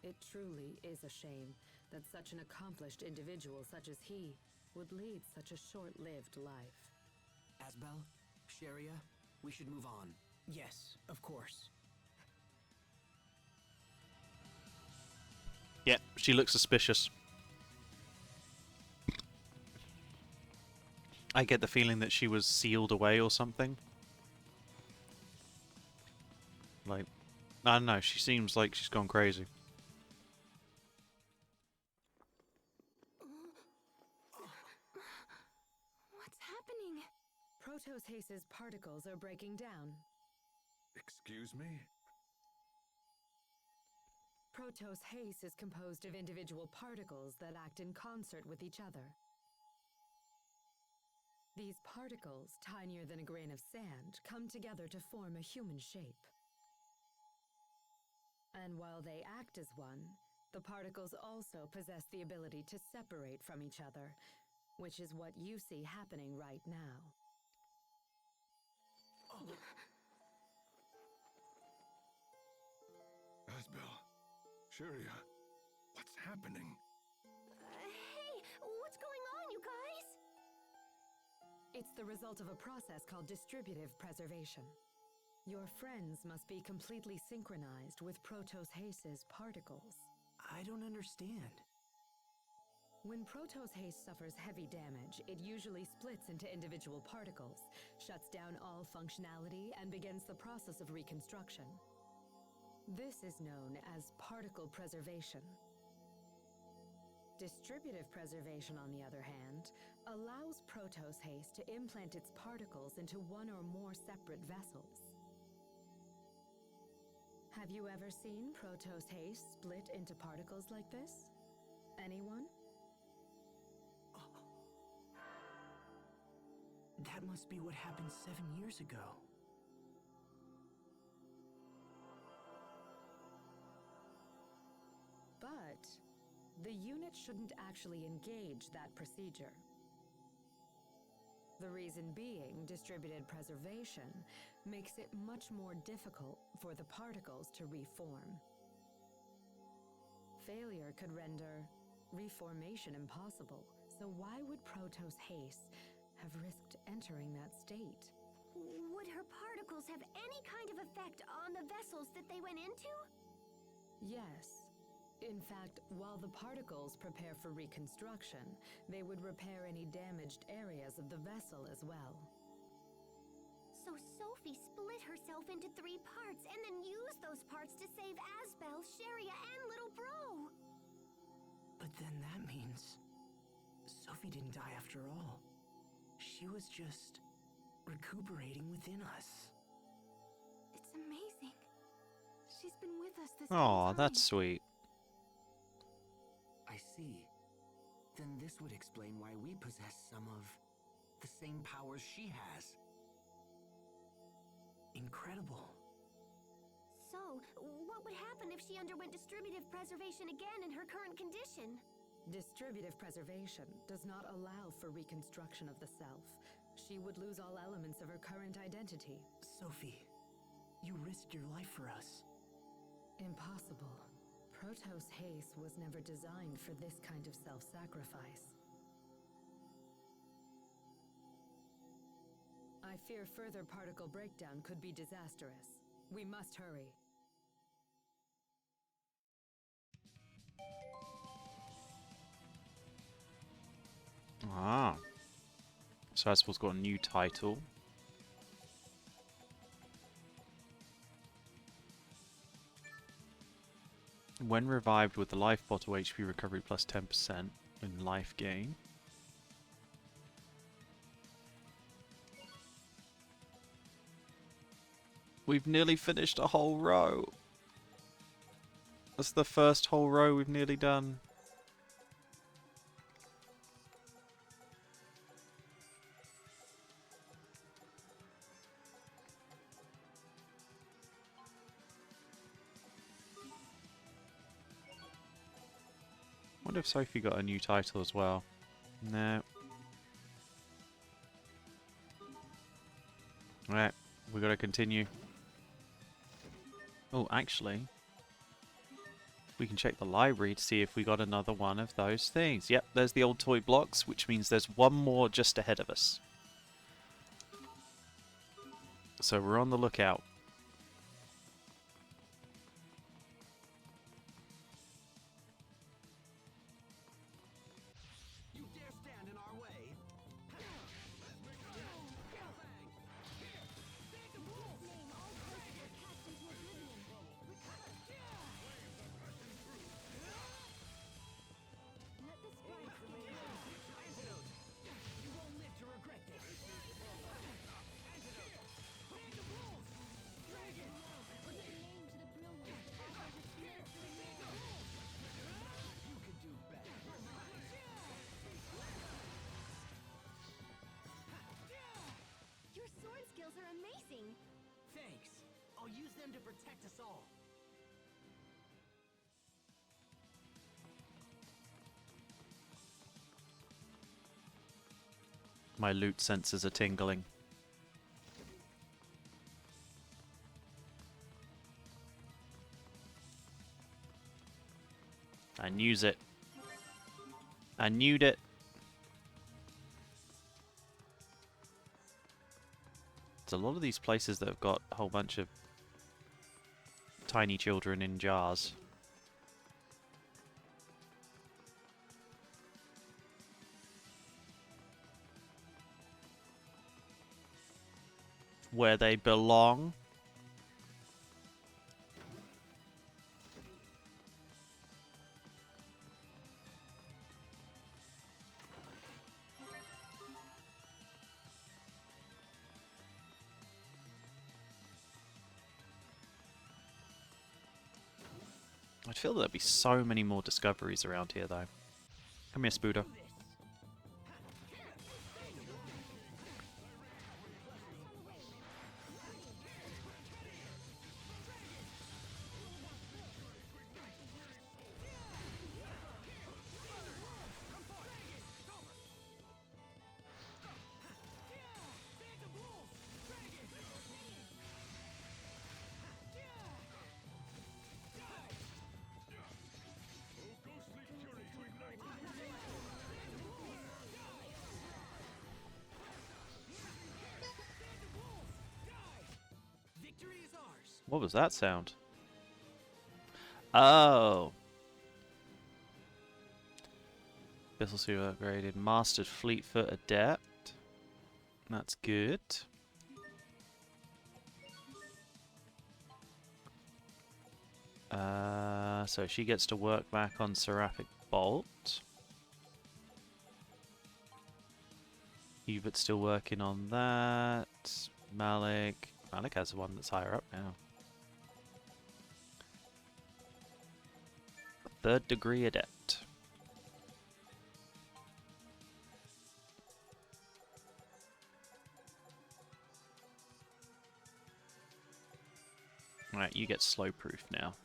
[SPEAKER 8] It truly is a shame that such an accomplished individual such as he would lead such a short-lived life.
[SPEAKER 5] Asbel, Sharia, we should move on.
[SPEAKER 6] Yes, of course.
[SPEAKER 1] Yeah, she looks suspicious. I get the feeling that she was sealed away or something. Like, I don't know, she seems like she's gone crazy.
[SPEAKER 4] What's happening?
[SPEAKER 8] Protos Haste's particles are breaking down.
[SPEAKER 2] Excuse me?
[SPEAKER 8] Protos Haste is composed of individual particles that act in concert with each other. These particles, tinier than a grain of sand, come together to form a human shape. And while they act as one, the particles also possess the ability to separate from each other, which is what you see happening right now.
[SPEAKER 2] Asbel, Sharia, what's happening?
[SPEAKER 7] Hey, what's going on, you guys?
[SPEAKER 8] It's the result of a process called distributive preservation. Your friends must be completely synchronized with Protos Haste's particles.
[SPEAKER 6] I don't understand.
[SPEAKER 8] When Protos Haste suffers heavy damage, it usually splits into individual particles, shuts down all functionality, and begins the process of reconstruction. This is known as particle preservation. Distributive preservation, on the other hand, allows Protos Haste to implant its particles into one or more separate vessels. Have you ever seen Protos Haste split into particles like this? Anyone?
[SPEAKER 6] That must be what happened 7 years ago.
[SPEAKER 8] But the unit shouldn't actually engage that procedure. The reason being, distributed preservation makes it much more difficult for the particles to reform. failure could render reformation impossible, so why would Protos Haste have risked entering that state?
[SPEAKER 4] Would her particles have any kind of effect on the vessels that they went into?
[SPEAKER 8] Yes. In fact, while the particles prepare for reconstruction, they would repair any damaged areas of the vessel as well.
[SPEAKER 4] So Sophie split herself into 3 parts and then used those parts to save Asbel, Sharia, and Little Bro.
[SPEAKER 6] But then that means Sophie didn't die after all. She was just recuperating within us.
[SPEAKER 4] It's amazing. She's been with us this
[SPEAKER 1] Aw,
[SPEAKER 4] whole time.
[SPEAKER 1] that's sweet.
[SPEAKER 5] I see. Then this would explain why we possess some of the same powers she has.
[SPEAKER 6] Incredible.
[SPEAKER 4] So, what would happen if she underwent distributive preservation again in her current condition?
[SPEAKER 8] Distributive preservation does not allow for reconstruction of the self. She would lose all elements of her current identity.
[SPEAKER 6] Sophie, you risked your life for us.
[SPEAKER 8] Impossible. Protos Haste was never designed for this kind of self-sacrifice. I fear further particle breakdown could be disastrous. We must hurry.
[SPEAKER 1] Ah. So Aspel's got a new title. When revived with the life bottle, HP recovery plus 10% in life gain. We've nearly finished a whole row. That's the first whole row we've nearly done. Wonder if Sophie got a new title as well. No. Alright, we gotta continue. Oh, actually, we can check the library to see if we got another one of those things. Yep, there's the old toy blocks, which means there's one more just ahead of us. So we're on the lookout.
[SPEAKER 5] You dare stand in our way?
[SPEAKER 4] Let the sprites remain.
[SPEAKER 5] You won't live to regret this. You could do better.
[SPEAKER 4] Your sword skills are amazing.
[SPEAKER 5] Thanks. I'll use them to protect us all.
[SPEAKER 1] My loot sensors are tingling. I knew it. I knew it. There's a lot of these places that have got a whole bunch of tiny children in jars. Where they belong. I'd feel there'd be so many more discoveries around here, though. Come here, Spooder. What was that sound? Oh. Vessel suit upgraded. Mastered Fleetfoot Adept. That's good. So she gets to work back on Seraphic Bolt. Hubert's still working on that. Malik has the one that's higher up now. Third degree adept. Right, you get slow proof now.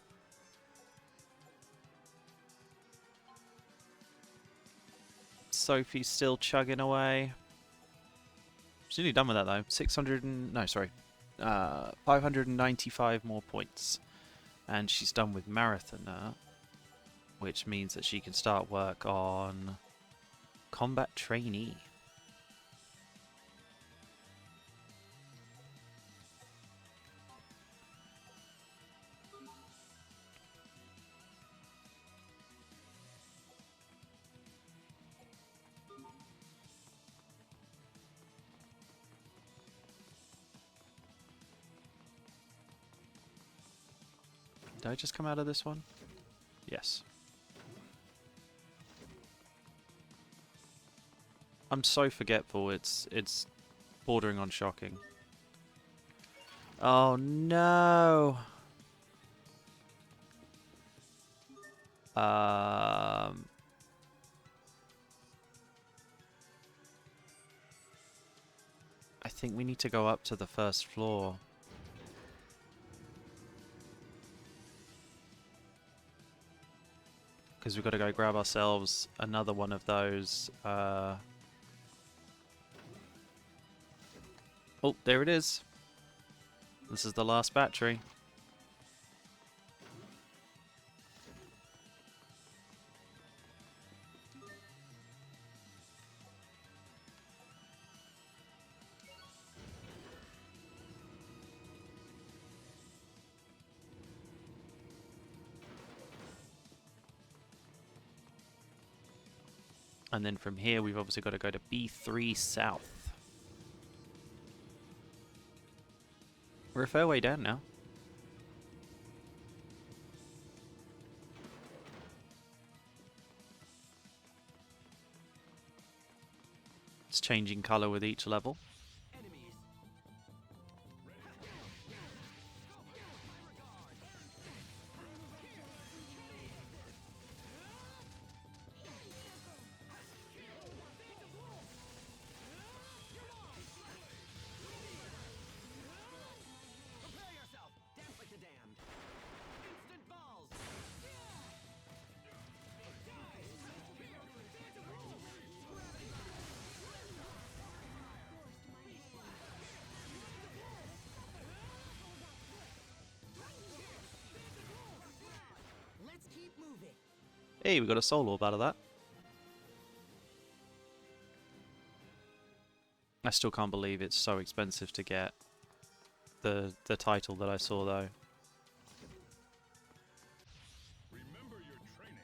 [SPEAKER 1] Sophie's still chugging away. She's nearly done with that though. 595 more points. And she's done with Marathoner, which means that she can start work on Combat Trainee. Did I just come out of this one? Yes. I'm so forgetful, it's bordering on shocking. Oh no! I think we need to go up to the first floor. Because we've got to go grab ourselves another one of those. Oh, there it is. This is the last battery. And then from here, we've obviously got to go to B3 South. We're a fair way down now. It's changing color with each level. Hey, we got a soul orb out of that. I still can't believe it's so expensive to get the title that I saw though.
[SPEAKER 2] Remember your training.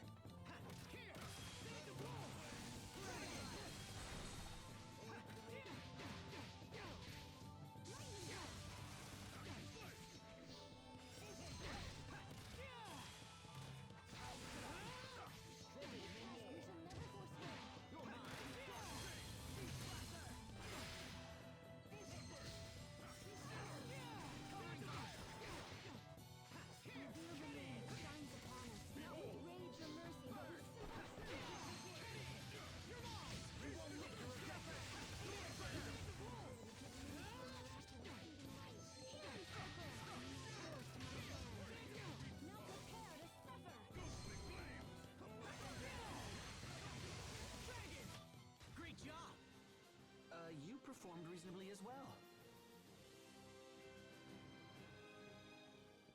[SPEAKER 5] You performed reasonably as well.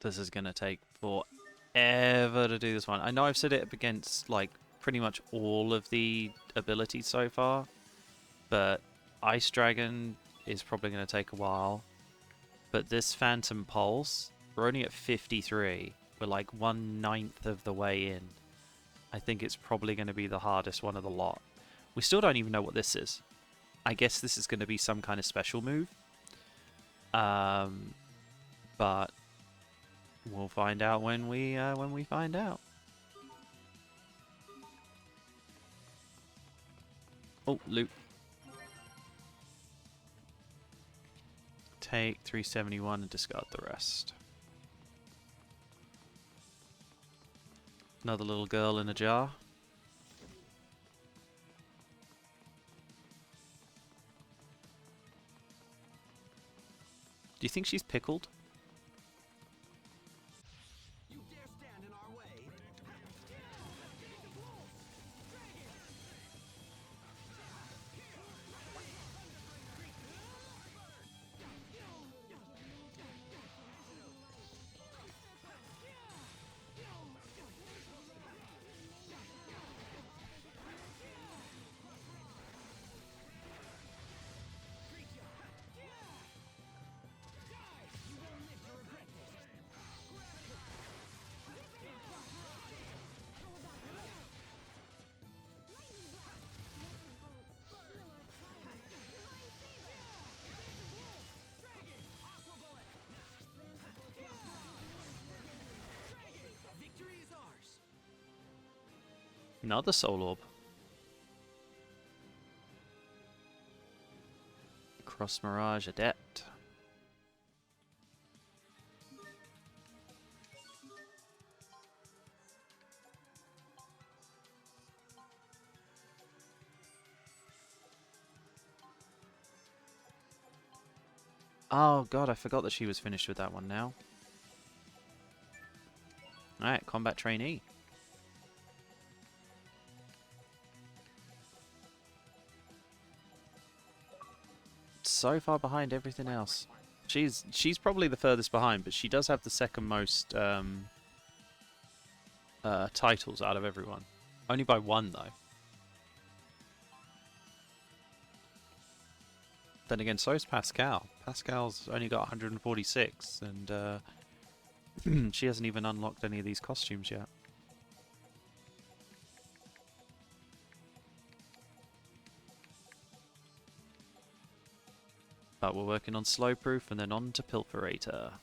[SPEAKER 1] This is going to take forever to do this one. I know I've set it up against like pretty much all of the abilities so far, but Ice Dragon is probably going to take a while. But this Phantom Pulse We're only at 53. We're like 1/9 of the way in. I think it's probably going to be the hardest one of the lot. We still don't even know what this is. I guess this is going to be some kind of special move. But we'll find out when we find out. Oh, loot. Take 371 and discard the rest. Another little girl in a jar. Do you think she's pickled?
[SPEAKER 5] You dare stand in our way? Victory is ours.
[SPEAKER 1] Another soul orb. Cross Mirage Adept. Oh god, I forgot that she was finished with that one now. Alright, combat trainee. So far behind everything else. She's probably the furthest behind, but she does have the second most titles out of everyone. Only by one though. Then again, so is Pascal. Pascal's only got 146, and she hasn't even unlocked any of these costumes yet. But we're working on Slow Proof and then on to Pilferator.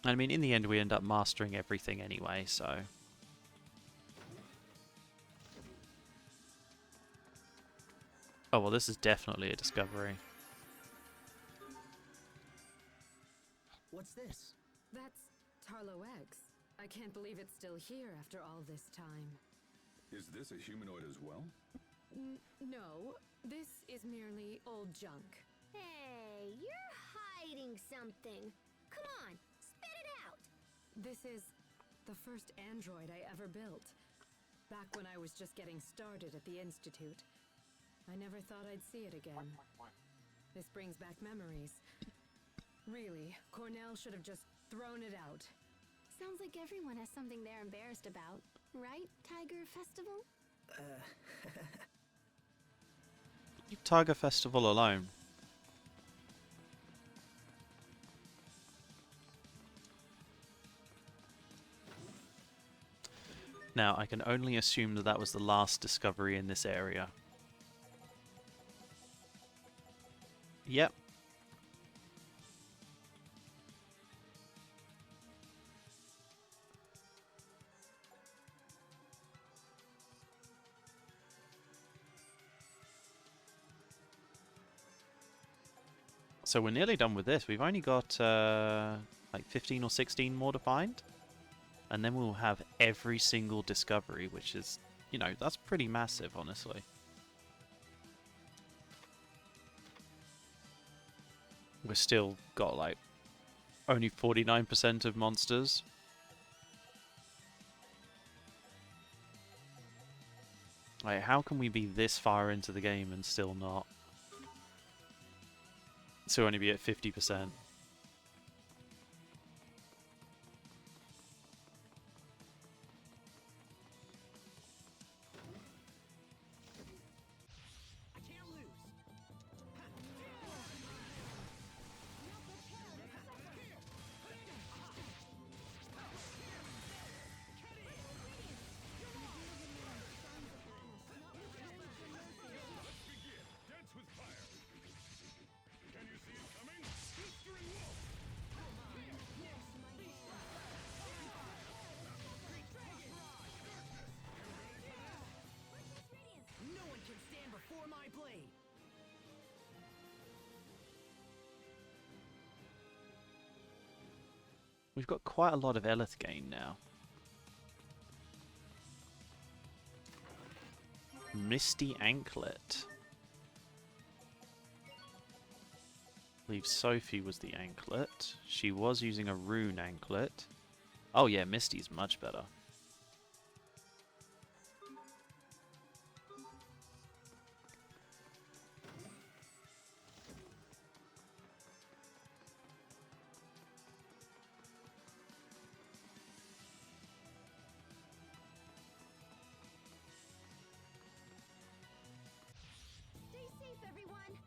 [SPEAKER 1] I mean, in the end we end up mastering everything anyway, so... Oh, well, this is definitely a discovery.
[SPEAKER 6] What's this?
[SPEAKER 8] That's Tarlo X. I can't believe it's still here after all this time.
[SPEAKER 2] Is this a humanoid as well?
[SPEAKER 8] No, this is merely old junk.
[SPEAKER 7] Hey, you're hiding something. Come on, spit it out.
[SPEAKER 8] This is the first android I ever built. Back when I was just getting started at the Institute. I never thought I'd see it again. This brings back memories. Really, Cornell should have just thrown it out.
[SPEAKER 4] Sounds like everyone has something they're embarrassed about. Right, Tiger Festival?
[SPEAKER 1] Leave Tiger Festival alone. Now, I can only assume that that was the last discovery in this area. Yep. So we're nearly done with this. We've only got like 15 or 16 more to find. And then we'll have every single discovery, which is, you know, that's pretty massive, honestly. We're still got like only 49% of monsters. Like, how can we be this far into the game and still not? So only be at 50%. We've got quite a lot of Elith gain now. Misty Anklet. I believe Sophie was the anklet. She was using a rune anklet. Oh yeah, Misty's much better.
[SPEAKER 4] Stay safe, everyone!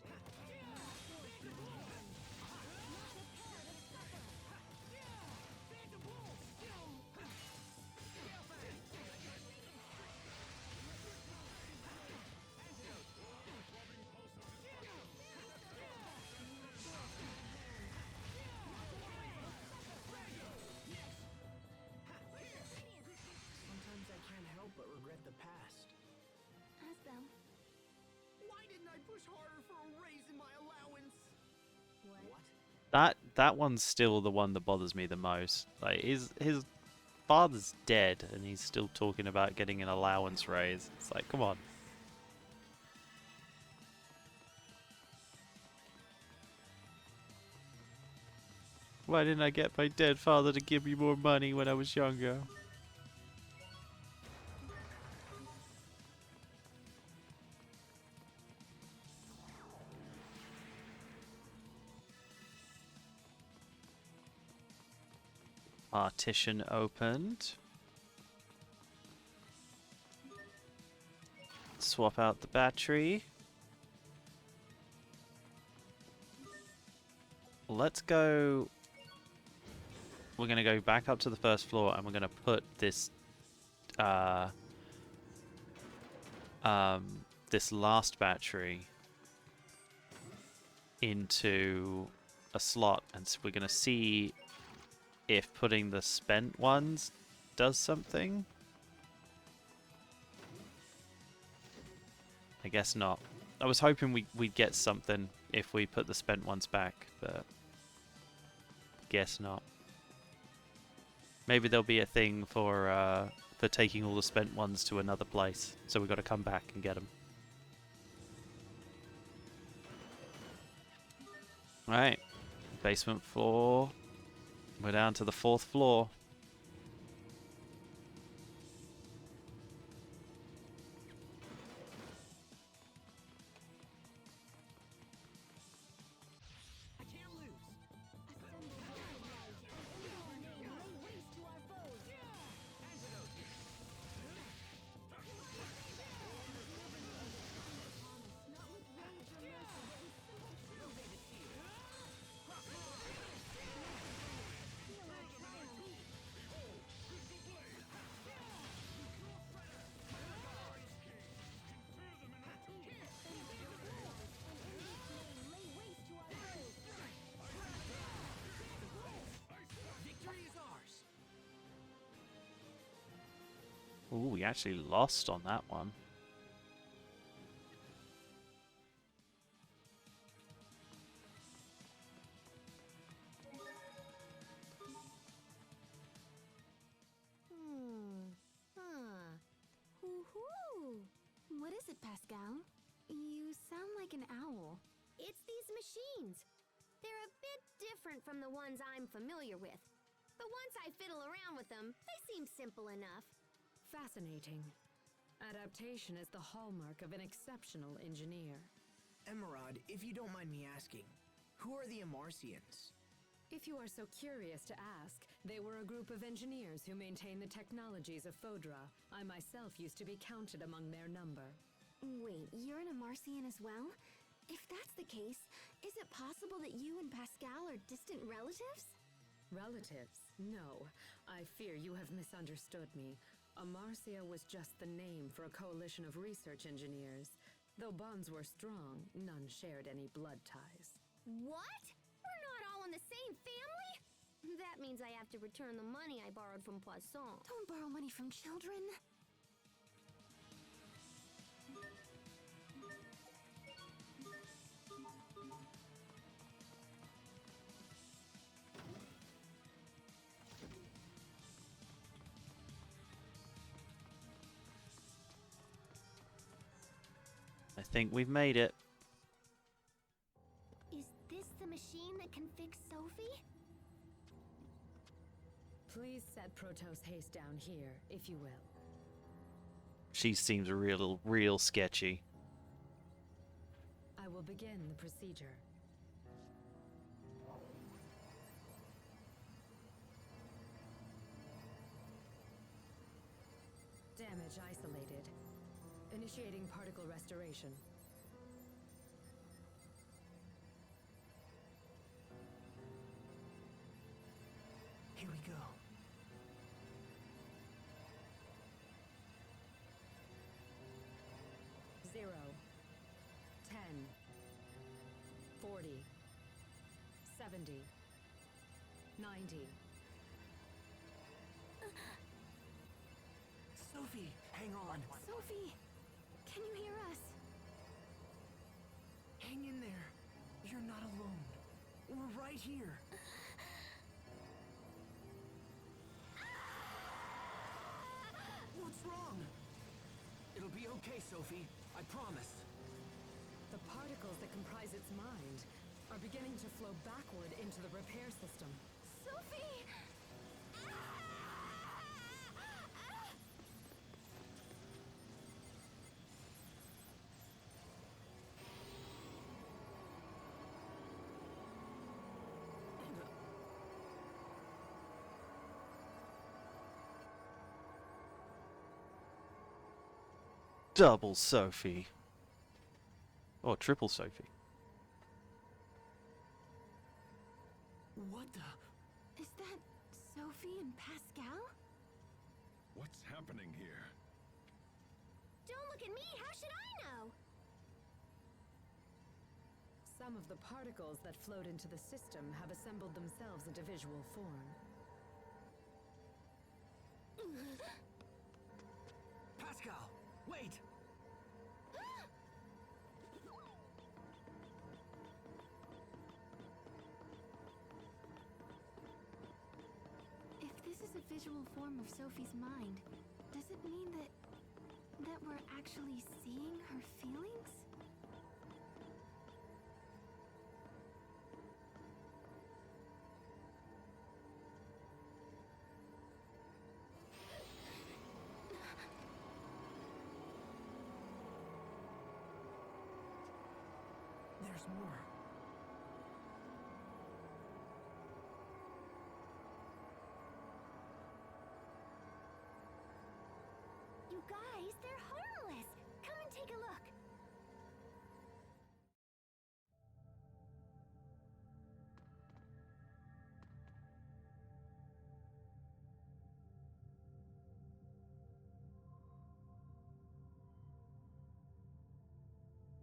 [SPEAKER 6] Sometimes I can't help but regret the past.
[SPEAKER 4] As them.
[SPEAKER 3] Why didn't I push harder for a raise in my allowance?
[SPEAKER 6] What?
[SPEAKER 1] That one's still the one that bothers me the most. Like his father's dead and he's still talking about getting an allowance raise. It's like, come on. Why didn't I get my dead father to give me more money when I was younger? Partition opened. Swap out the battery. Let's go. We're going to go back up to the first floor and we're going to put this this last battery into a slot, and so we're going to see if putting the spent ones does something. I guess not. I was hoping we'd get something if we put the spent ones back, but guess not. Maybe there'll be a thing for taking all the spent ones to another place, so we've got to come back and get them. Alright, basement floor. We're down to the 4th floor.
[SPEAKER 3] I can't lose. Victory is ours.
[SPEAKER 1] Ooh, we actually lost on that one.
[SPEAKER 4] Woohoo! What is it, Pascal? You sound like an owl. It's these machines. They're a bit different from the ones I'm familiar with. But once I fiddle around with them, they seem simple enough.
[SPEAKER 8] Fascinating. Adaptation is the hallmark of an exceptional engineer.
[SPEAKER 6] Emerald, if you don't mind me asking, who are the Amarcians?
[SPEAKER 8] If you are so curious to ask, they were a group of engineers who maintain the technologies of Fodra. I myself used to be counted among their number.
[SPEAKER 4] Wait, you're an Amarcian as well? If that's the case, is it possible that you and Pascal are distant relatives?
[SPEAKER 8] Relatives? No. I fear you have misunderstood me. Amarcia was just the name for a coalition of research engineers. Though bonds were strong, none shared any blood ties.
[SPEAKER 4] What? We're not all in the same family? That means I have to return the money I borrowed from Poisson. Don't borrow money from children.
[SPEAKER 1] think we've made it.
[SPEAKER 7] Is this the machine that can fix Sophie?
[SPEAKER 8] Please set Protos Haste down here, if you will.
[SPEAKER 1] She seems real sketchy.
[SPEAKER 8] I will begin the procedure. Damage isolated. Initiating particle restoration.
[SPEAKER 6] Here we go.
[SPEAKER 8] Zero. 10. 40. 70. 90.
[SPEAKER 5] Sophie, hang on.
[SPEAKER 4] Sophie, can you hear us?
[SPEAKER 6] Hang in there. You're not alone. We're right here.
[SPEAKER 5] What's wrong? It'll be okay, Sophie. I promise.
[SPEAKER 8] The particles that comprise its mind are beginning to flow backward into the repair system.
[SPEAKER 4] Sophie!
[SPEAKER 1] Double Sophie. Or triple Sophie.
[SPEAKER 5] What the?
[SPEAKER 4] Is that Sophie and Pascal?
[SPEAKER 2] What's happening here?
[SPEAKER 7] Don't look at me! How should I know?
[SPEAKER 8] Some of the particles that flowed into the system have assembled themselves into visual form.
[SPEAKER 5] Pascal, wait!
[SPEAKER 4] If this is a visual form of Sophie's mind, does it mean that we're actually seeing her feelings?
[SPEAKER 6] There's more.
[SPEAKER 7] You guys, they're harmless! Come and take a look!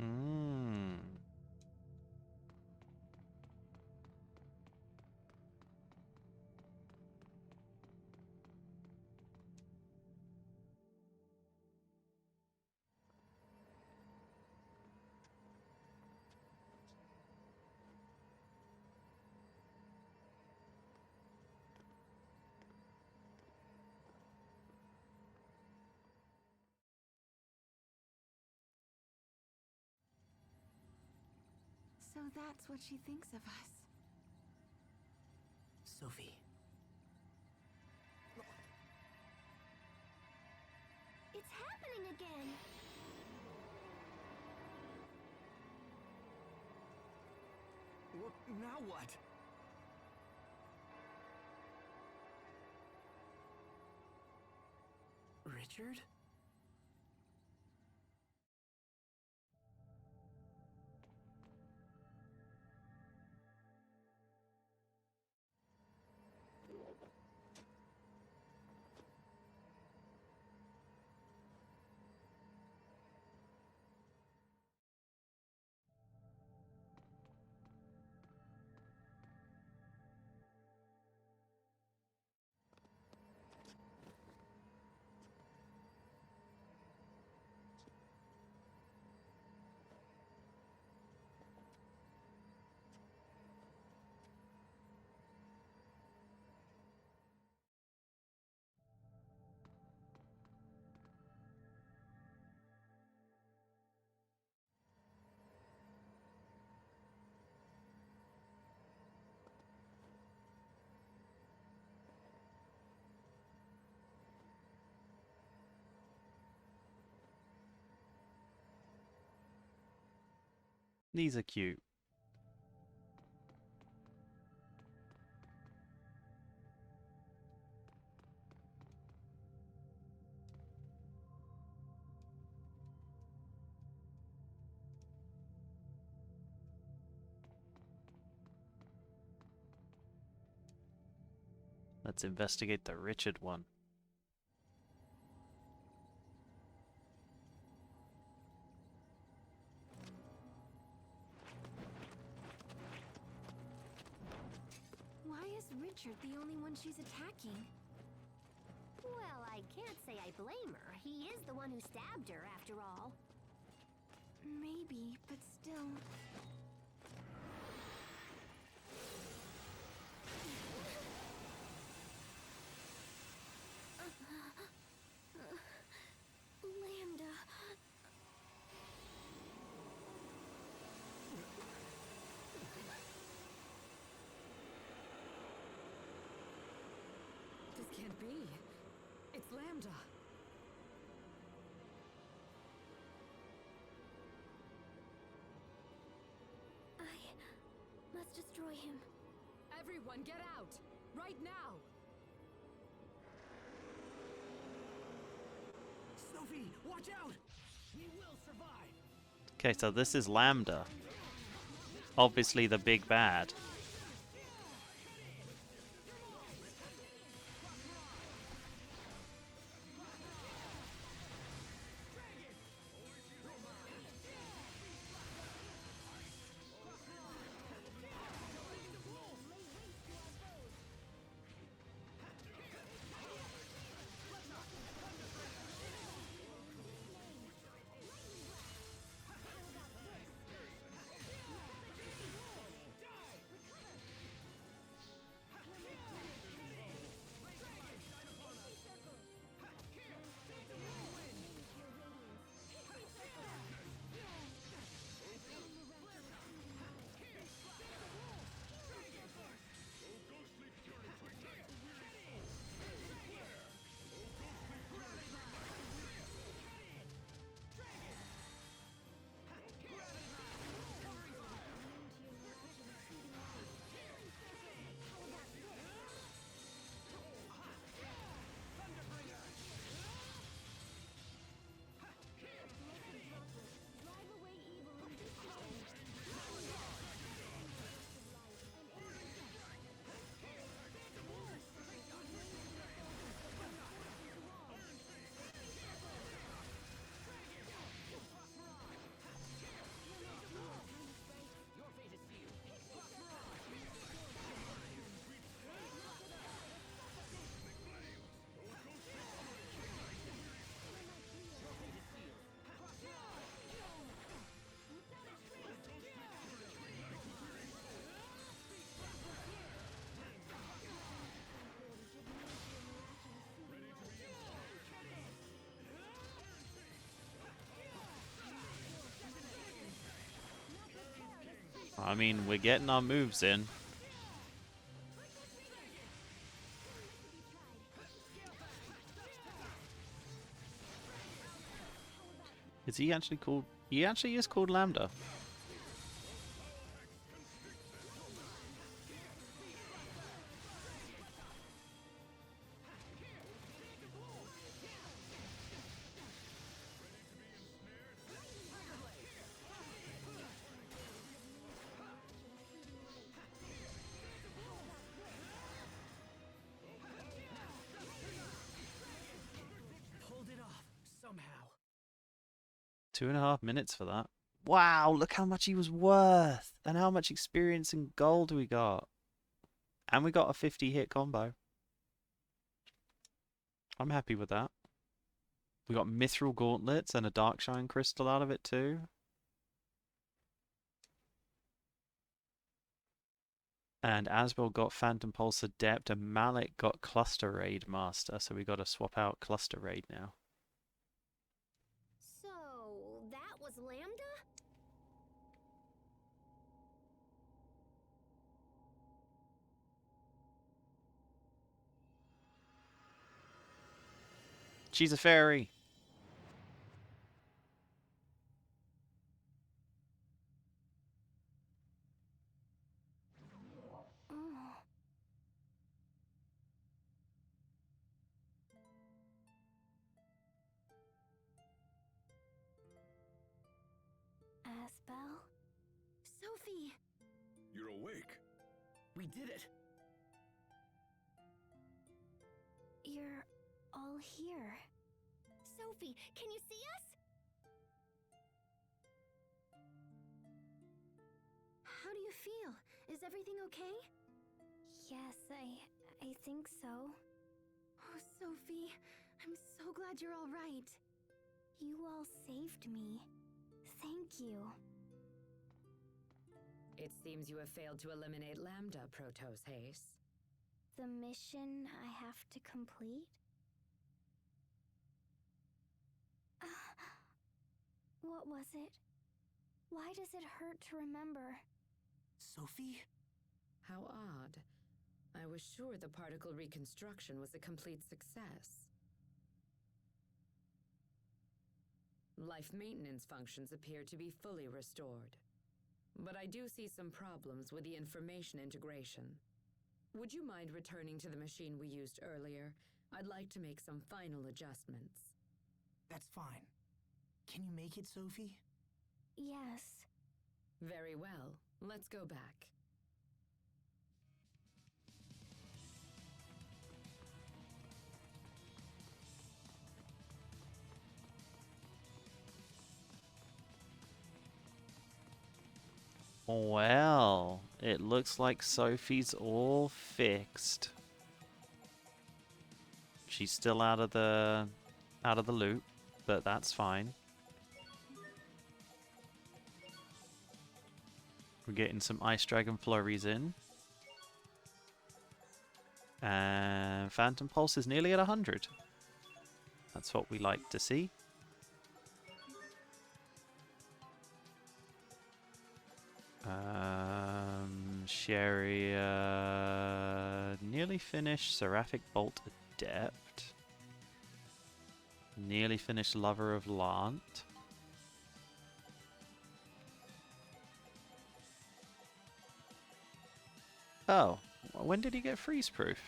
[SPEAKER 1] Mmm.
[SPEAKER 4] So that's what she thinks of us.
[SPEAKER 6] Sophie.
[SPEAKER 7] It's happening again!
[SPEAKER 5] Now what?
[SPEAKER 6] Richard?
[SPEAKER 1] These are cute. Let's investigate the Richard one.
[SPEAKER 4] Why is Richard the only one she's attacking?
[SPEAKER 7] Well, I can't say I blame her. He is the one who stabbed her, after all.
[SPEAKER 4] Maybe, but still.
[SPEAKER 7] Lambda.
[SPEAKER 8] This can't be. It's Lambda.
[SPEAKER 7] I must destroy him.
[SPEAKER 8] Everyone, get out! Right now!
[SPEAKER 5] Sophie, watch out!
[SPEAKER 3] We will survive.
[SPEAKER 1] Okay, so this is Lambda. Obviously the big bad. I mean, we're getting our moves in. Is he actually called... He actually is called Lambda.
[SPEAKER 5] Pulled it off, somehow.
[SPEAKER 1] 2.5 minutes for that. Wow, look how much he was worth. And how much experience and gold we got. And we got a 50 hit combo. I'm happy with that. We got mithril gauntlets and a darkshine crystal out of it too. And Asbel got Phantom Pulse Adept and Malik got Cluster Raid Master. So we got to swap out Cluster Raid now.
[SPEAKER 7] So, that was Lambda?
[SPEAKER 1] She's a fairy.
[SPEAKER 5] We did it!
[SPEAKER 7] You're all here. Sophie, can you see us?
[SPEAKER 4] How do you feel? Is everything okay?
[SPEAKER 7] Yes, I think so.
[SPEAKER 4] Oh, Sophie, I'm so glad you're all right.
[SPEAKER 7] You all saved me. Thank you.
[SPEAKER 8] It seems you have failed to eliminate Lambda, Protos Haze.
[SPEAKER 7] The mission I have to complete? What was it? Why does it hurt to remember?
[SPEAKER 5] Sophie?
[SPEAKER 8] How odd. I was sure the particle reconstruction was a complete success. Life maintenance functions appear to be fully restored. But I do see some problems with the information integration. Would you mind returning to the machine we used earlier? I'd like to make some final adjustments.
[SPEAKER 6] That's fine. Can you make it, Sophie?
[SPEAKER 7] Yes.
[SPEAKER 8] Very well. Let's go back.
[SPEAKER 1] Well, it looks like Sophie's all fixed. She's still out of the loop, but that's fine. We're getting some Ice Dragon flurries in. And Phantom Pulse is nearly at 100. That's what we like to see. Sherry, nearly finished Seraphic Bolt Adept. Nearly finished Lover of Lant. Oh, when did he get freeze proof?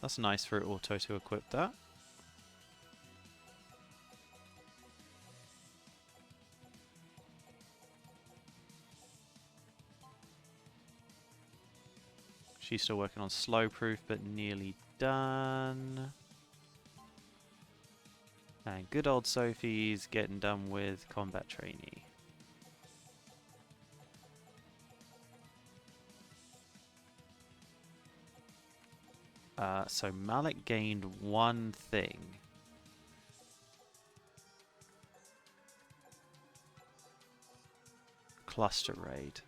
[SPEAKER 1] That's nice for auto to equip that. She's still working on slow proof, but nearly done. And good old Sophie's getting done with combat trainee. So Malik gained one thing. Cluster raid.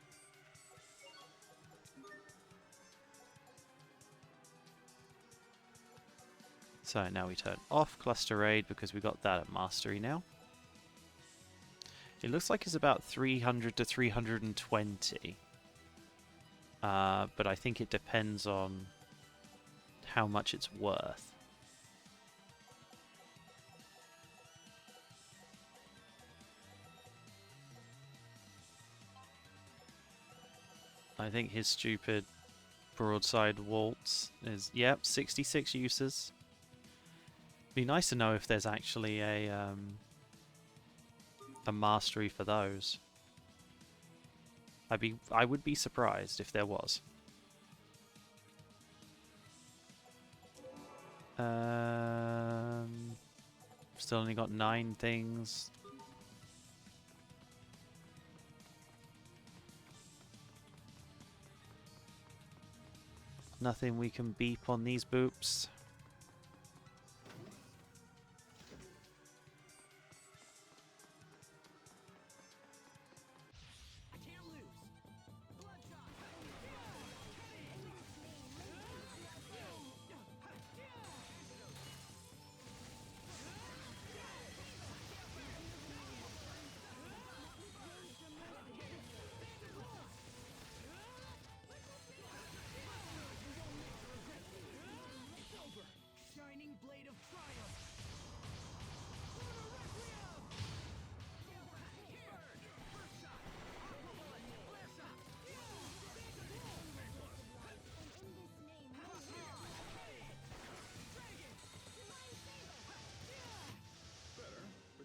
[SPEAKER 1] So now we turn off Cluster Raid because we got that at Mastery now. It looks like it's about 300 to 320. But I think it depends on how much it's worth. I think his stupid broadside waltz is, yep, 66 uses. Be nice to know if there's actually a mastery for those. I would be surprised if there was. Still only got 9 things. Nothing we can beep on these boops.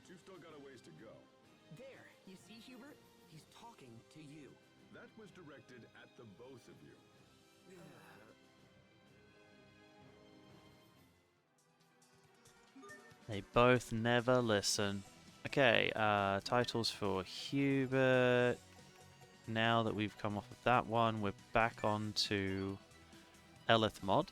[SPEAKER 2] You've still got a ways to go.
[SPEAKER 5] There, you see, Hubert? He's talking to you.
[SPEAKER 2] That was directed at the both of you.
[SPEAKER 1] They both never listen. Okay, titles for Hubert. Now that we've come off of that one, we're back on to Elith Mod.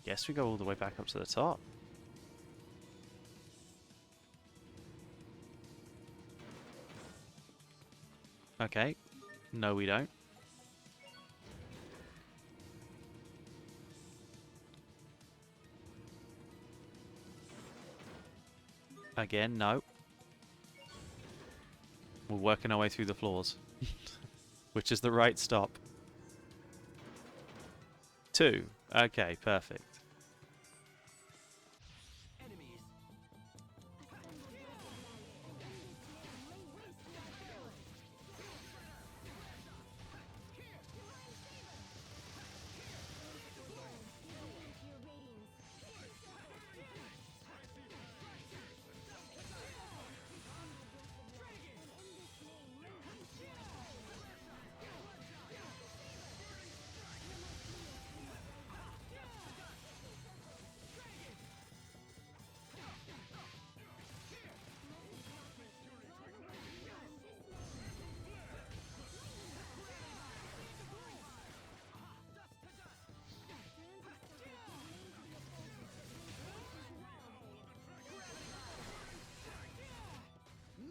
[SPEAKER 1] Guess we go all the way back up to the top. Okay. No, we don't. Again, no. We're working our way through the floors. Which is the right stop. 2. Okay, perfect.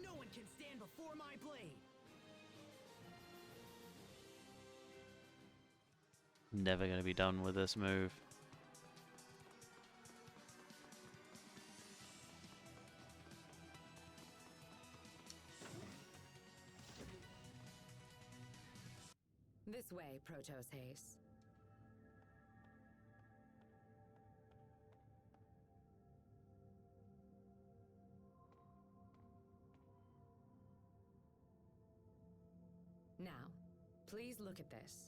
[SPEAKER 5] No one can stand before my blade.
[SPEAKER 1] Never going to be done with this move.
[SPEAKER 8] This way, Protos Haze. Now, please look at this.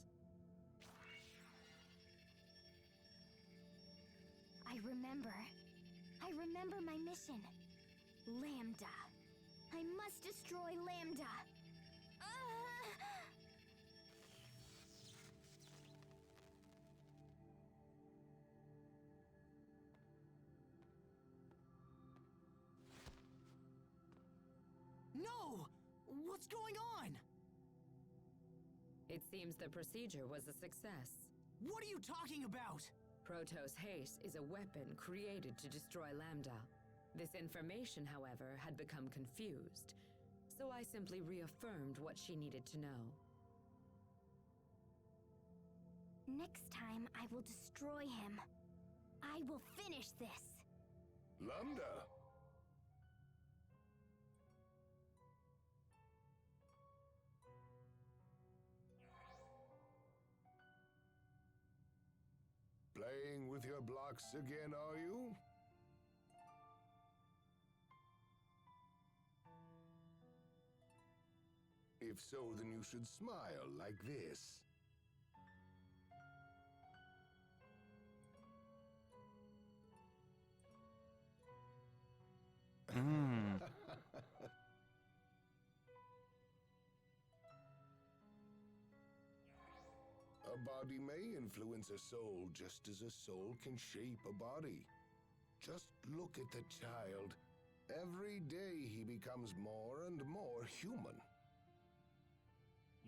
[SPEAKER 4] I remember. I remember my mission. Lambda. I must destroy Lambda.
[SPEAKER 5] No! What's going on?
[SPEAKER 8] It seems the procedure was a success.
[SPEAKER 5] What are you talking about?
[SPEAKER 8] Protos Haze is a weapon created to destroy Lambda. This information, however, had become confused, so I simply reaffirmed what she needed to know.
[SPEAKER 4] Next time, I will destroy him. I will finish this.
[SPEAKER 2] Lambda! Playing with your blocks again, are you? If so, then you should smile like this. A body may influence a soul just as a soul can shape a body. Just look at the child. Every day he becomes more and more human.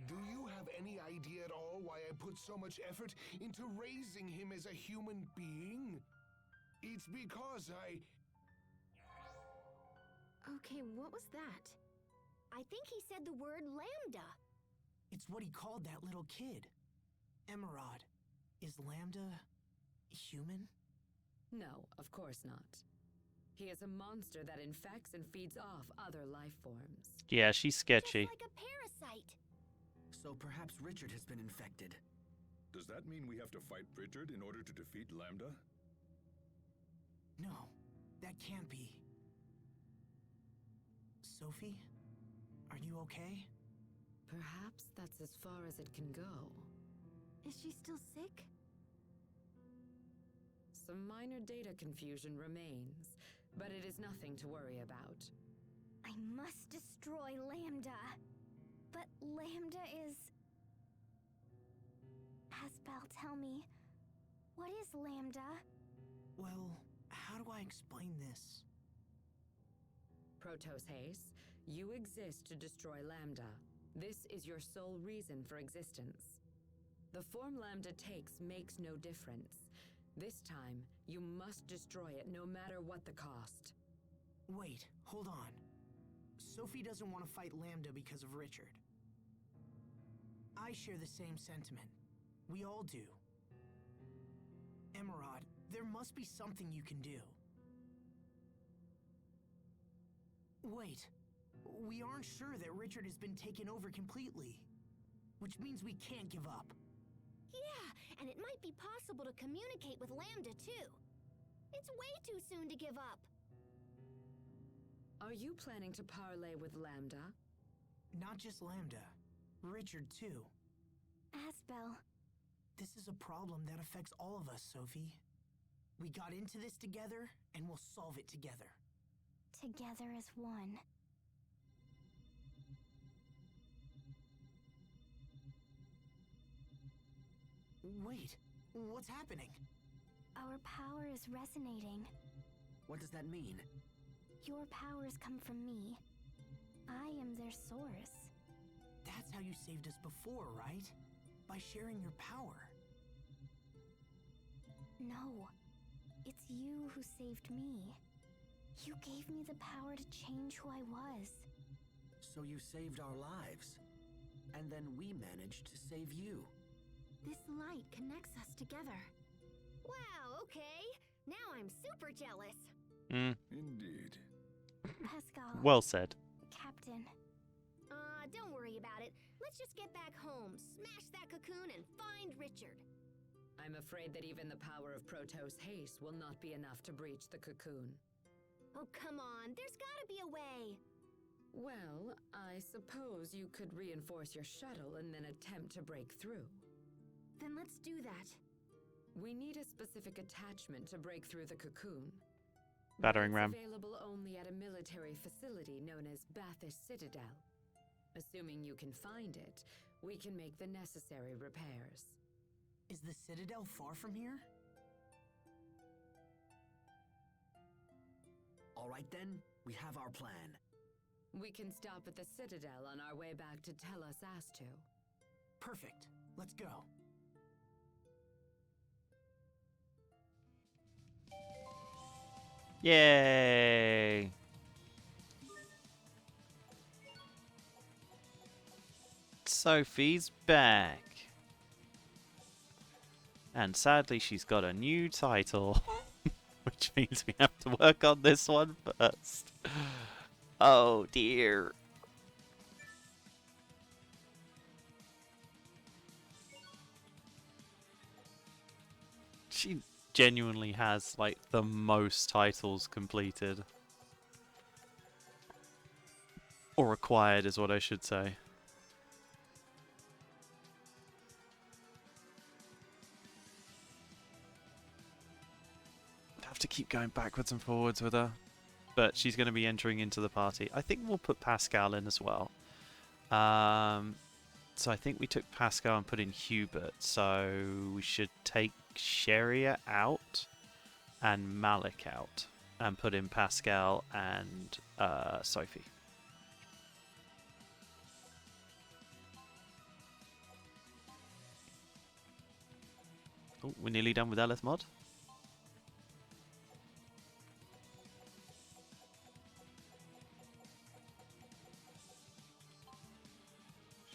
[SPEAKER 2] Do you have any idea at all why I put so much effort into raising him as a human being? It's because I...
[SPEAKER 4] Okay, what was that? I think he said the word Lambda.
[SPEAKER 6] It's what he called that little kid. Emerald. Is Lambda human?
[SPEAKER 8] No, of course not. He is a monster that infects and feeds off other life forms.
[SPEAKER 1] Yeah, she's sketchy.
[SPEAKER 4] Just like a parasite.
[SPEAKER 5] So perhaps Richard has been infected.
[SPEAKER 2] Does that mean we have to fight Richard in order to defeat Lambda?
[SPEAKER 6] No, that can't be. Sophie? Are you okay?
[SPEAKER 8] Perhaps that's as far as it can go.
[SPEAKER 4] Is she still sick?
[SPEAKER 8] Some minor data confusion remains, but it is nothing to worry about.
[SPEAKER 4] I must destroy Lambda. But Lambda is... Asbel, tell me, what is Lambda?
[SPEAKER 6] Well, how do I explain this?
[SPEAKER 8] Protos Haze, you exist to destroy Lambda. This is your sole reason for existence. The form Lambda takes makes no difference. This time, you must destroy it no matter what the cost.
[SPEAKER 6] Wait, hold on. Sophie doesn't want to fight Lambda because of Richard. I share the same sentiment. We all do. Emerald, there must be something you can do. Wait, we aren't sure that Richard has been taken over completely, which means we can't give up.
[SPEAKER 7] Yeah, and it might be possible to communicate with Lambda too. It's way too soon to give up.
[SPEAKER 8] Are you planning to parley with Lambda?
[SPEAKER 6] Not just Lambda, Richard too.
[SPEAKER 4] Asbel,
[SPEAKER 6] This is a problem that affects all of us, Sophie. We got into this together, and we'll solve it together.
[SPEAKER 4] together as one.
[SPEAKER 6] Wait, what's happening?
[SPEAKER 4] Our power is resonating.
[SPEAKER 5] What does that mean?
[SPEAKER 4] Your powers come from me. I am their source.
[SPEAKER 6] That's how you saved us before, right? By sharing your power.
[SPEAKER 4] No, it's you who saved me. You gave me the power to change who I was.
[SPEAKER 5] So you saved our lives. And then we managed to save you.
[SPEAKER 4] This light connects us together.
[SPEAKER 7] Wow, okay. Now I'm super jealous.
[SPEAKER 2] Indeed.
[SPEAKER 4] Pascal,
[SPEAKER 1] Well said.
[SPEAKER 4] Captain,
[SPEAKER 7] Don't worry about it. Let's just get back home, smash that cocoon, and find Richard.
[SPEAKER 8] I'm afraid that even the power of Protos Haste will not be enough to breach the cocoon.
[SPEAKER 7] Oh, come on. There's gotta be a way.
[SPEAKER 8] Well, I suppose you could reinforce your shuttle and then attempt to break through.
[SPEAKER 4] then let's do that.
[SPEAKER 8] We need a specific attachment to break through the cocoon.
[SPEAKER 1] Battering
[SPEAKER 8] It's
[SPEAKER 1] ram.
[SPEAKER 8] available only at a military facility known as Bathis Citadel. Assuming you can find it, we can make the necessary repairs.
[SPEAKER 6] Is the Citadel far from here?
[SPEAKER 5] All right then, we have our plan.
[SPEAKER 8] We can stop at the Citadel on our way back to Tellus Astu.
[SPEAKER 6] Perfect. Let's go.
[SPEAKER 1] Yay! Sophie's back. And sadly, she's got a new title, which means we have to work on this one first. Oh dear. She genuinely has, like, the most titles completed. Or acquired is what I should say. Have to keep going backwards and forwards with her. But she's going to be entering into the party. I think we'll put Pascal in as well. So I think we took Pascal and put in Hubert. So we should take Sheria out and Malik out. And put in Pascal and Sophie. Oh, we're nearly done with Elith Mod.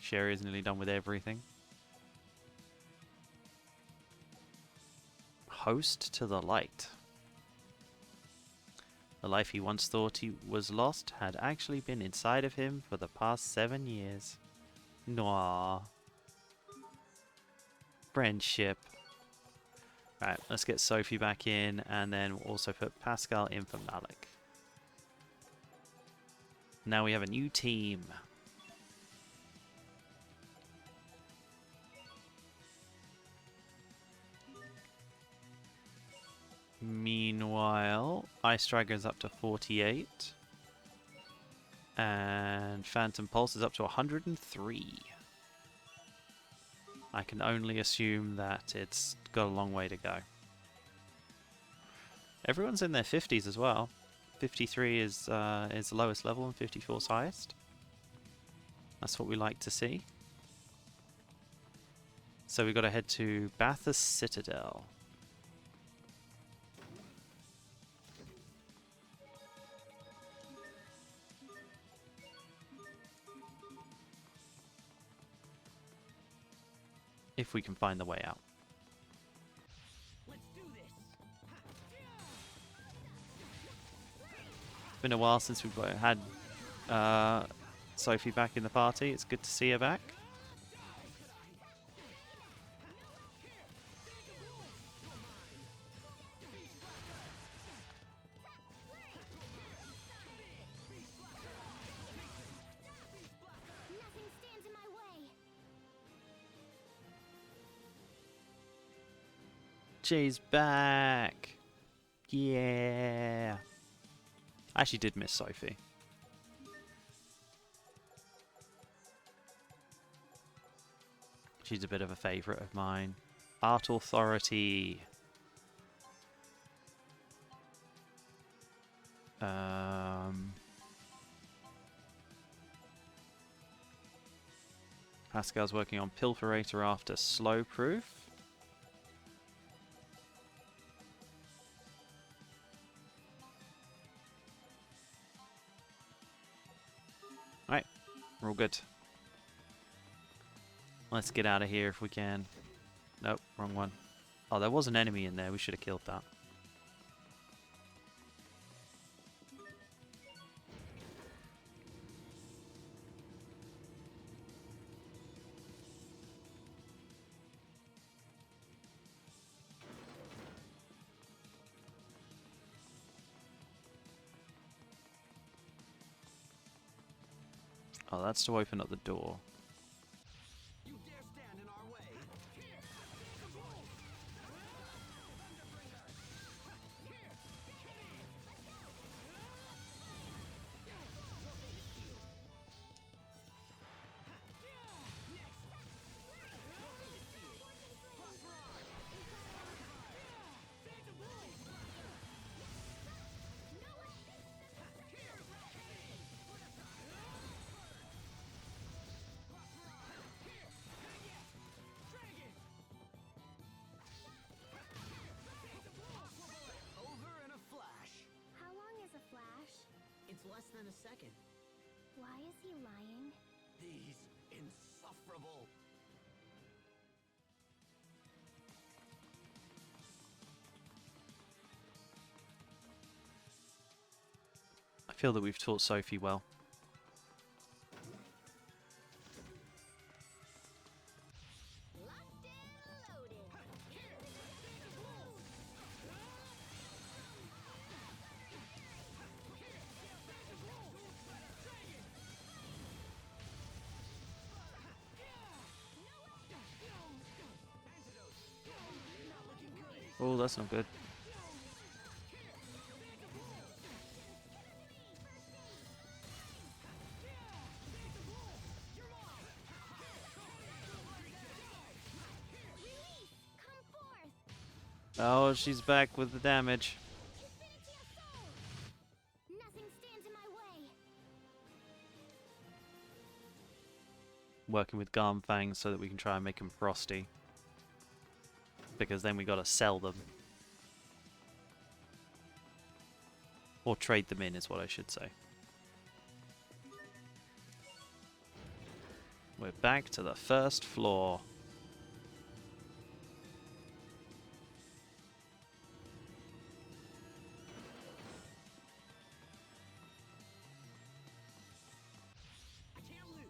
[SPEAKER 1] Sherry is nearly done with everything. Host to the light. The life he once thought he was lost had actually been inside of him for the past 7 years. Noir. Friendship. Right, let's get Sophie back in and then we'll also put Pascal in for Malik. Now we have a new team. Meanwhile, Ice Dragon's up to 48. And Phantom Pulse is up to 103. I can only assume that it's got a long way to go. Everyone's in their 50s as well. 53 is the lowest level and 54 is highest. That's what we like to see. So we've got to head to Bathurst Citadel. If we can find the way out.
[SPEAKER 3] Let's do this.
[SPEAKER 1] It's been a while since we've had Sophie back in the party. It's good to see her back.
[SPEAKER 7] Nothing stands in my way.
[SPEAKER 1] She's back. Yeah. I actually did miss Sophie. She's a bit of a favourite of mine. Art Authority. Pascal's working on Pilferator after Slow Proof. Right, we're all good. Let's get out of here if we can. Nope, wrong one. Oh, there was an enemy in there. We should have killed that. Oh, that's to open up the door.
[SPEAKER 3] You dare stand in our way. Here, the wolf. Thunderbringer. Here, over in a flash.
[SPEAKER 7] How long is a flash?
[SPEAKER 5] It's less than a second.
[SPEAKER 7] Why is he lying?
[SPEAKER 5] These insufferable.
[SPEAKER 1] I feel that we've taught Sophie well.
[SPEAKER 7] Locked and loaded.
[SPEAKER 1] Oh, that's not good.
[SPEAKER 7] Come forth.
[SPEAKER 1] Oh, she's back with the damage.
[SPEAKER 7] Infinity of soul. Nothing stands in my way.
[SPEAKER 1] Working with Garmfang so that we can try and make them frosty. Because then we gotta sell them. Or trade them in is what I should say. We're back to the first floor.
[SPEAKER 3] I can't lose.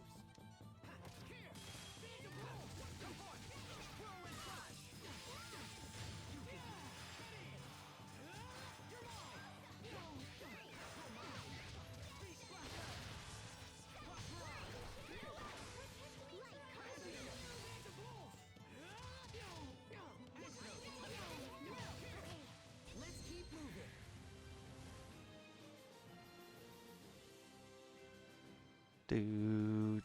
[SPEAKER 3] Here, the wolf. Come forth. Whirlwind flash.
[SPEAKER 1] Do.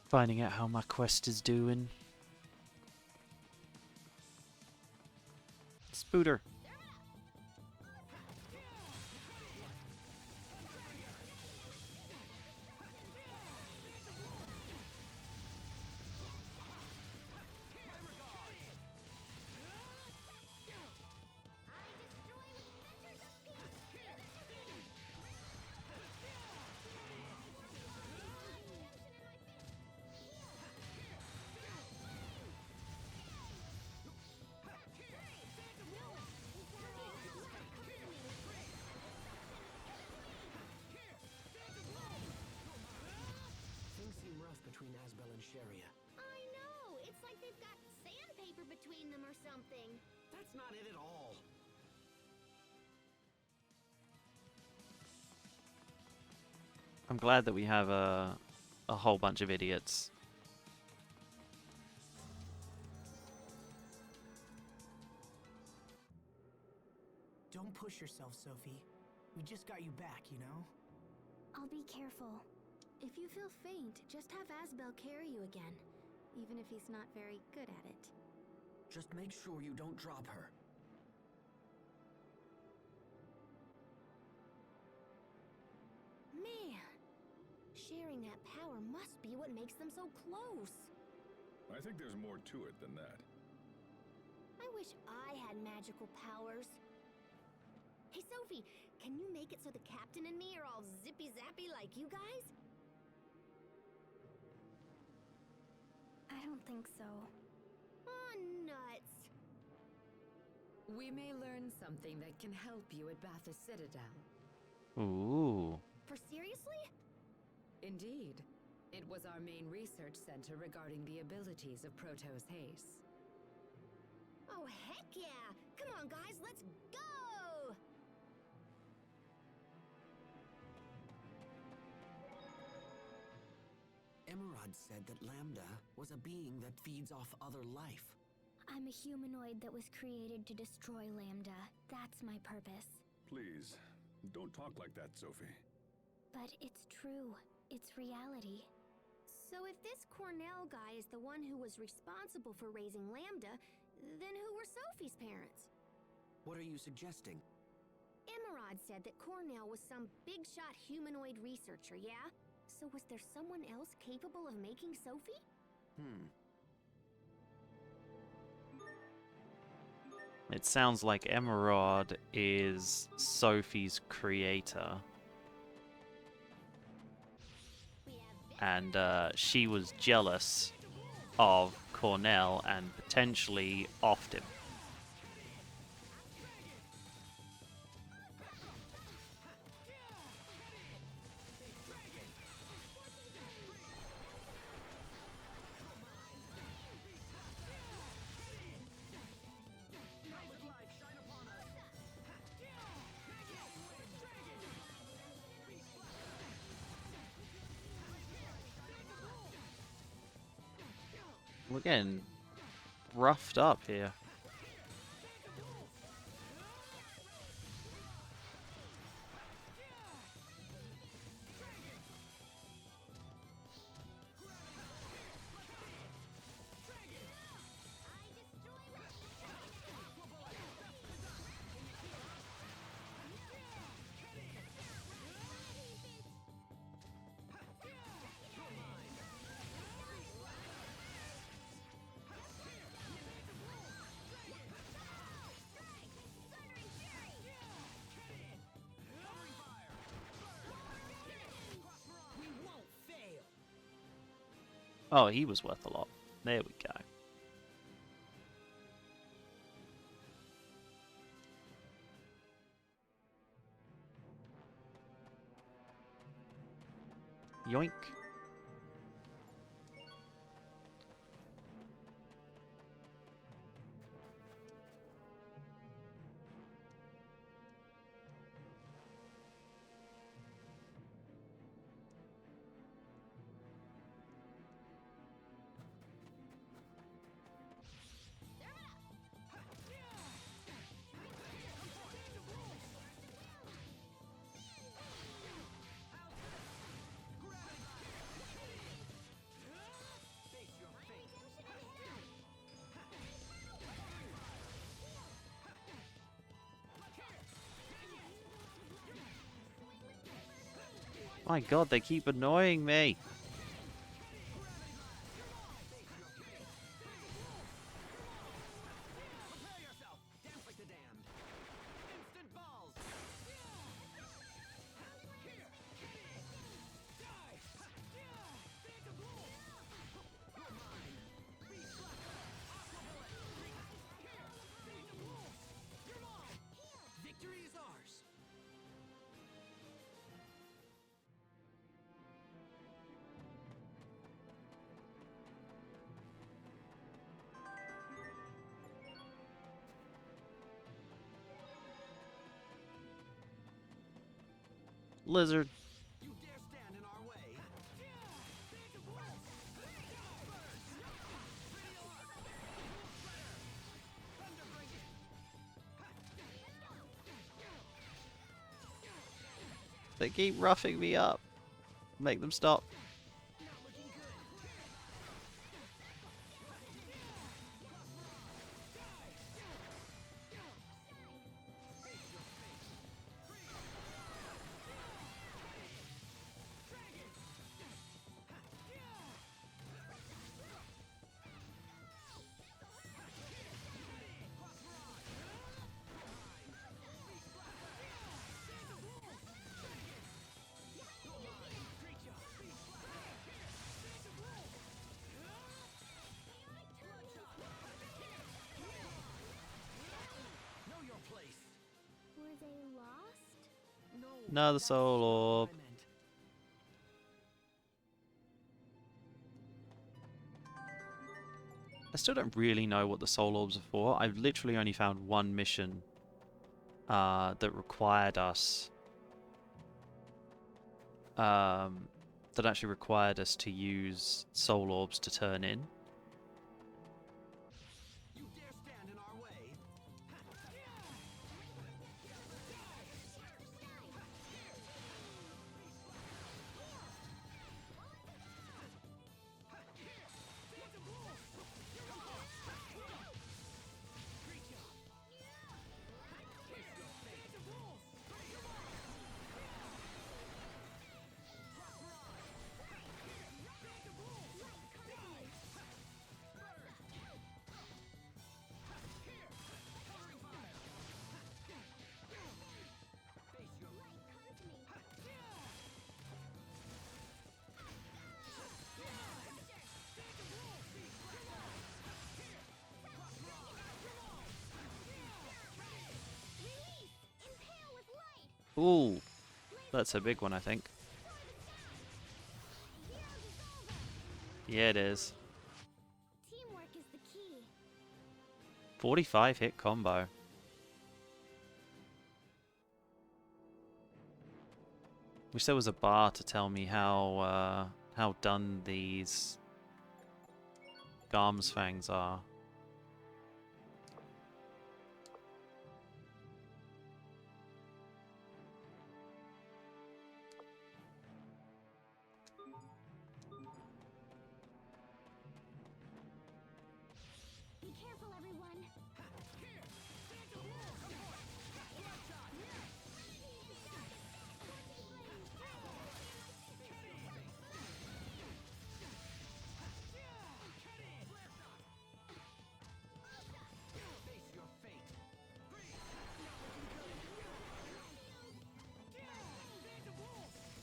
[SPEAKER 1] Finding out how my quest is doing. Spooter.
[SPEAKER 5] Things seem rough between Asbel and Sharia.
[SPEAKER 7] I know! It's like they've got sandpaper between them or something.
[SPEAKER 5] That's not it at all.
[SPEAKER 1] I'm glad that we have a whole bunch of idiots.
[SPEAKER 6] Don't push yourself, Sophie. We just got you back, you know?
[SPEAKER 4] I'll be careful. If you feel faint, just have Asbel carry you again, even if he's not very good at it.
[SPEAKER 5] Just make sure you don't drop her.
[SPEAKER 7] Man, sharing that power must be what makes them so close.
[SPEAKER 10] I think there's more to it than that.
[SPEAKER 7] I wish I had magical powers. Hey, Sophie, can you make it so the captain and me are all zippy-zappy like you guys?
[SPEAKER 4] I don't think so.
[SPEAKER 7] Oh, nuts.
[SPEAKER 8] We may learn something that can help you at Bathos Citadel.
[SPEAKER 1] Ooh.
[SPEAKER 7] For seriously?
[SPEAKER 8] Indeed. It was our main research center regarding the abilities of Protoss Haste.
[SPEAKER 7] Oh, heck yeah! Come on, guys, let's go!
[SPEAKER 5] Emerald said that Lambda was a being that feeds off other life.
[SPEAKER 4] I'm a humanoid that was created to destroy Lambda. That's my purpose.
[SPEAKER 10] Please, don't talk like that, Sophie.
[SPEAKER 4] But it's true. It's reality.
[SPEAKER 7] So if this Cornell guy is the one who was responsible for raising Lambda, then who were Sophie's parents?
[SPEAKER 5] What are you suggesting?
[SPEAKER 7] Emerald said that Cornell was some big-shot humanoid researcher, yeah? So was there someone else capable of making Sophie?
[SPEAKER 1] It sounds like Emerald is Sophie's creator. And she was jealous of Cornell and potentially offed him. We're getting roughed up here. Oh, he was worth a lot. There we go. Yoink. My god, they keep annoying me.
[SPEAKER 3] Prepare yourself! Dance like the damned! Instant balls! Here! Die! Phantom blow! You're mine! Beast Blaster! Aqua Bullet! Here! Phantom blow! You're mine!
[SPEAKER 5] Victory is ours.
[SPEAKER 1] Lizard.
[SPEAKER 3] You dare stand in our way? Phantom blow! Pretty arc! Thunderbreak!
[SPEAKER 1] They keep roughing me up. Make them stop.
[SPEAKER 3] Not looking good!
[SPEAKER 5] Know your place.
[SPEAKER 7] Were they lost?
[SPEAKER 5] No.
[SPEAKER 1] Another
[SPEAKER 5] that's
[SPEAKER 1] soul
[SPEAKER 5] not what
[SPEAKER 1] orb.
[SPEAKER 5] I meant.
[SPEAKER 1] I still don't really know what the soul orbs are for. I've literally only found one mission that required us that actually required us to use soul orbs to turn in.
[SPEAKER 3] You dare stand in our way?
[SPEAKER 1] Ooh, that's a big one, I think. Yeah, it is.
[SPEAKER 7] Teamwork is the key.
[SPEAKER 1] 45 hit combo. Wish there was a bar to tell me how done these Garm's fangs are.
[SPEAKER 7] Be careful, everyone.
[SPEAKER 3] Face your fate! Phantom blow! Die!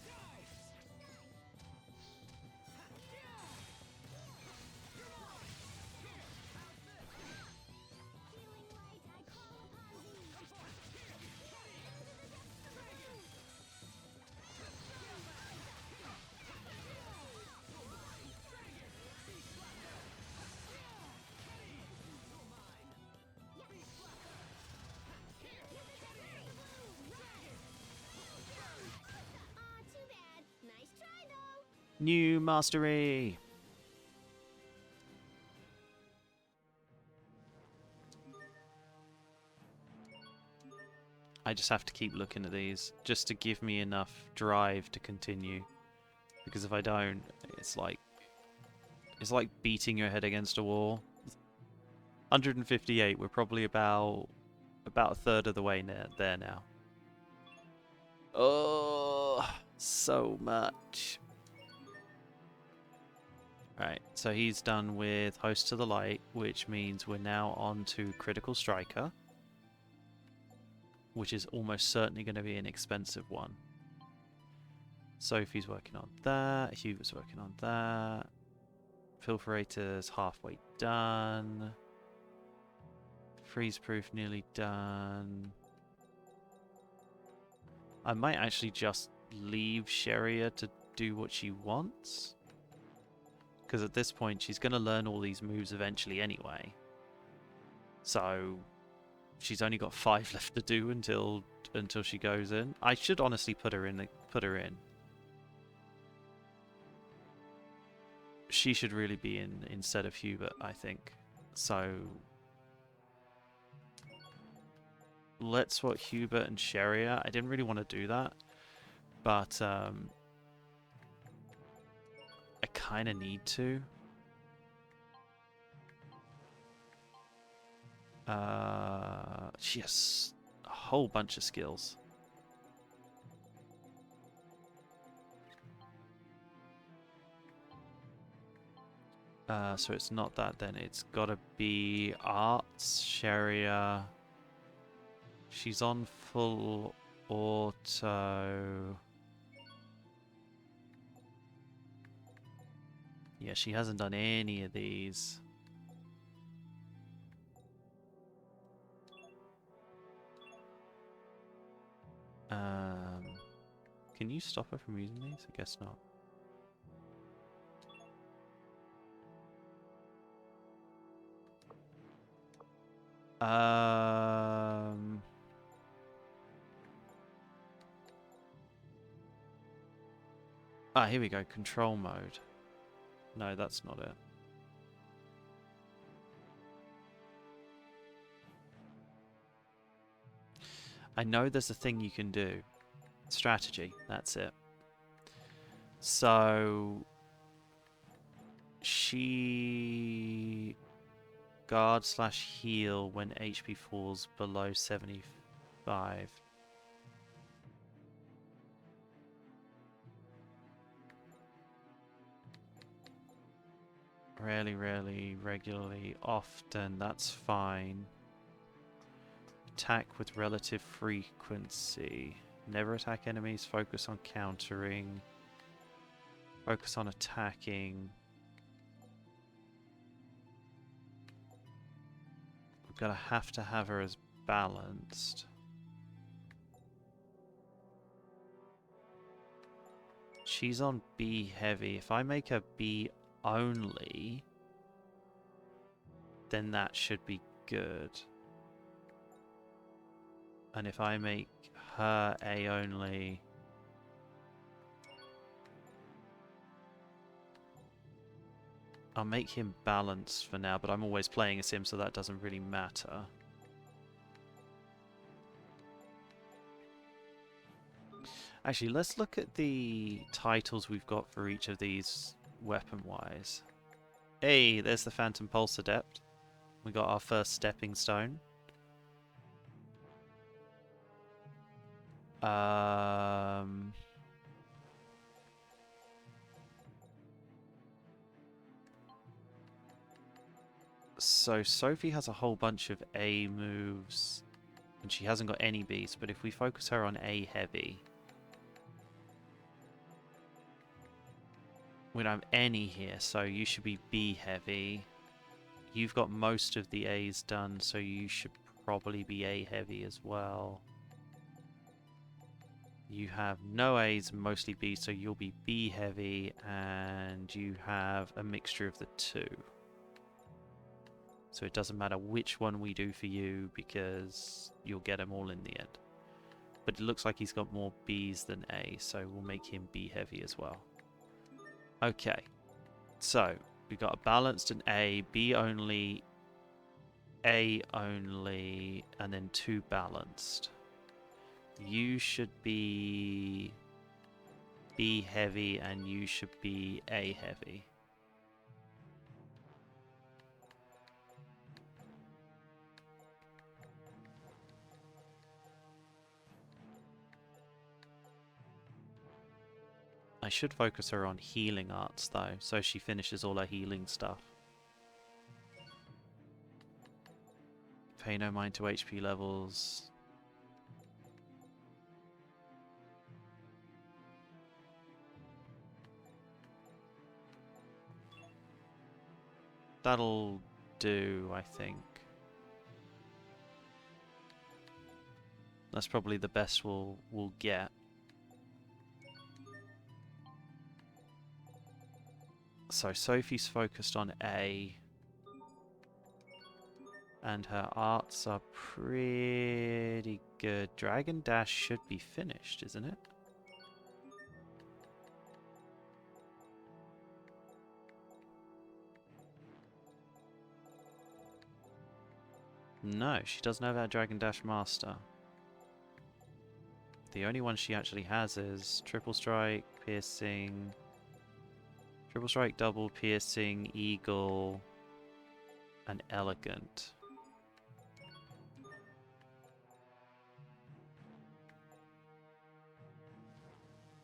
[SPEAKER 7] Feeling light, I call upon thee.
[SPEAKER 4] Aw, too bad. Nice try, though.
[SPEAKER 1] New mastery. I just have to keep looking at these just to give me enough drive to continue. Because if I don't, it's like beating your head against a wall. 158. We're probably about a third of the way there now. Oh, So much. Right, so he's done with Host to the Light, which means we're now on to Critical Striker, which is almost certainly going to be an expensive one. Sophie's working on that, Hubert's working on that. Filtrator's halfway done. Freeze Proof nearly done. I might actually just leave Sheria to do what she wants. Because at this point, she's going to learn all these moves eventually anyway. So, she's only got 5 left to do until she goes in. I should honestly put her in. She should really be in instead of Hubert, I think. So, let's swap Hubert and Sheria. I didn't really want to do that, but I kind of need to. She has a whole bunch of skills. So it's not that then. It's got to be Arts, Sheria. She's on full auto. Yeah, she hasn't done any of these. Can you stop her from using these? I guess not. Here we go. Control mode. No, that's not it. I know there's a thing you can do. Strategy. That's it. So she guard / heal when HP falls below 75. Rarely, regularly, often, that's fine. Attack with relative frequency. Never attack enemies, focus on countering. Focus on attacking. We're gonna have to have her as balanced. She's on B heavy. If I make her B only, then that should be good. And if I make her A only, I'll make him balanced for now, but I'm always playing as him, so that doesn't really matter. Actually, let's look at the titles we've got for each of these weapon-wise. Hey, there's the Phantom Pulse Adept. We got our first stepping stone. So Sophie has a whole bunch of A moves, and she hasn't got any Bs, but if we focus her on A heavy, we don't have any here, so you should be B heavy. You've got most of the A's done, so you should probably be A heavy as well. You have no A's, mostly B, so you'll be B heavy, and you have a mixture of the two. So it doesn't matter which one we do for you, because you'll get them all in the end. But it looks like he's got more B's than A, so we'll make him B heavy as well. Okay, so we got a balanced and A, B only, A only, and then 2 balanced. You should be B heavy and you should be A heavy. I should focus her on healing arts though, so she finishes all her healing stuff. Pay no mind to HP levels. That'll do, I think. That's probably the best we'll get. So Sophie's focused on A. And her arts are pretty good. Dragon Dash should be finished, isn't it? No, she doesn't have that Dragon Dash Master. The only one she actually has is Triple Strike, Piercing... Triple Strike, Double, Piercing, Eagle, and Elegant.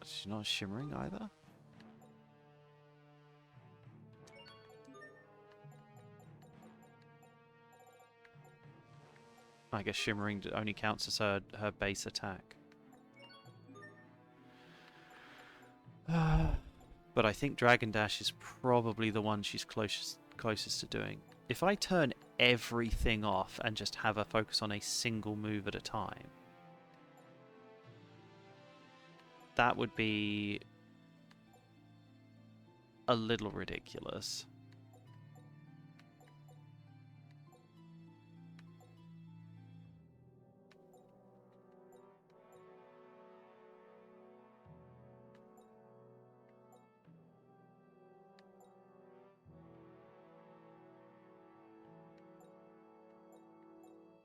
[SPEAKER 1] She's not shimmering either? I guess shimmering only counts as her base attack. But I think Dragon Dash is probably the one she's closest to doing. If I turn everything off and just have her focus on a single move at a time, that would be a little ridiculous.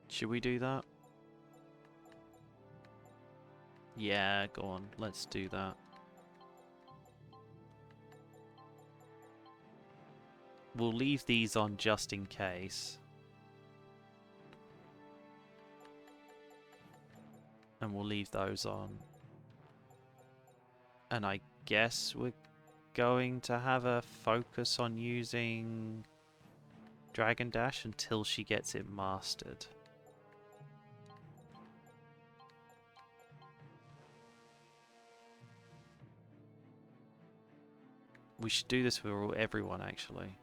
[SPEAKER 1] Should we do that? Yeah, go on. Let's do that. We'll leave these on just in case. And we'll leave those on. And I guess we're going to have a focus on using Dragon Dash until she gets it mastered. We should do this for everyone, actually.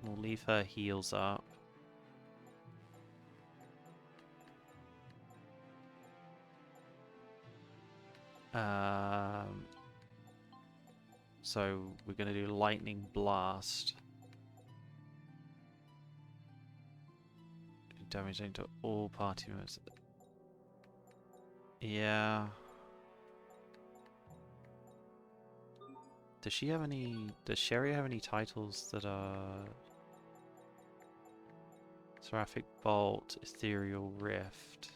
[SPEAKER 1] We'll leave her heals up. So we're going to do Lightning Blast. Damage into all party members. Yeah. Does she have any... Does Sherry have any titles that are... Seraphic Bolt, Ethereal Rift.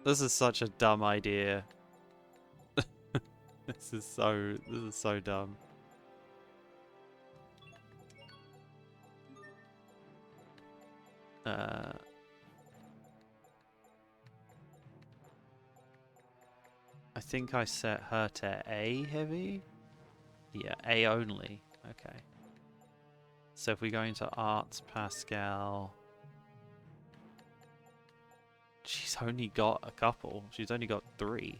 [SPEAKER 1] This is such a dumb idea. This is so dumb. I think I set her to A heavy? Yeah, A only. Okay. So if we go into Arts, Pascal... She's only got a couple. She's only got 3.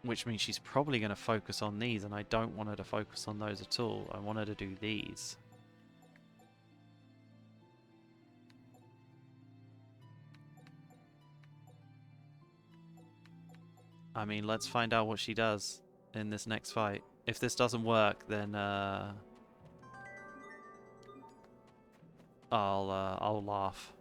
[SPEAKER 1] Which means she's probably going to focus on these, and I don't want her to focus on those at all. I want her to do these. I mean, let's find out what she does in this next fight. If this doesn't work, then I'll laugh.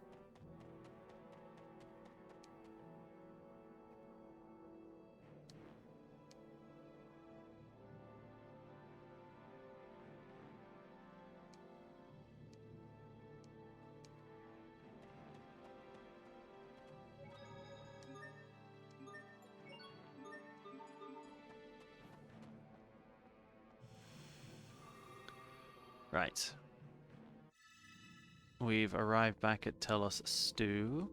[SPEAKER 1] Right. We've arrived back at Telos Stew.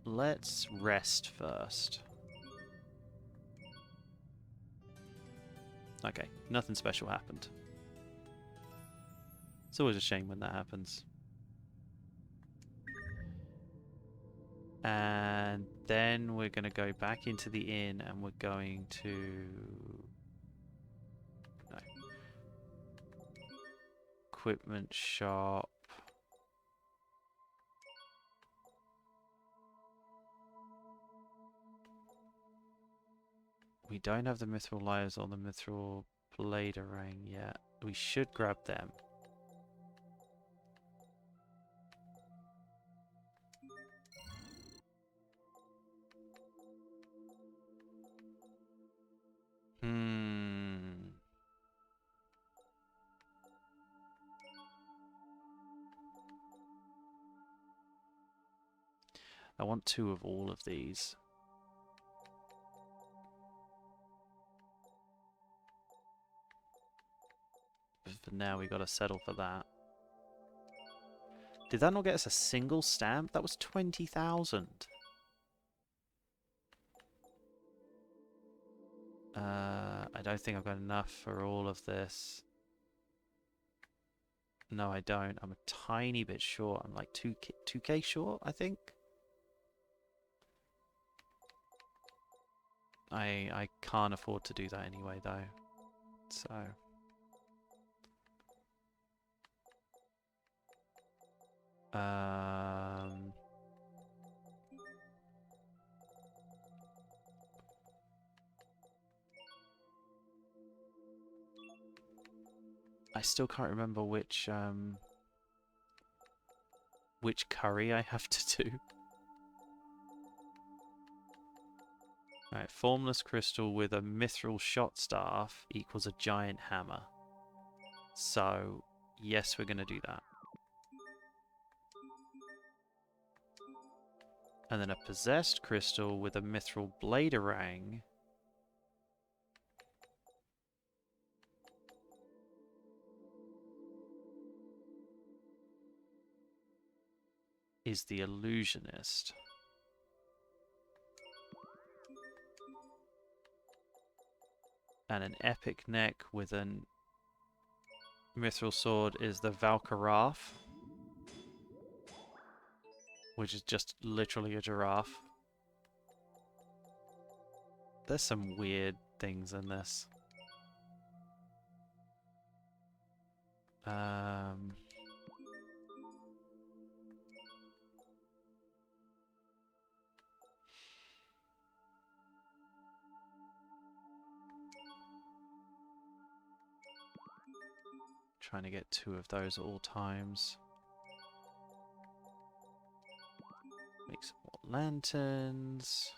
[SPEAKER 1] Let's rest first. Okay, nothing special happened. It's always a shame when that happens. And then we're going to go back into the inn and we're going to... No. Equipment shop. We don't have the mithril lyres or the mithril bladerang yet. We should grab them. I want 2 of all of these. But for now, we got to settle for that. Did that not get us a single stamp? That was 20,000. I don't think I've got enough for all of this. No, I don't. I'm a tiny bit short. I'm like 2K short, I think. I can't afford to do that anyway, though. So... I still can't remember which curry I have to do. Alright, formless crystal with a mithril shot staff equals a giant hammer. So, yes, we're going to do that. And then a possessed crystal with a mithril bladerang is the illusionist. And an epic neck with an mithril sword is the Valkaraf, which is just literally a giraffe. There's some weird things in this. Trying to get 2 of those at all times. Make some more lanterns.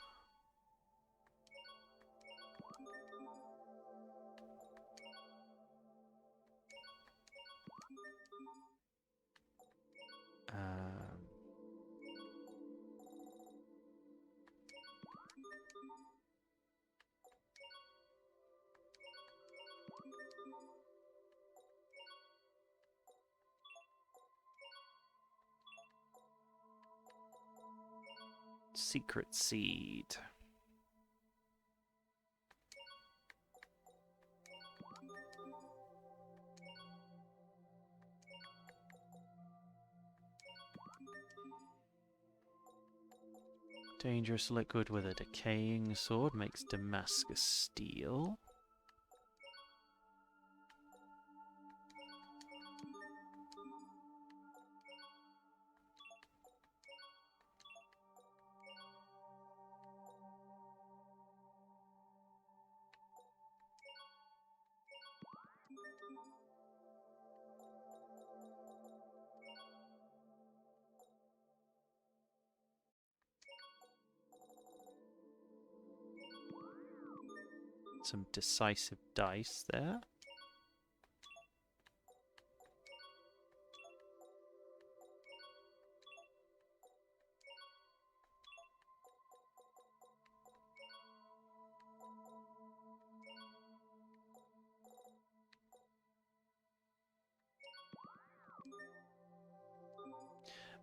[SPEAKER 1] Secret seed. Dangerous liquid with a decaying sword makes Damascus steel. Some decisive dice there.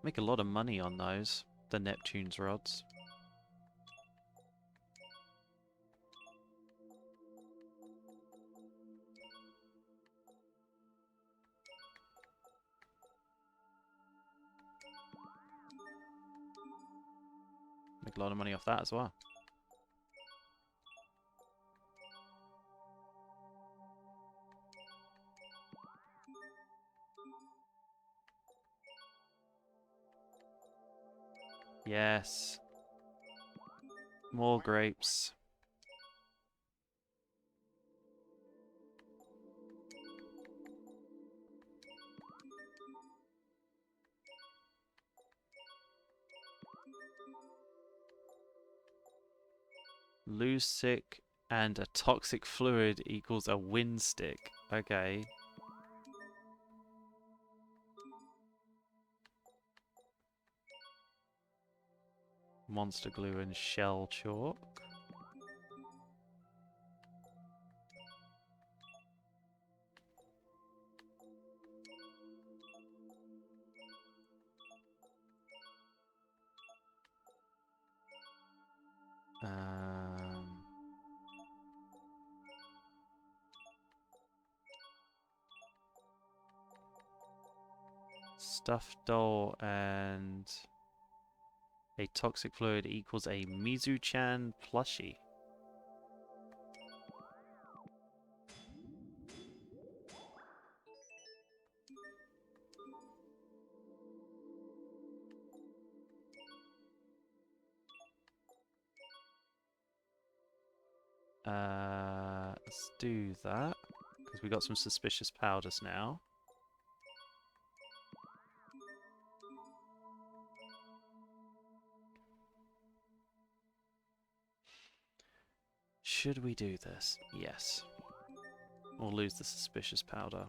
[SPEAKER 1] Make a lot of money on those, the Neptune's rods. Make a lot of money off that as well. Yes. More grapes. Lose sick and a toxic fluid equals a wind stick. Okay. Monster glue and shell chalk. Stuffed doll and a toxic fluid equals a Mizu-chan plushie. Let's do that because we got some suspicious powders now. Should we do this? Yes. Or lose the suspicious powder.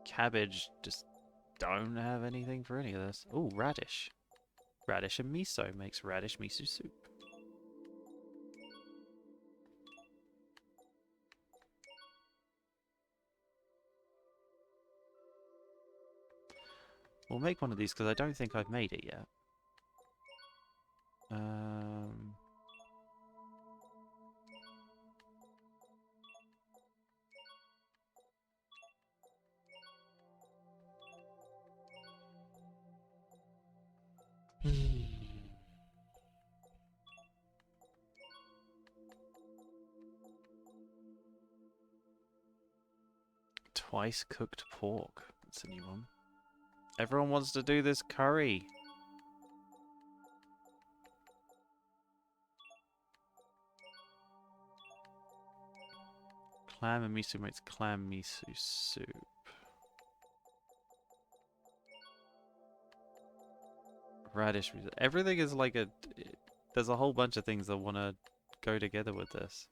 [SPEAKER 1] Cabbage just don't have anything for any of this. Oh, radish. Radish and miso makes radish miso soup. We'll make one of these because I don't think I've made it yet. Twice cooked pork. That's a new one. Everyone wants to do this curry. Clam and miso makes clam miso soup. Radish. Everything is like a... There's a whole bunch of things that want to go together with this.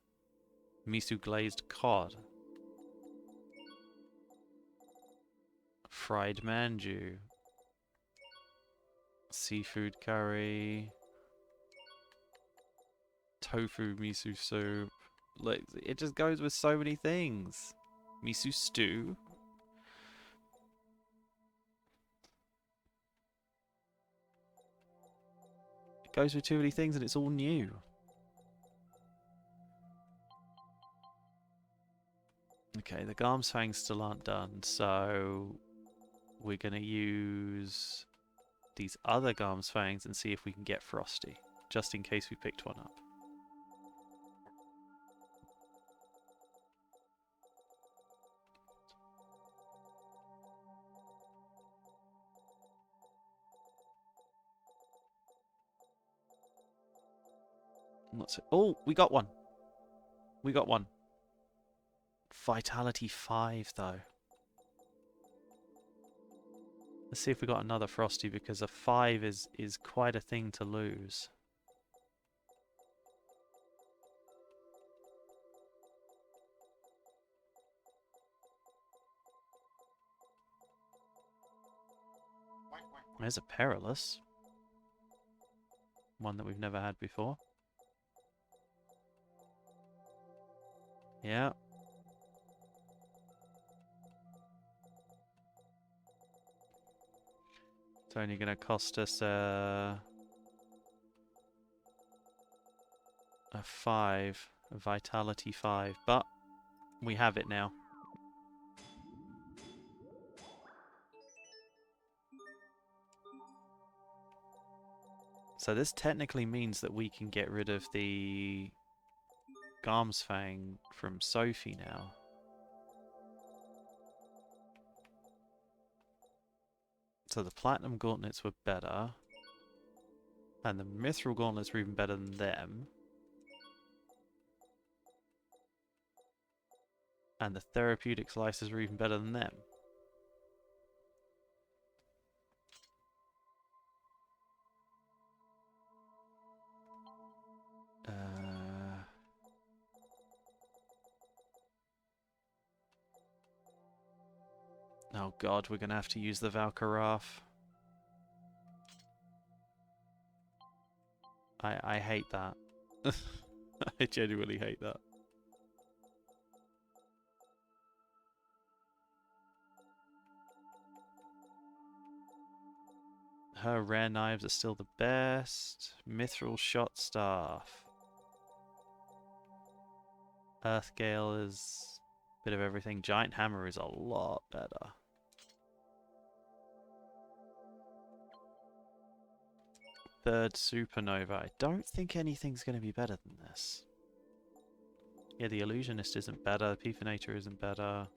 [SPEAKER 1] Miso glazed cod. Fried manju. Seafood curry. Tofu miso soup. Like, it just goes with so many things. Miso stew. It goes with too many things and it's all new. Okay, the Garm's fangs still aren't done, so we're going to use these other Garm's fangs and see if we can get Frosty, just in case we picked one up. What's it? Oh, we got one. We got one. Vitality 5, though. Let's see if we got another Frosty, because a 5 is quite a thing to lose. There's a Perilous. One that we've never had before. Yeah. It's only going to cost us a 5, a Vitality 5, but we have it now. So this technically means that we can get rid of the Garmsfang from Sophie now. So the Platinum Gauntlets were better. And the Mithril Gauntlets were even better than them. And the Therapeutic Slices were even better than them. Oh god, we're gonna have to use the Valkaraf. I hate that. I genuinely hate that. Her rare knives are still the best. Mithril Shot Staff. Earthgale is a bit of everything. Giant Hammer is a lot better. Third Supernova. I don't think anything's going to be better than this. Yeah, the Illusionist isn't better. The Pifinator isn't better.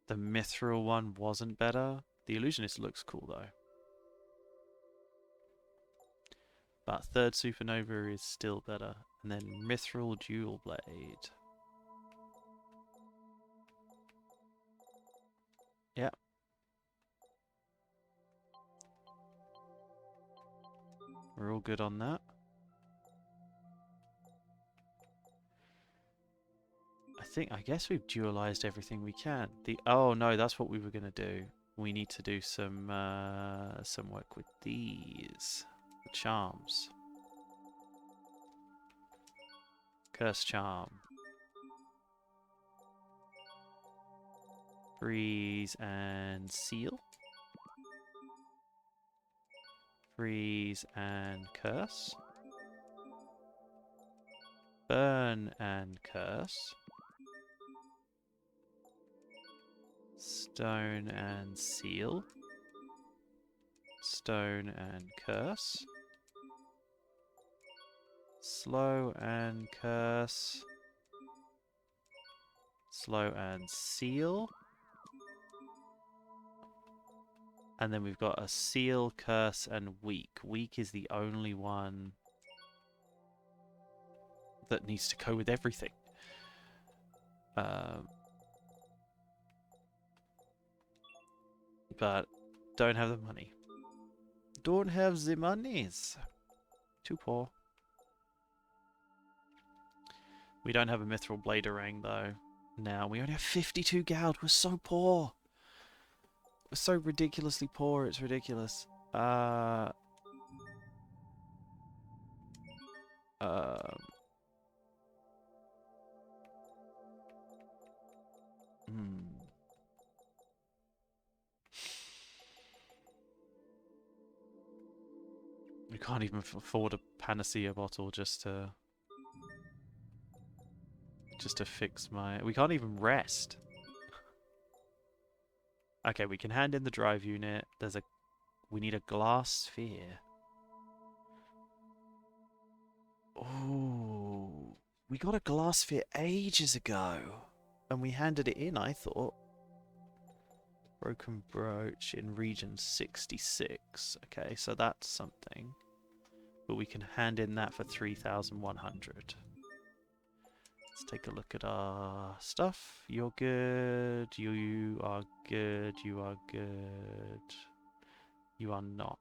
[SPEAKER 1] The Mithril one wasn't better. The Illusionist looks cool though. But third Supernova is still better. And then Mithril Dual Blade. Yep. We're all good on that. I guess we've dualized everything we can. Oh no, that's what we were gonna do. We need to do some work with these. The charms. Curse Charm. Freeze and Seal. Freeze and Curse. Burn and Curse. Stone and Seal. Stone and Curse. Slow and Curse. Slow and Seal. And then we've got a Seal, Curse, and Weak. Weak is the only one that needs to go with everything. But don't have the money. Don't have the monies. Too poor. We don't have a Mithril Bladerang though. Now we only have 52 gold. We're so poor. We're so ridiculously poor. It's ridiculous. We can't even afford a Panacea bottle just to fix my... We can't even rest. Okay, we can hand in the drive unit. We need a glass sphere. Oh, we got a glass sphere ages ago. And we handed it in, I thought. Broken brooch in region 66. Okay, so that's something. But we can hand in that for 3,100. Let's take a look at our stuff. You're good. You are good. You are good. You are not.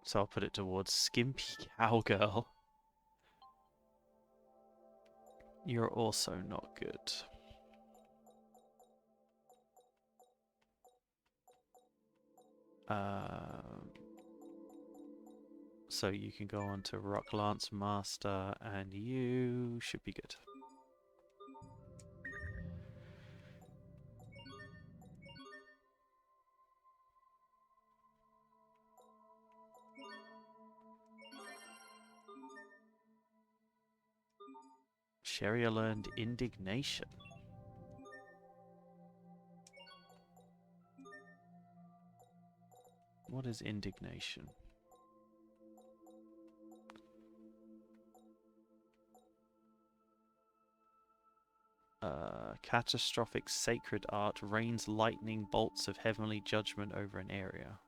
[SPEAKER 1] So I'll put it towards Skimpy Cowgirl. You're also not good. So you can go on to Rock Lance Master and you should be good. Sherry learned indignation. What is indignation? Catastrophic sacred art rains lightning bolts of heavenly judgment over an area.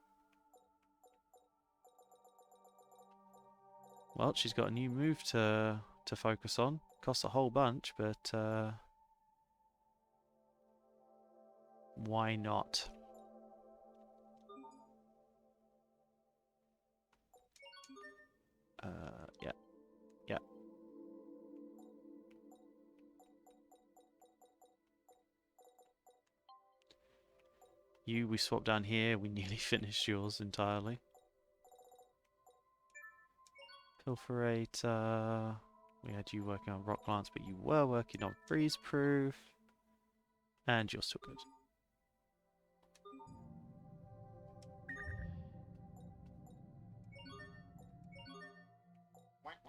[SPEAKER 1] Well, she's got a new move to focus on. Costs a whole bunch, but why not? Yeah. Yeah. We swapped down here. We nearly finished yours entirely. Pilferator. We had you working on Rock Lance, but you were working on Freeze Proof. And you're still good.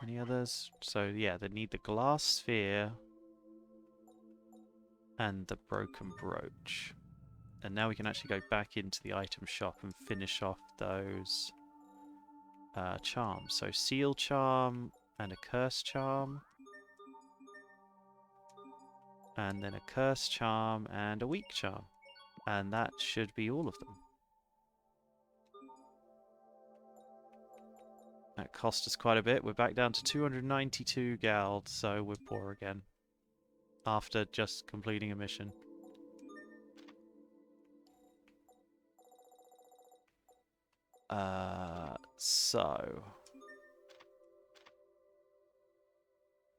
[SPEAKER 1] Any others? So yeah, they need the glass sphere and the broken brooch. And now we can actually go back into the item shop and finish off those charms. So seal charm and a curse charm. And then a curse charm and a weak charm. And that should be all of them. That cost us quite a bit. We're back down to 292 gald, so we're poor again. After just completing a mission. So...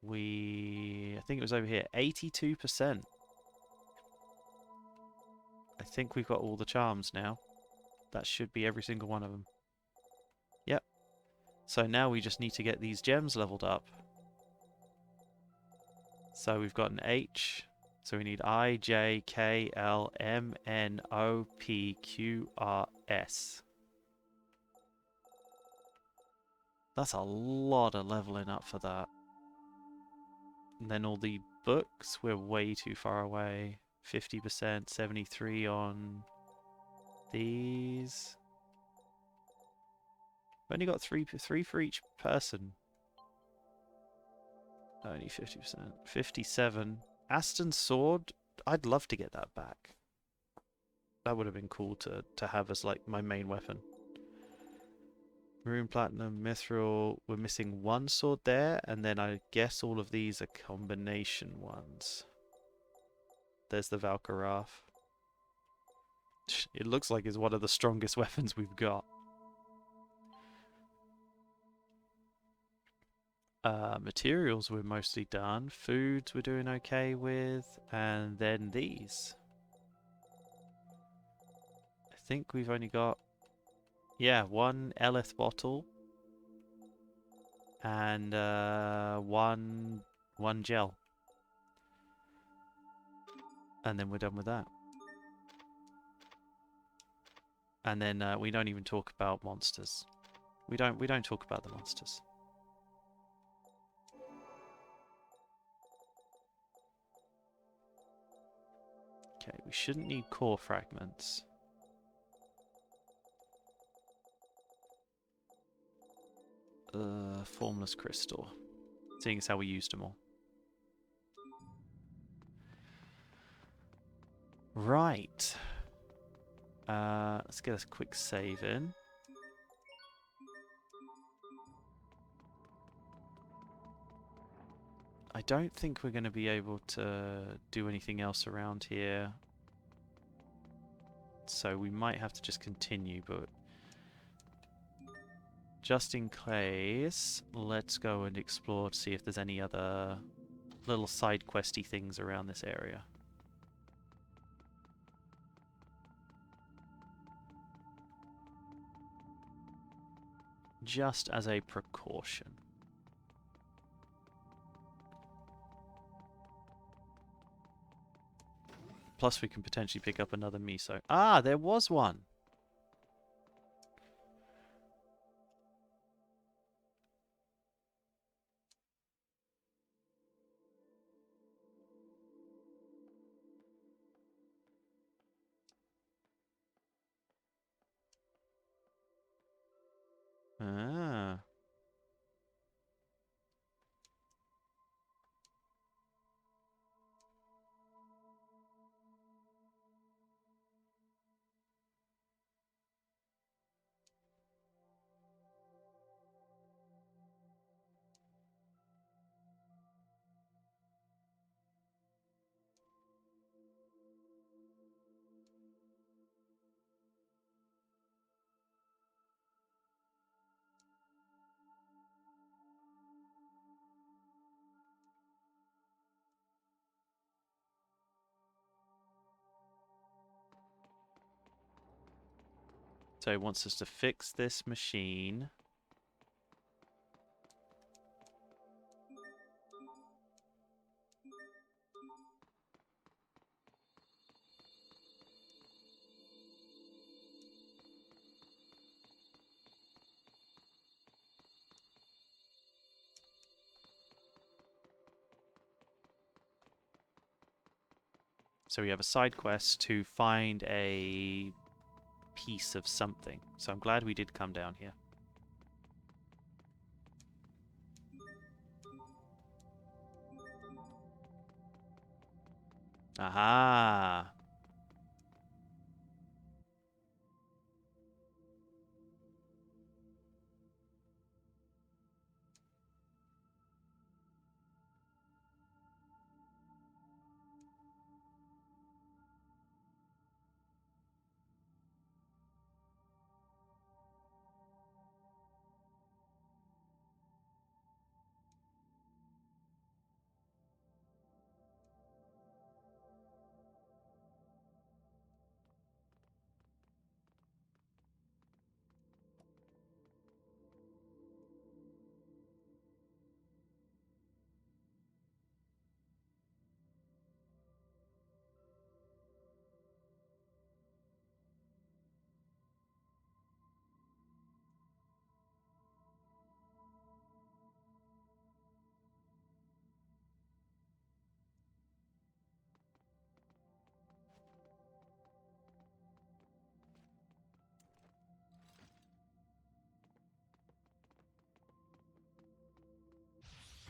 [SPEAKER 1] I think it was over here, 82%. I think we've got all the charms now. That should be every single one of them. Yep. So now we just need to get these gems leveled up. So we've got an H. So we need I, J, K, L, M, N, O, P, Q, R, S. That's a lot of leveling up for that. And then all the books, we're way too far away. 50%, 73 on these. We've only got three for each person. Only 50%. 57. Aston's sword, I'd love to get that back. That would have been cool to have as like my main weapon. Maroon Platinum, Mithril, we're missing one sword there, and then I guess all of these are combination ones. There's the Valkyrath. It looks like it's one of the strongest weapons we've got. Materials we're mostly done. Foods we're doing okay with. And then these. I think we've only got... yeah, one Eleth bottle. And one gel. And then we're done with that. And then we don't even talk about monsters. We don't talk about the monsters. Okay, we shouldn't need core fragments. Formless crystal. Seeing as how we used them all. Right. Let's get a quick save in. I don't think we're going to be able to do anything else around here. So we might have to just continue, but just in case, let's go and explore to see if there's any other little side questy things around this area. Just as a precaution. Plus we can potentially pick up another miso. Ah, there was one! Ah. So he wants us to fix this machine. So we have a side quest to find a piece of something. So I'm glad we did come down here. Aha!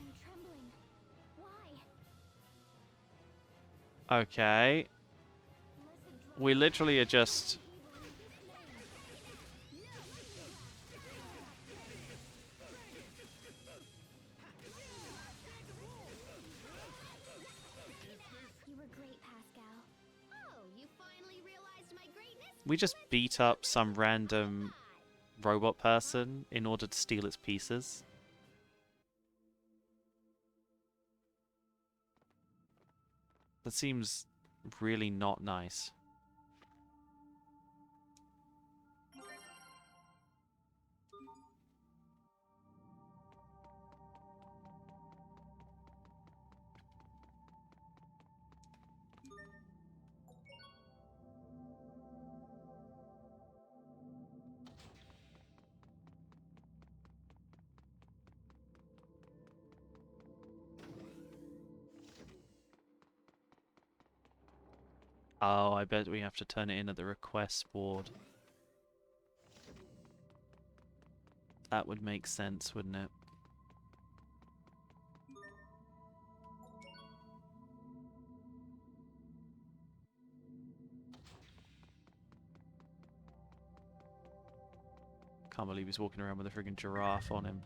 [SPEAKER 7] I'm trembling. Why?
[SPEAKER 1] Okay. We literally are just...
[SPEAKER 7] You were great, Pascal.
[SPEAKER 4] Oh, you finally realized my greatness?
[SPEAKER 1] We just beat up some random robot person in order to steal its pieces. That seems really not nice. Oh, I bet we have to turn it in at the request board. That would make sense, wouldn't it? Can't believe he's walking around with a friggin' giraffe on him.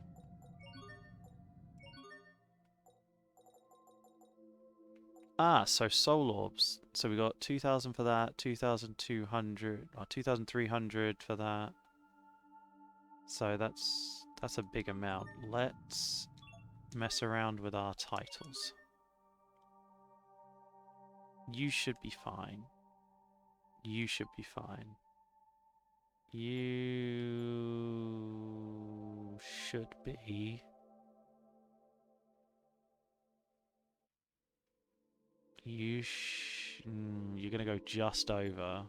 [SPEAKER 1] Ah, so soul orbs. So we got 2,000 for that, 2,200 or 2,300 for that. So that's a big amount. Let's mess around with our titles. You should be fine. You should be fine. You should be. You're gonna go just over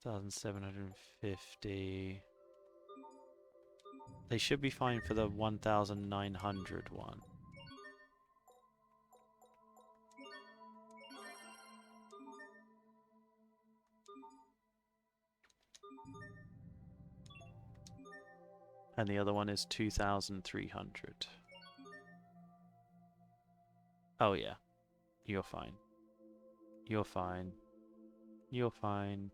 [SPEAKER 1] 1,750. They should be fine for the 1,900 one. And the other one is 2,300. Oh yeah. You're fine. You're fine. You're fine.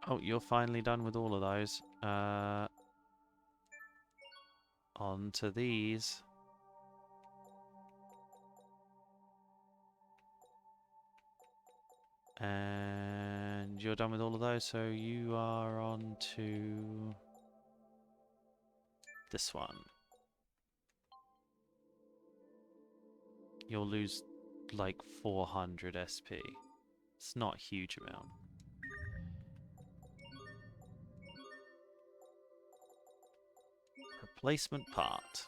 [SPEAKER 1] Oh, you're finally done with all of those. On to these. And you're done with all of those, so you are on to this one. You'll lose like 400 SP. It's not a huge amount. Replacement part.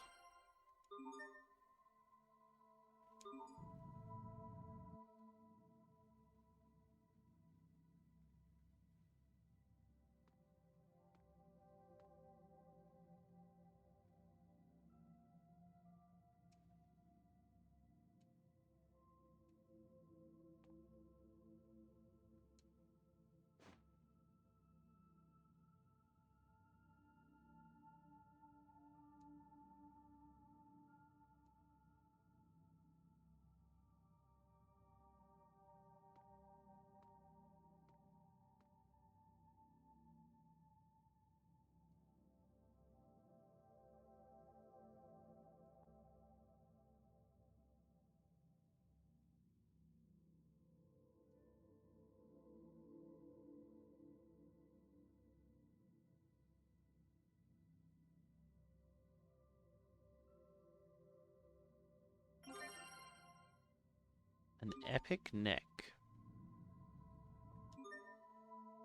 [SPEAKER 1] An epic neck.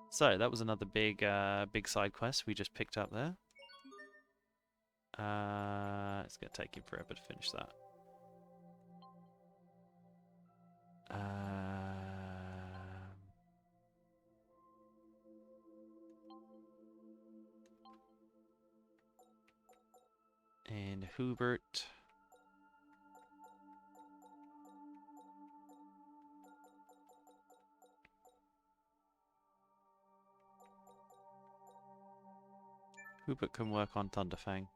[SPEAKER 1] So that was another big side quest we just picked up there. It's gonna take him forever to finish that. And Hubert. Hubert can work on Thunderfang.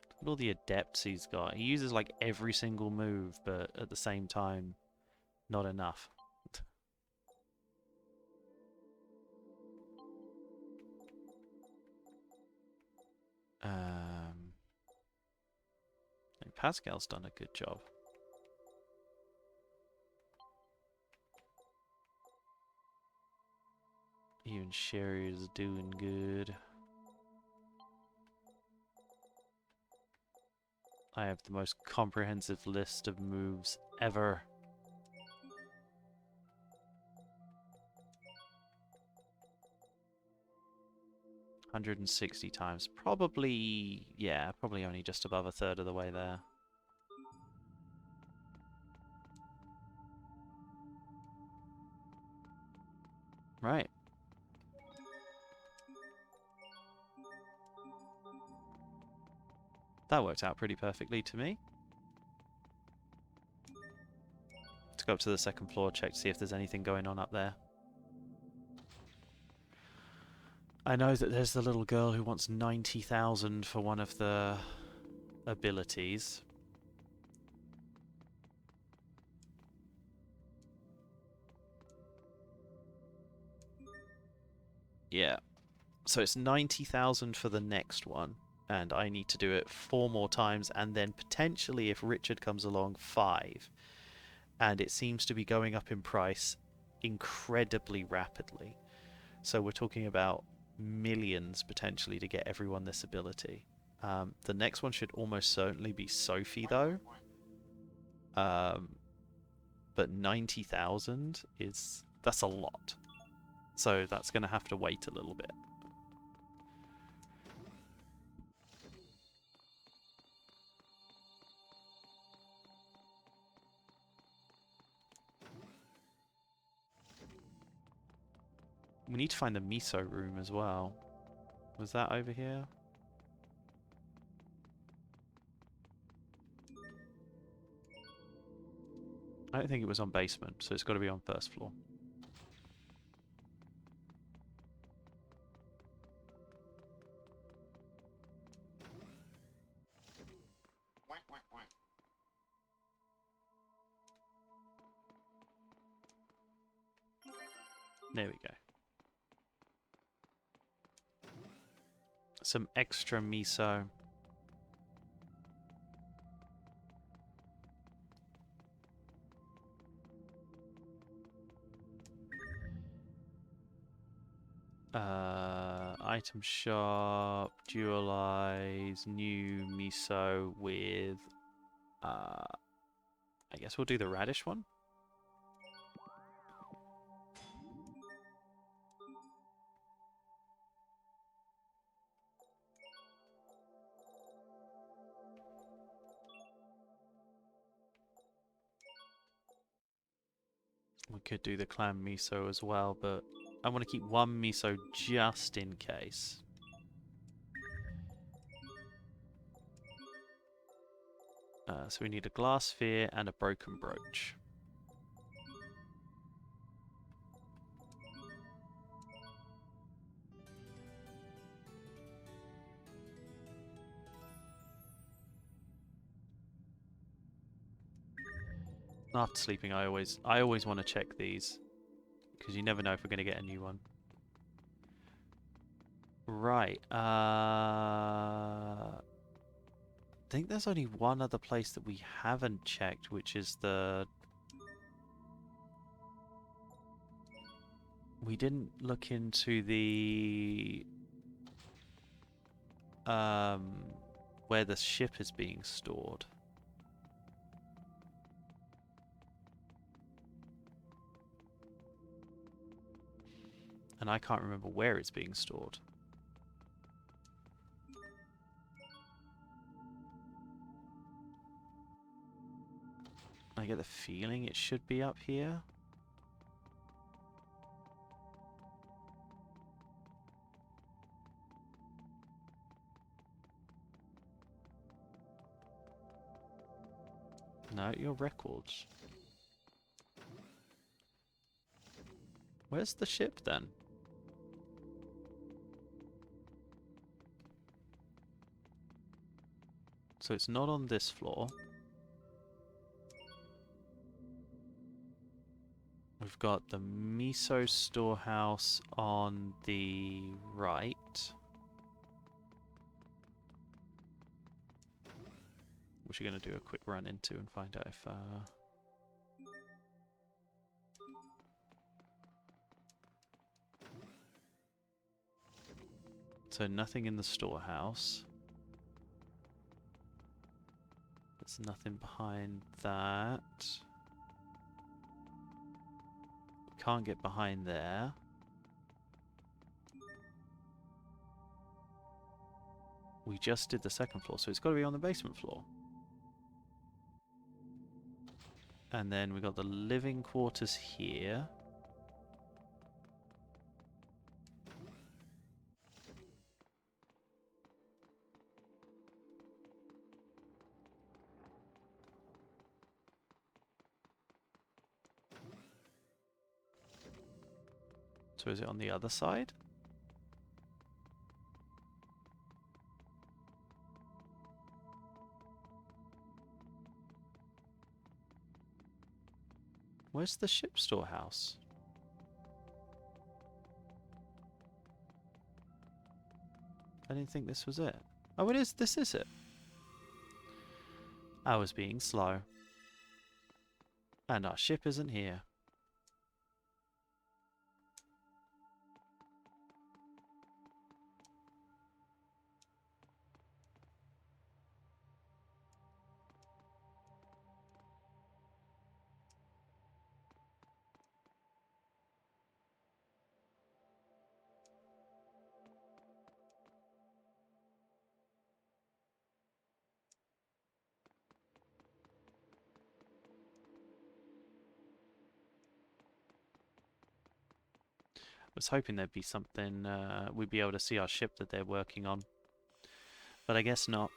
[SPEAKER 1] Look at all the adepts he's got. He uses like every single move, but at the same time, not enough. And Pascal's done a good job. Even Sherry is doing good. I have the most comprehensive list of moves ever. $160 times. Probably, yeah, probably only just above a third of the way there. Right. That worked out pretty perfectly to me. Let's go up to the second floor, check to see if there's anything going on up there. I know that there's the little girl who wants 90,000 for one of the abilities. Yeah. So it's 90,000 for the next one. And I need to do it 4 more times. And then potentially, if Richard comes along, 5. And it seems to be going up in price incredibly rapidly. So we're talking about millions potentially to get everyone this ability. The next one should almost certainly be Sophie, though. But 90,000 that's a lot. So that's going to have to wait a little bit. We need to find the miso room as well. Was that over here? I don't think it was on basement, so it's got to be on first floor. There we go. Some extra miso. Item shop, dualize, new miso with, I guess we'll do the radish one. We could do the clam miso as well, but I want to keep one miso just in case. So we need a glass sphere and a broken brooch. After sleeping, I always want to check these, because you never know if we're going to get a new one. Right. I think there's only one other place that we haven't checked, which is the... We didn't look into the... where the ship is being stored. And I can't remember where it's being stored. I get the feeling it should be up here. No, your records. Where's the ship then? So it's not on this floor. We've got the miso storehouse on the right. Which we're going to do a quick run into and find out if... So nothing in the storehouse. There's nothing behind that. Can't get behind there. We just did the second floor, so it's got to be on the basement floor. And then we got the living quarters here. So is it on the other side? Where's the ship storehouse? I didn't think this was it. Oh, it is. This is it. I was being slow. And our ship isn't here. I was hoping there'd be something, we'd be able to see our ship that they're working on. But I guess not.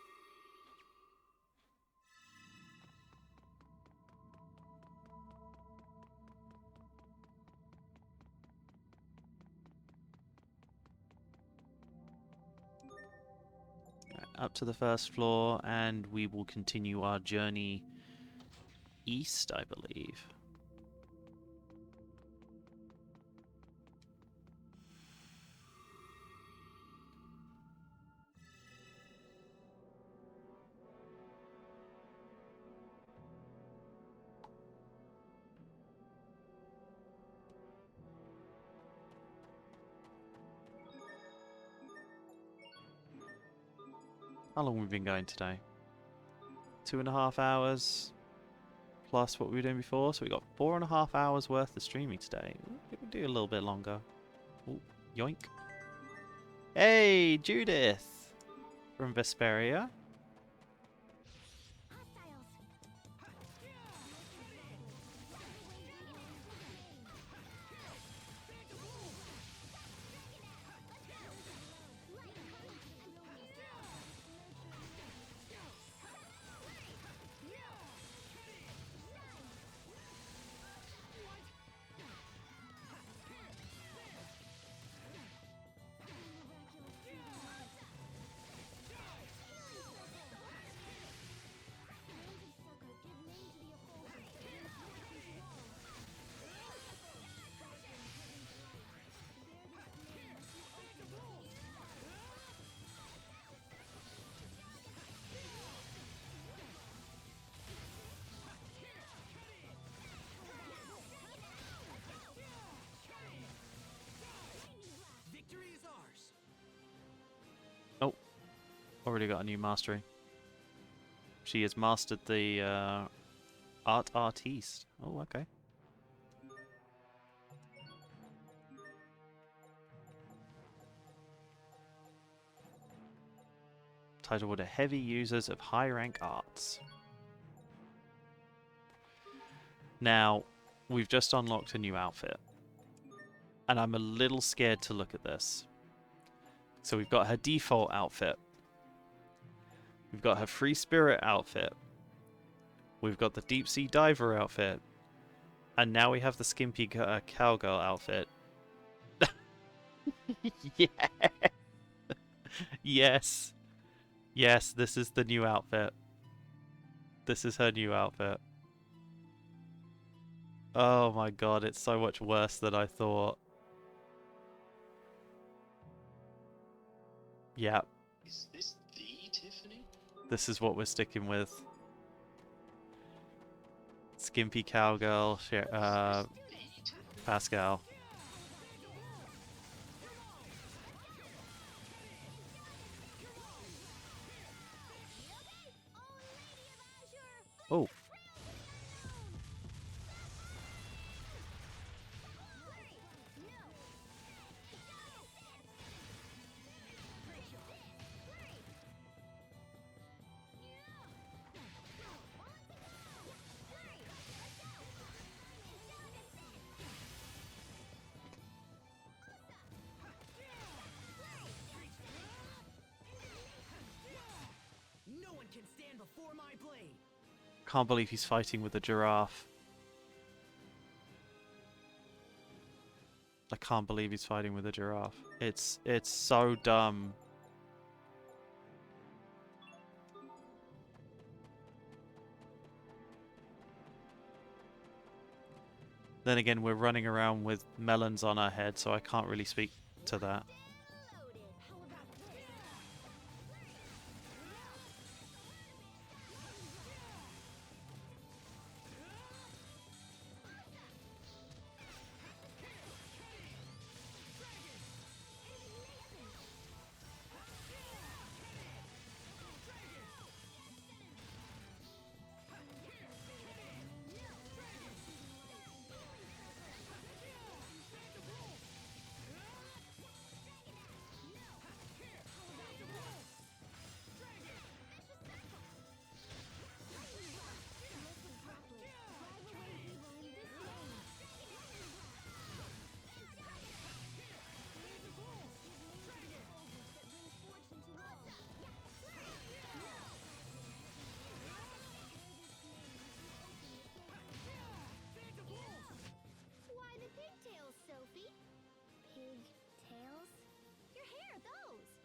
[SPEAKER 1] Right, up to the first floor, and we will continue our journey east, I believe. How long have we been going today? 2.5 hours plus what we were doing before, so we got 4.5 hours worth of streaming today. We can do a little bit longer. Ooh, yoink. Hey, Judith from Vesperia. Already got a new mastery. She has mastered the Art Artiste. Oh, okay. Titled "The Heavy Users of High Rank Arts." Now, we've just unlocked a new outfit. And I'm a little scared to look at this. So we've got her default outfit. We've got her Free Spirit outfit. We've got the Deep Sea Diver outfit. And now we have the Skimpy Cowgirl outfit. Yeah. Yes. Yes, this is the new outfit. This is her new outfit. Oh my god, it's so much worse than I thought. Yeah.
[SPEAKER 11] Is this the Tiffany?
[SPEAKER 1] This is what we're sticking with. Skimpy Cowgirl, Pascal. Oh.
[SPEAKER 5] No one can stand before my blade.
[SPEAKER 1] Can't believe he's fighting with a giraffe. I can't believe he's fighting with a giraffe. It's so dumb. Then again, we're running around with melons on our head, so I can't really speak to that.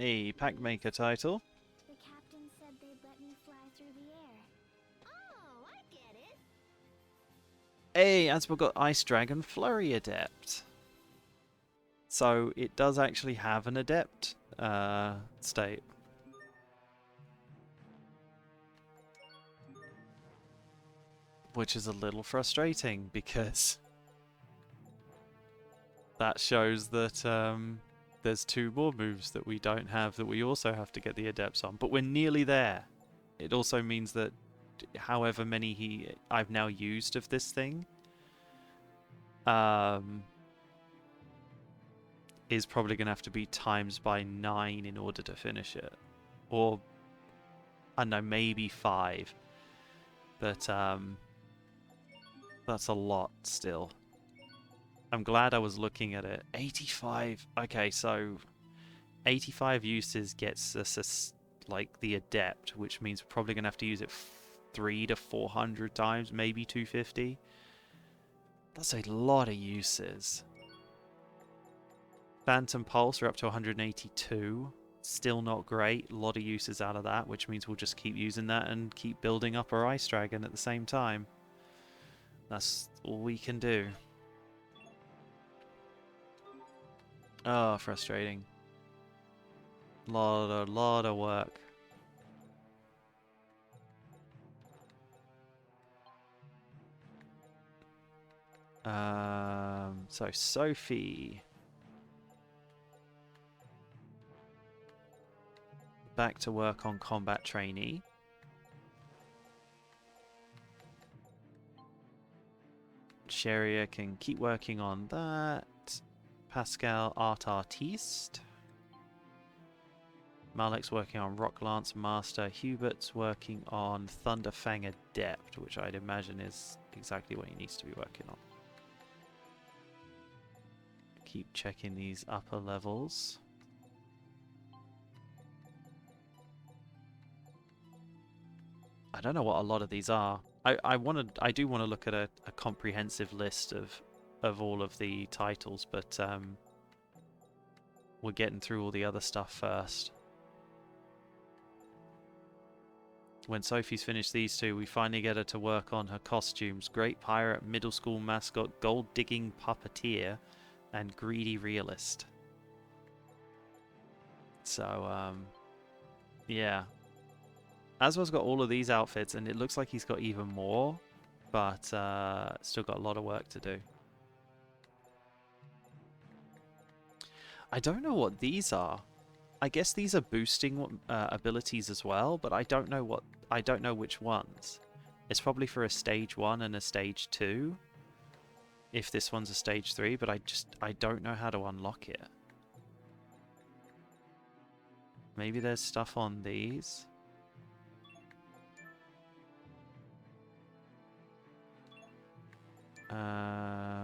[SPEAKER 1] A pack maker title.
[SPEAKER 7] The captain said they'd let me fly through the air. Oh, I get it.
[SPEAKER 1] Hey, as we got Ice Dragon Flurry Adept. So it does actually have an adept state. Which is a little frustrating because that shows that there's 2 more moves that we don't have that we also have to get the adepts on. But we're nearly there. It also means that however many I've now used of this thing is probably going to have to be times by 9 in order to finish it. Or, I don't know, maybe 5. But that's a lot still. I'm glad I was looking at it. 85. Okay, so 85 uses gets us like the adept, which means we're probably going to have to use it 300 to 400 times, maybe 250. That's a lot of uses. Phantom Pulse are up to 182. Still not great. A lot of uses out of that, which means we'll just keep using that and keep building up our Ice Dragon at the same time. That's all we can do. Oh, frustrating. Lot of work. So Sophie. Back to work on combat trainee. Sheria can keep working on that. Pascal, art artiste. Malik's working on Rock Lance Master. Hubert's working on Thunderfang Adept, which I'd imagine is exactly what he needs to be working on. Keep checking these upper levels. I don't know what a lot of these are. I do want to look at a comprehensive list of all of the titles, but we're getting through all the other stuff first. When Sophie's finished these 2, we finally get her to work on her costumes. Great Pirate, Middle School Mascot, Gold Digging Puppeteer, and Greedy Realist. So, yeah. Aswa's got all of these outfits, and it looks like he's got even more, but still got a lot of work to do. I don't know what these are. I guess these are boosting abilities as well, but I don't know which ones. It's probably for a stage 1 and a stage 2. If this one's a stage 3, but I don't know how to unlock it. Maybe there's stuff on these. A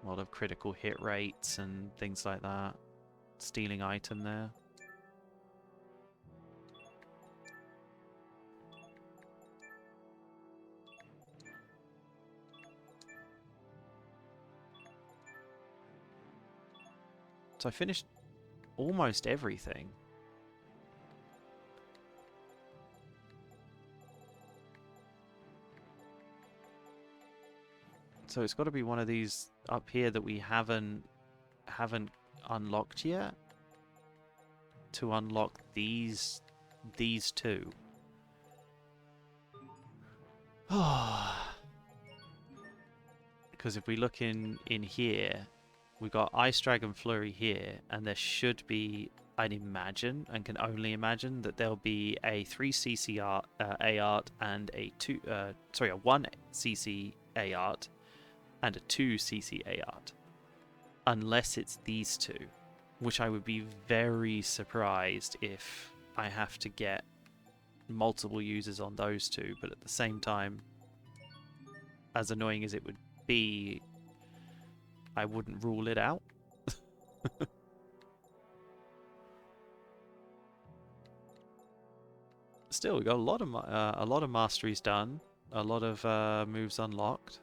[SPEAKER 1] lot of critical hit rates and things like that. Stealing item there. So I finished almost everything. So it's got to be one of these up here that we haven't unlocked yet. To unlock these 2. Because if we look in here, we got Ice Dragon Flurry here, and there should be, I'd imagine, and can only imagine, that there'll be a 3 CC A art and a 1 CC A art and a 2 CC A art. Unless it's these 2, which I would be very surprised if I have to get multiple users on those 2, but at the same time, as annoying as it would be, I wouldn't rule it out. Still, we got a lot of masteries done, a lot of moves unlocked.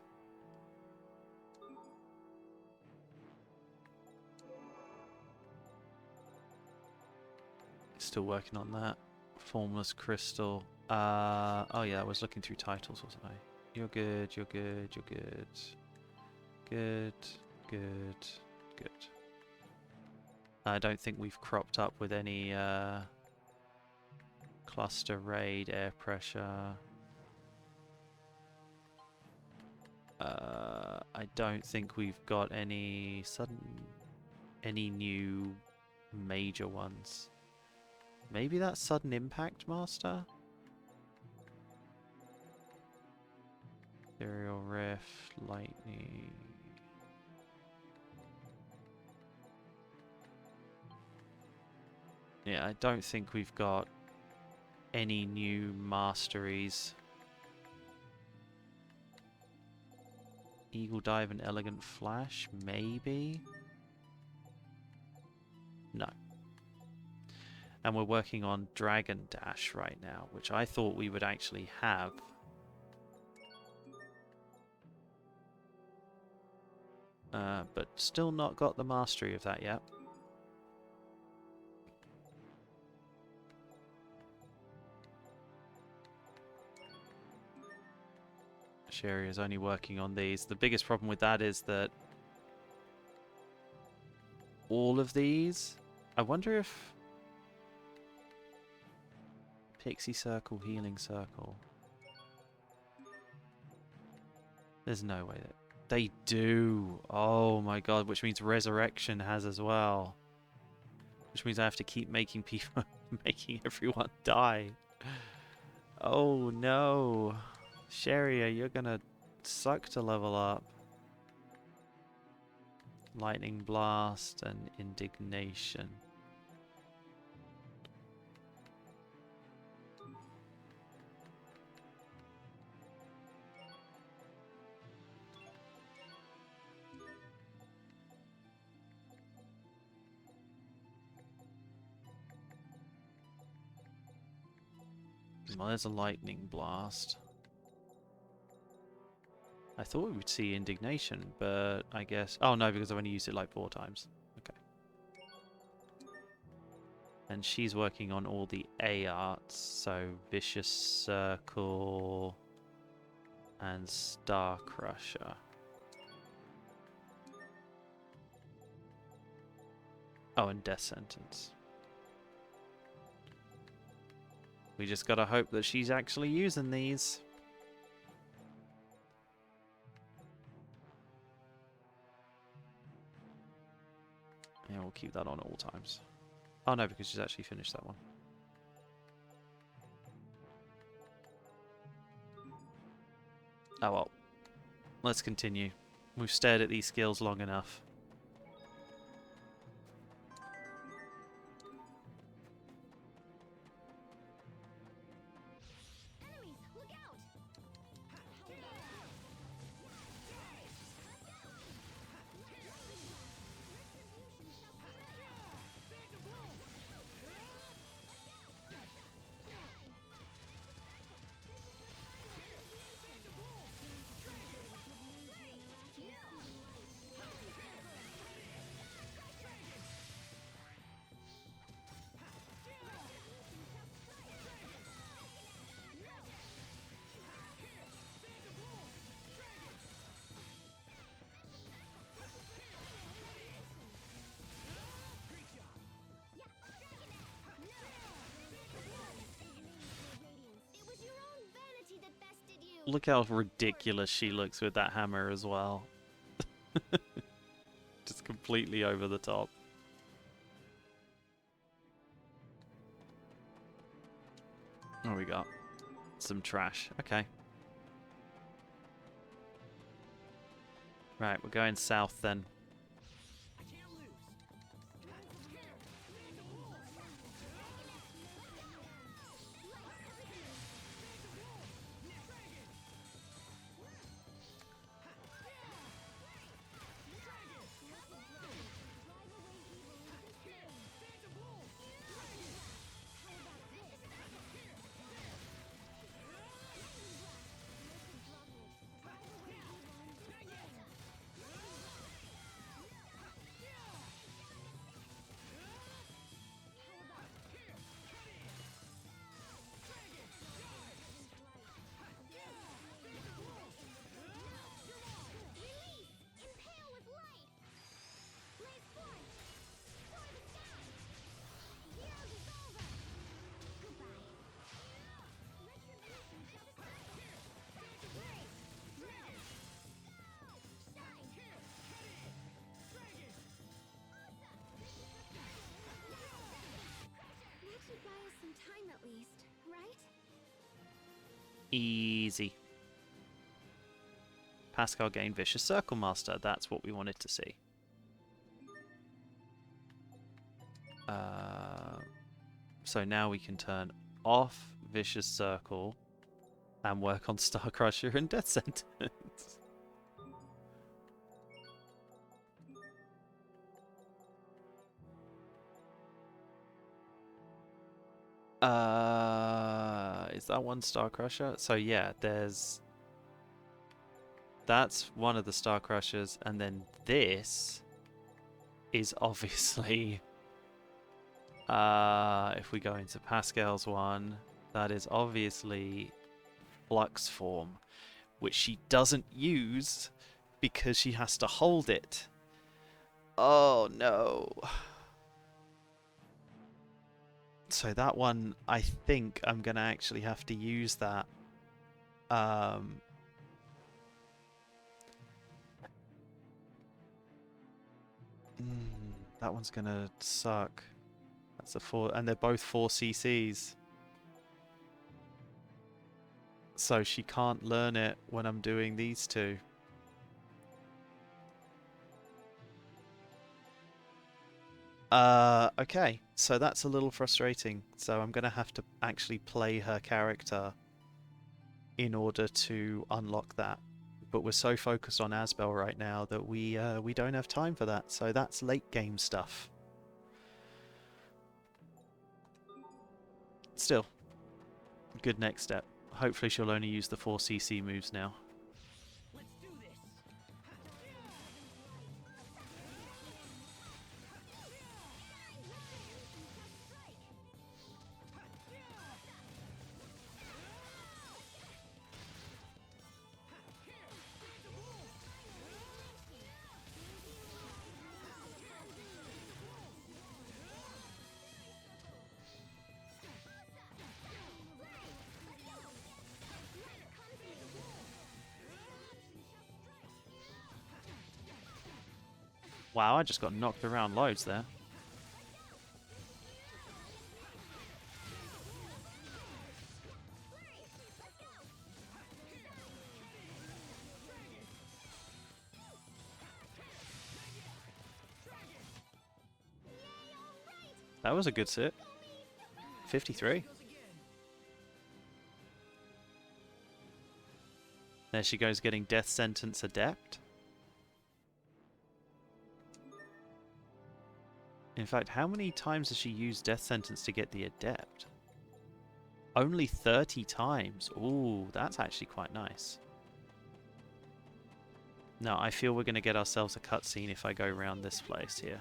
[SPEAKER 1] Still working on that. Formless crystal. Oh yeah, I was looking through titles, wasn't I? You're good, you're good, you're good. Good, good, good. I don't think we've cropped up with any cluster raid, air pressure. I don't think we've got any new major ones. Maybe that sudden impact master? Ethereal rift, lightning. Yeah, I don't think we've got any new masteries. Eagle dive and elegant flash, maybe? No. And we're working on Dragon Dash right now, which I thought we would actually have. But still not got the mastery of that yet. Sherry is only working on these. The biggest problem with that is that all of these... I wonder if... Pixie Circle, Healing Circle... There's no way that... They do! Oh my god, which means Resurrection has as well. Which means I have to keep making people... making everyone die. Oh no! Sharia, you're gonna suck to level up. Lightning Blast and Indignation. Well, there's a Lightning Blast. I thought we would see Indignation, but I guess... Oh no, because I've only used it like 4 times. Okay. And she's working on all the A arts, so Vicious Circle and Star Crusher. Oh, and Death Sentence. We just gotta hope that she's actually using these. Yeah, we'll keep that on all times. Oh no, because she's actually finished that one. Oh well. Let's continue. We've stared at these skills long enough.
[SPEAKER 4] Enemies, look out!
[SPEAKER 1] Look how ridiculous she looks with that hammer as well. Just completely over the top. What we got? Some trash. Okay. Right, we're going south then. Easy. Pascal gained Vicious Circle Master. That's what we wanted to see. So now we can turn off Vicious Circle and work on Star Crusher and Death Sentence. Is that one Star Crusher? So yeah, that's one of the Star Crushers, and then this is obviously if we go into Pascal's one, that is obviously Flux form, which she doesn't use because she has to hold it. Oh no. So that one, I think I'm gonna actually have to use that. That one's gonna suck. That's a 4, and they're both 4 CCs. So she can't learn it when I'm doing these two. Okay, so that's a little frustrating. So I'm gonna have to actually play her character in order to unlock that. But we're so focused on Asbel right now that we don't have time for that. So that's late game stuff. Still, good next step. Hopefully she'll only use the 4 CC moves now.
[SPEAKER 3] Let's do this.
[SPEAKER 1] Wow, I just got knocked around loads there. That was a good sit. 53. There she goes, getting Death Sentence Adept. In fact, how many times has she used Death Sentence to get the Adept? Only 30 times. Ooh, that's actually quite nice. No, I feel we're going to get ourselves a cutscene if I go around this place here.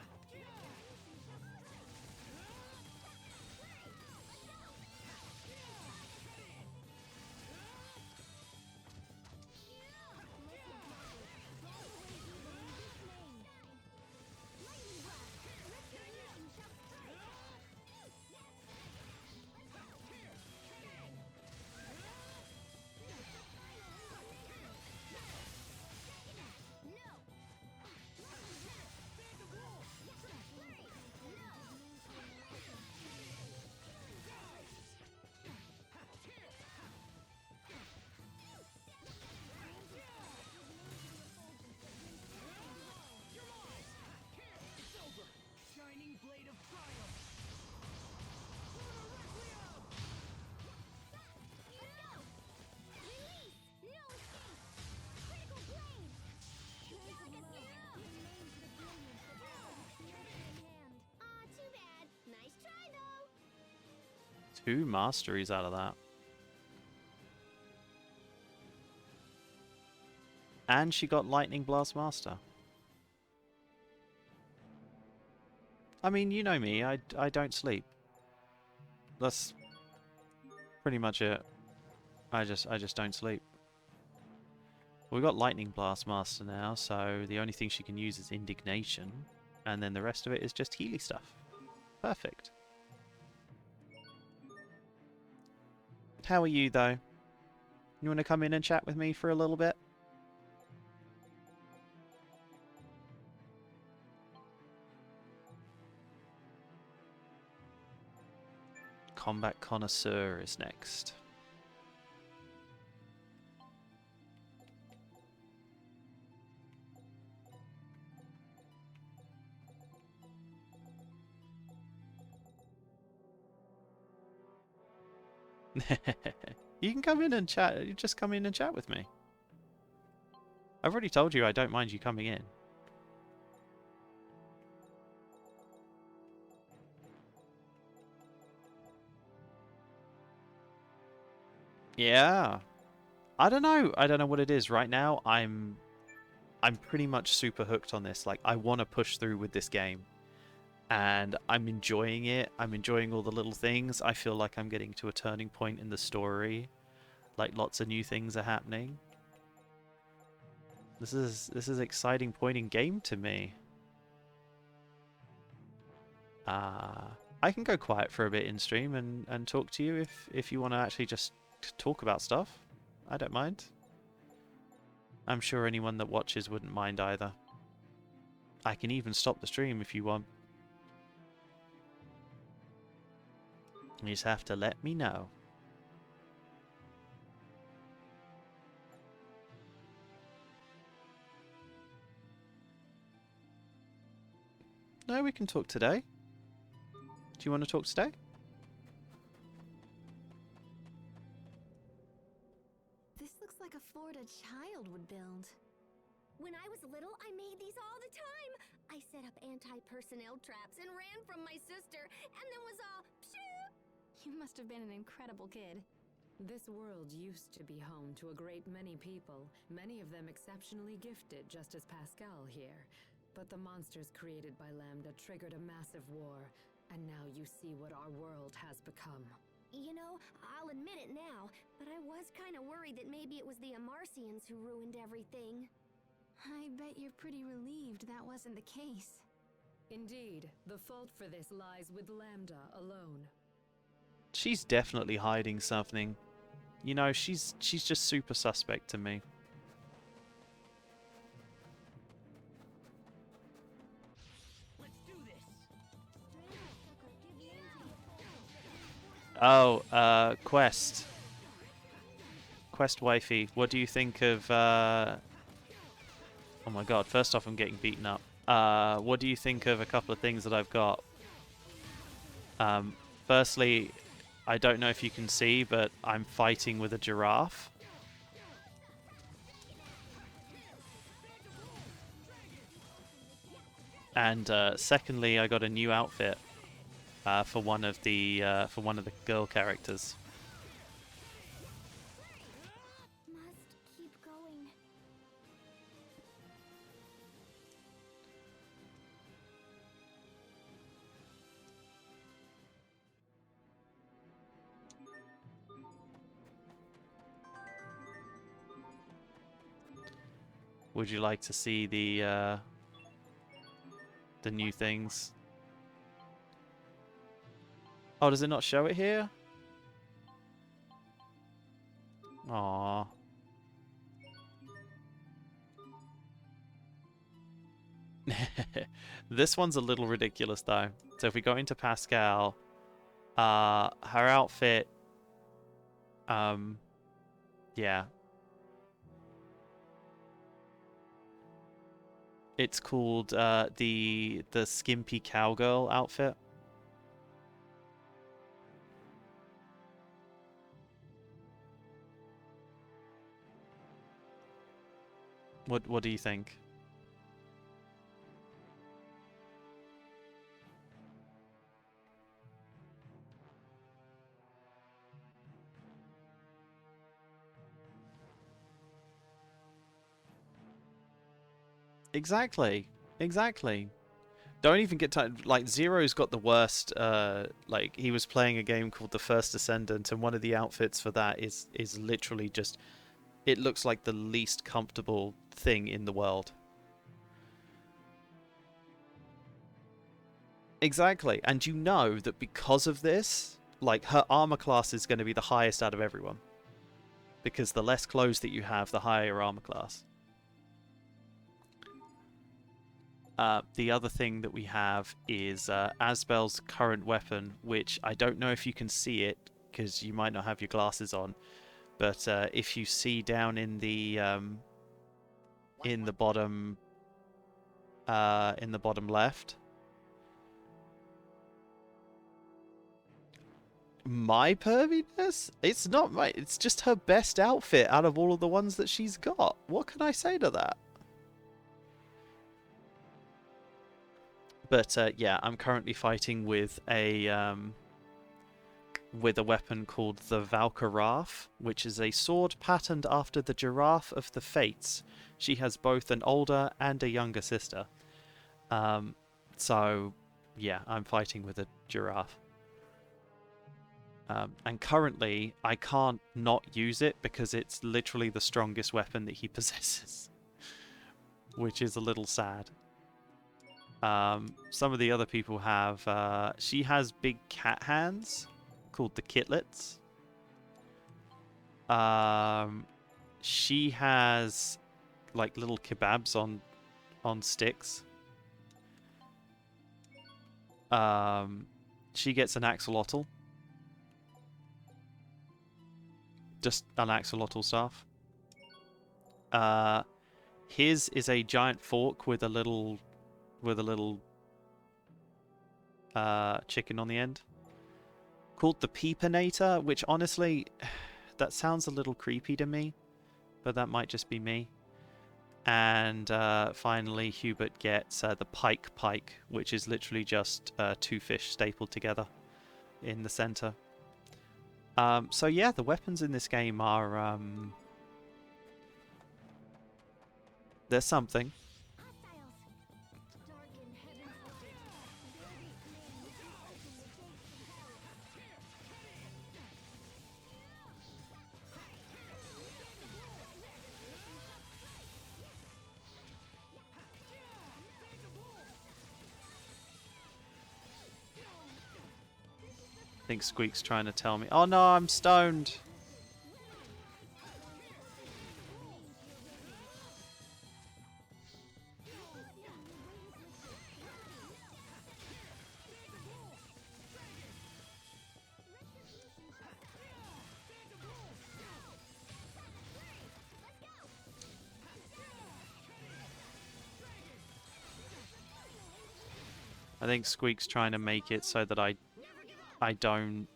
[SPEAKER 1] Two masteries out of that. And she got Lightning Blast Master. I mean, you know me, I don't sleep. That's pretty much it. I just don't sleep. We've got Lightning Blast Master now, so the only thing she can use is Indignation, and then the rest of it is just Healy stuff. Perfect. How are you, though? You want to come in and chat with me for a little bit? Combat Connoisseur is next. You can come in and chat. You just come in and chat with me. I've already told you I don't mind you coming in. Yeah. I don't know. I don't know what it is. Right now, I'm pretty much super hooked on this. Like, I want to push through with this game. And I'm enjoying it. I'm enjoying all the little things. I feel like I'm getting to a turning point in the story. Like, lots of new things are happening. This is an exciting point in game to me. I can go quiet for a bit in stream and talk to you if you want to actually just talk about stuff. I don't mind. I'm sure anyone that watches wouldn't mind either. I can even stop the stream if you want. You just have to let me know. No, we can talk today. Do you want to talk today?
[SPEAKER 4] This looks like a Fodra child would build. When I was little, I made these all the time. I set up anti-personnel traps and ran from my sister, and then was all pshoo! You must have been an incredible kid.
[SPEAKER 8] This world used to be home to a great many people, many of them exceptionally gifted, just as Pascal here. But the monsters created by Lambda triggered a massive war, and now you see what our world has become.
[SPEAKER 4] You know, I'll admit it now, but I was kind of worried that maybe it was the Amarcians who ruined everything. I bet you're pretty relieved that wasn't the case.
[SPEAKER 8] Indeed, the fault for this lies with Lambda alone.
[SPEAKER 1] She's definitely hiding something. You know, she's just super suspect to me.
[SPEAKER 3] Let's do this.
[SPEAKER 1] Oh, Quest. Quest wifey, what do you think of, Oh my god, first off I'm getting beaten up. What do you think of a couple of things that I've got? Firstly, I don't know if you can see, but I'm fighting with a giraffe. And secondly, I got a new outfit for one of the girl characters.
[SPEAKER 4] Must keep going.
[SPEAKER 1] Would you like to see the new things? Oh, does it not show it here? Aww. This one's a little ridiculous though. So if we go into Pascal, her outfit, yeah. It's called the skimpy cowgirl outfit. What do you think? Exactly. Exactly. Don't even get to, like, Zero's got the worst, like, he was playing a game called The First Descendant, and one of the outfits for that is literally just, it looks like the least comfortable thing in the world. Exactly. And you know that because of this, like, her armor class is going to be the highest out of everyone. Because the less clothes that you have, the higher your armor class. The other thing that we have is Asbel's current weapon, which I don't know if you can see it, because you might not have your glasses on. But if you see down in the bottom left, My perviness? It's not my... It's just her best outfit out of all of the ones that she's got. What can I say to that? But yeah, I'm currently fighting with a weapon called the Valkaraf, which is a sword patterned after the Giraffe of the Fates. She has both an older and a younger sister. So yeah, I'm fighting with a giraffe. And currently, I can't not use it because it's literally the strongest weapon that he possesses, which is a little sad. Some of the other people have... she has big cat hands called the Kitlets. She has like little kebabs on sticks. She gets an axolotl. Just an axolotl staff. His is a giant fork with a little chicken on the end, called the Peepinator, which honestly, that sounds a little creepy to me, but that might just be me. And finally, Hubert gets the Pike, which is literally just two fish stapled together in the center. So yeah, the weapons in this game are... there's something. I think Squeak's trying to tell me. Oh no, I'm stoned. I think Squeak's trying to make it so that I don't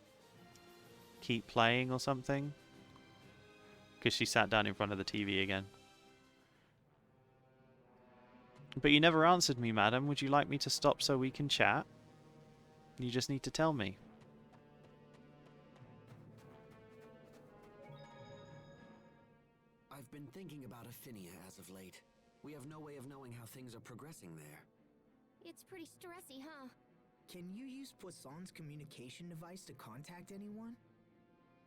[SPEAKER 1] keep playing or something. Because she sat down in front of the TV again. But you never answered me, madam. Would you like me to stop so we can chat? You just need to tell me.
[SPEAKER 5] I've been thinking about Affinia as of late. We have no way of knowing how things are progressing there.
[SPEAKER 7] It's pretty stressy, huh?
[SPEAKER 6] Can you use Poisson's communication device to contact anyone?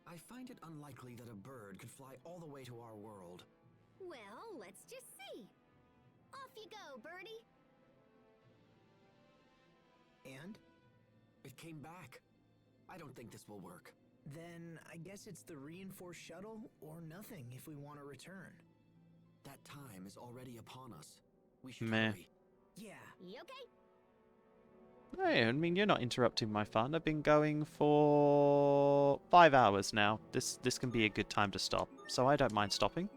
[SPEAKER 5] I find it unlikely that a bird could fly all the way to our world.
[SPEAKER 7] Well, let's just see. Off you go, birdie.
[SPEAKER 6] And?
[SPEAKER 5] It came back. I don't think this will work.
[SPEAKER 6] Then I guess it's the reinforced shuttle or nothing if we want to return.
[SPEAKER 5] That time is already upon us. We should
[SPEAKER 1] Meh.
[SPEAKER 5] hurry.
[SPEAKER 6] Yeah.
[SPEAKER 7] You okay?
[SPEAKER 1] Hey, I mean, you're not interrupting my fun. I've been going for 5 hours now. This can be a good time to stop, so I don't mind stopping.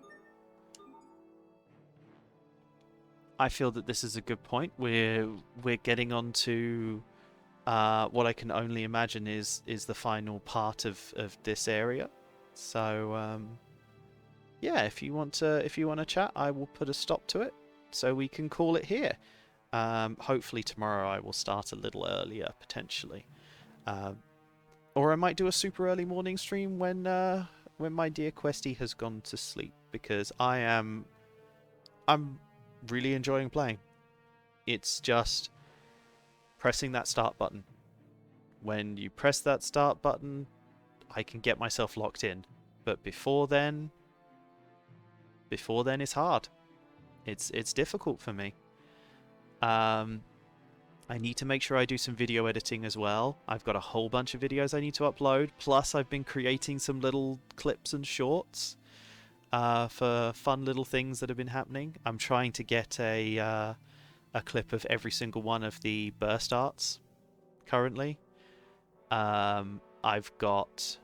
[SPEAKER 1] I feel that this is a good point. We're getting on to what I can only imagine is the final part of this area. So yeah, if you want to chat, I will put a stop to it, so we can call it here. Hopefully tomorrow I will start a little earlier, potentially. Or I might do a super early morning stream when my dear Questy has gone to sleep, because I'm really enjoying playing. It's just pressing that start button. When you press that start button, I can get myself locked in. But before then it's hard. It's difficult for me. I need to make sure I do some video editing as well. I've got a whole bunch of videos I need to upload. Plus, I've been creating some little clips and shorts for fun little things that have been happening. I'm trying to get a clip of every single one of the burst arts currently. I've got...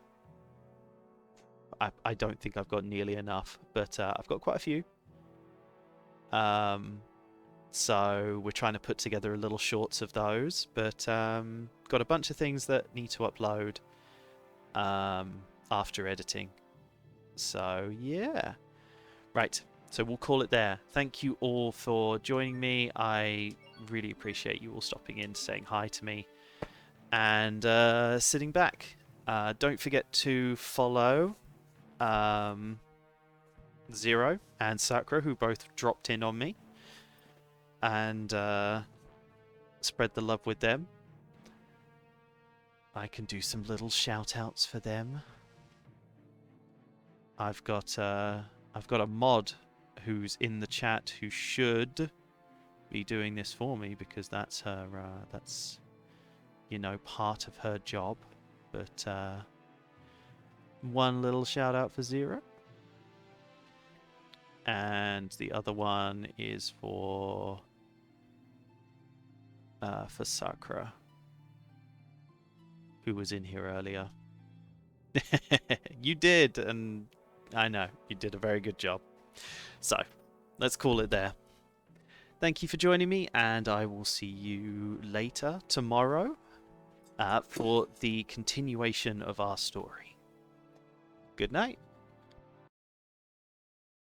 [SPEAKER 1] I don't think I've got nearly enough, but I've got quite a few. So we're trying to put together a little shorts of those, but got a bunch of things that need to upload. after editing. So yeah, right. So we'll call it there. Thank you all for joining me. I really appreciate you all stopping in, saying hi to me, and sitting back. Don't forget to follow Zero and Sakura, who both dropped in on me, and spread the love with them. I can do some little shout outs for them. I've got a mod who's in the chat who should be doing this for me, because that's her that's, you know, part of her job. But one little shout out for Zero, and the other one is for Sakura, who was in here earlier. You did, and I know you did a very good job. So let's call it there. Thank you for joining me, and I will see you later tomorrow for the continuation of our story. Good night.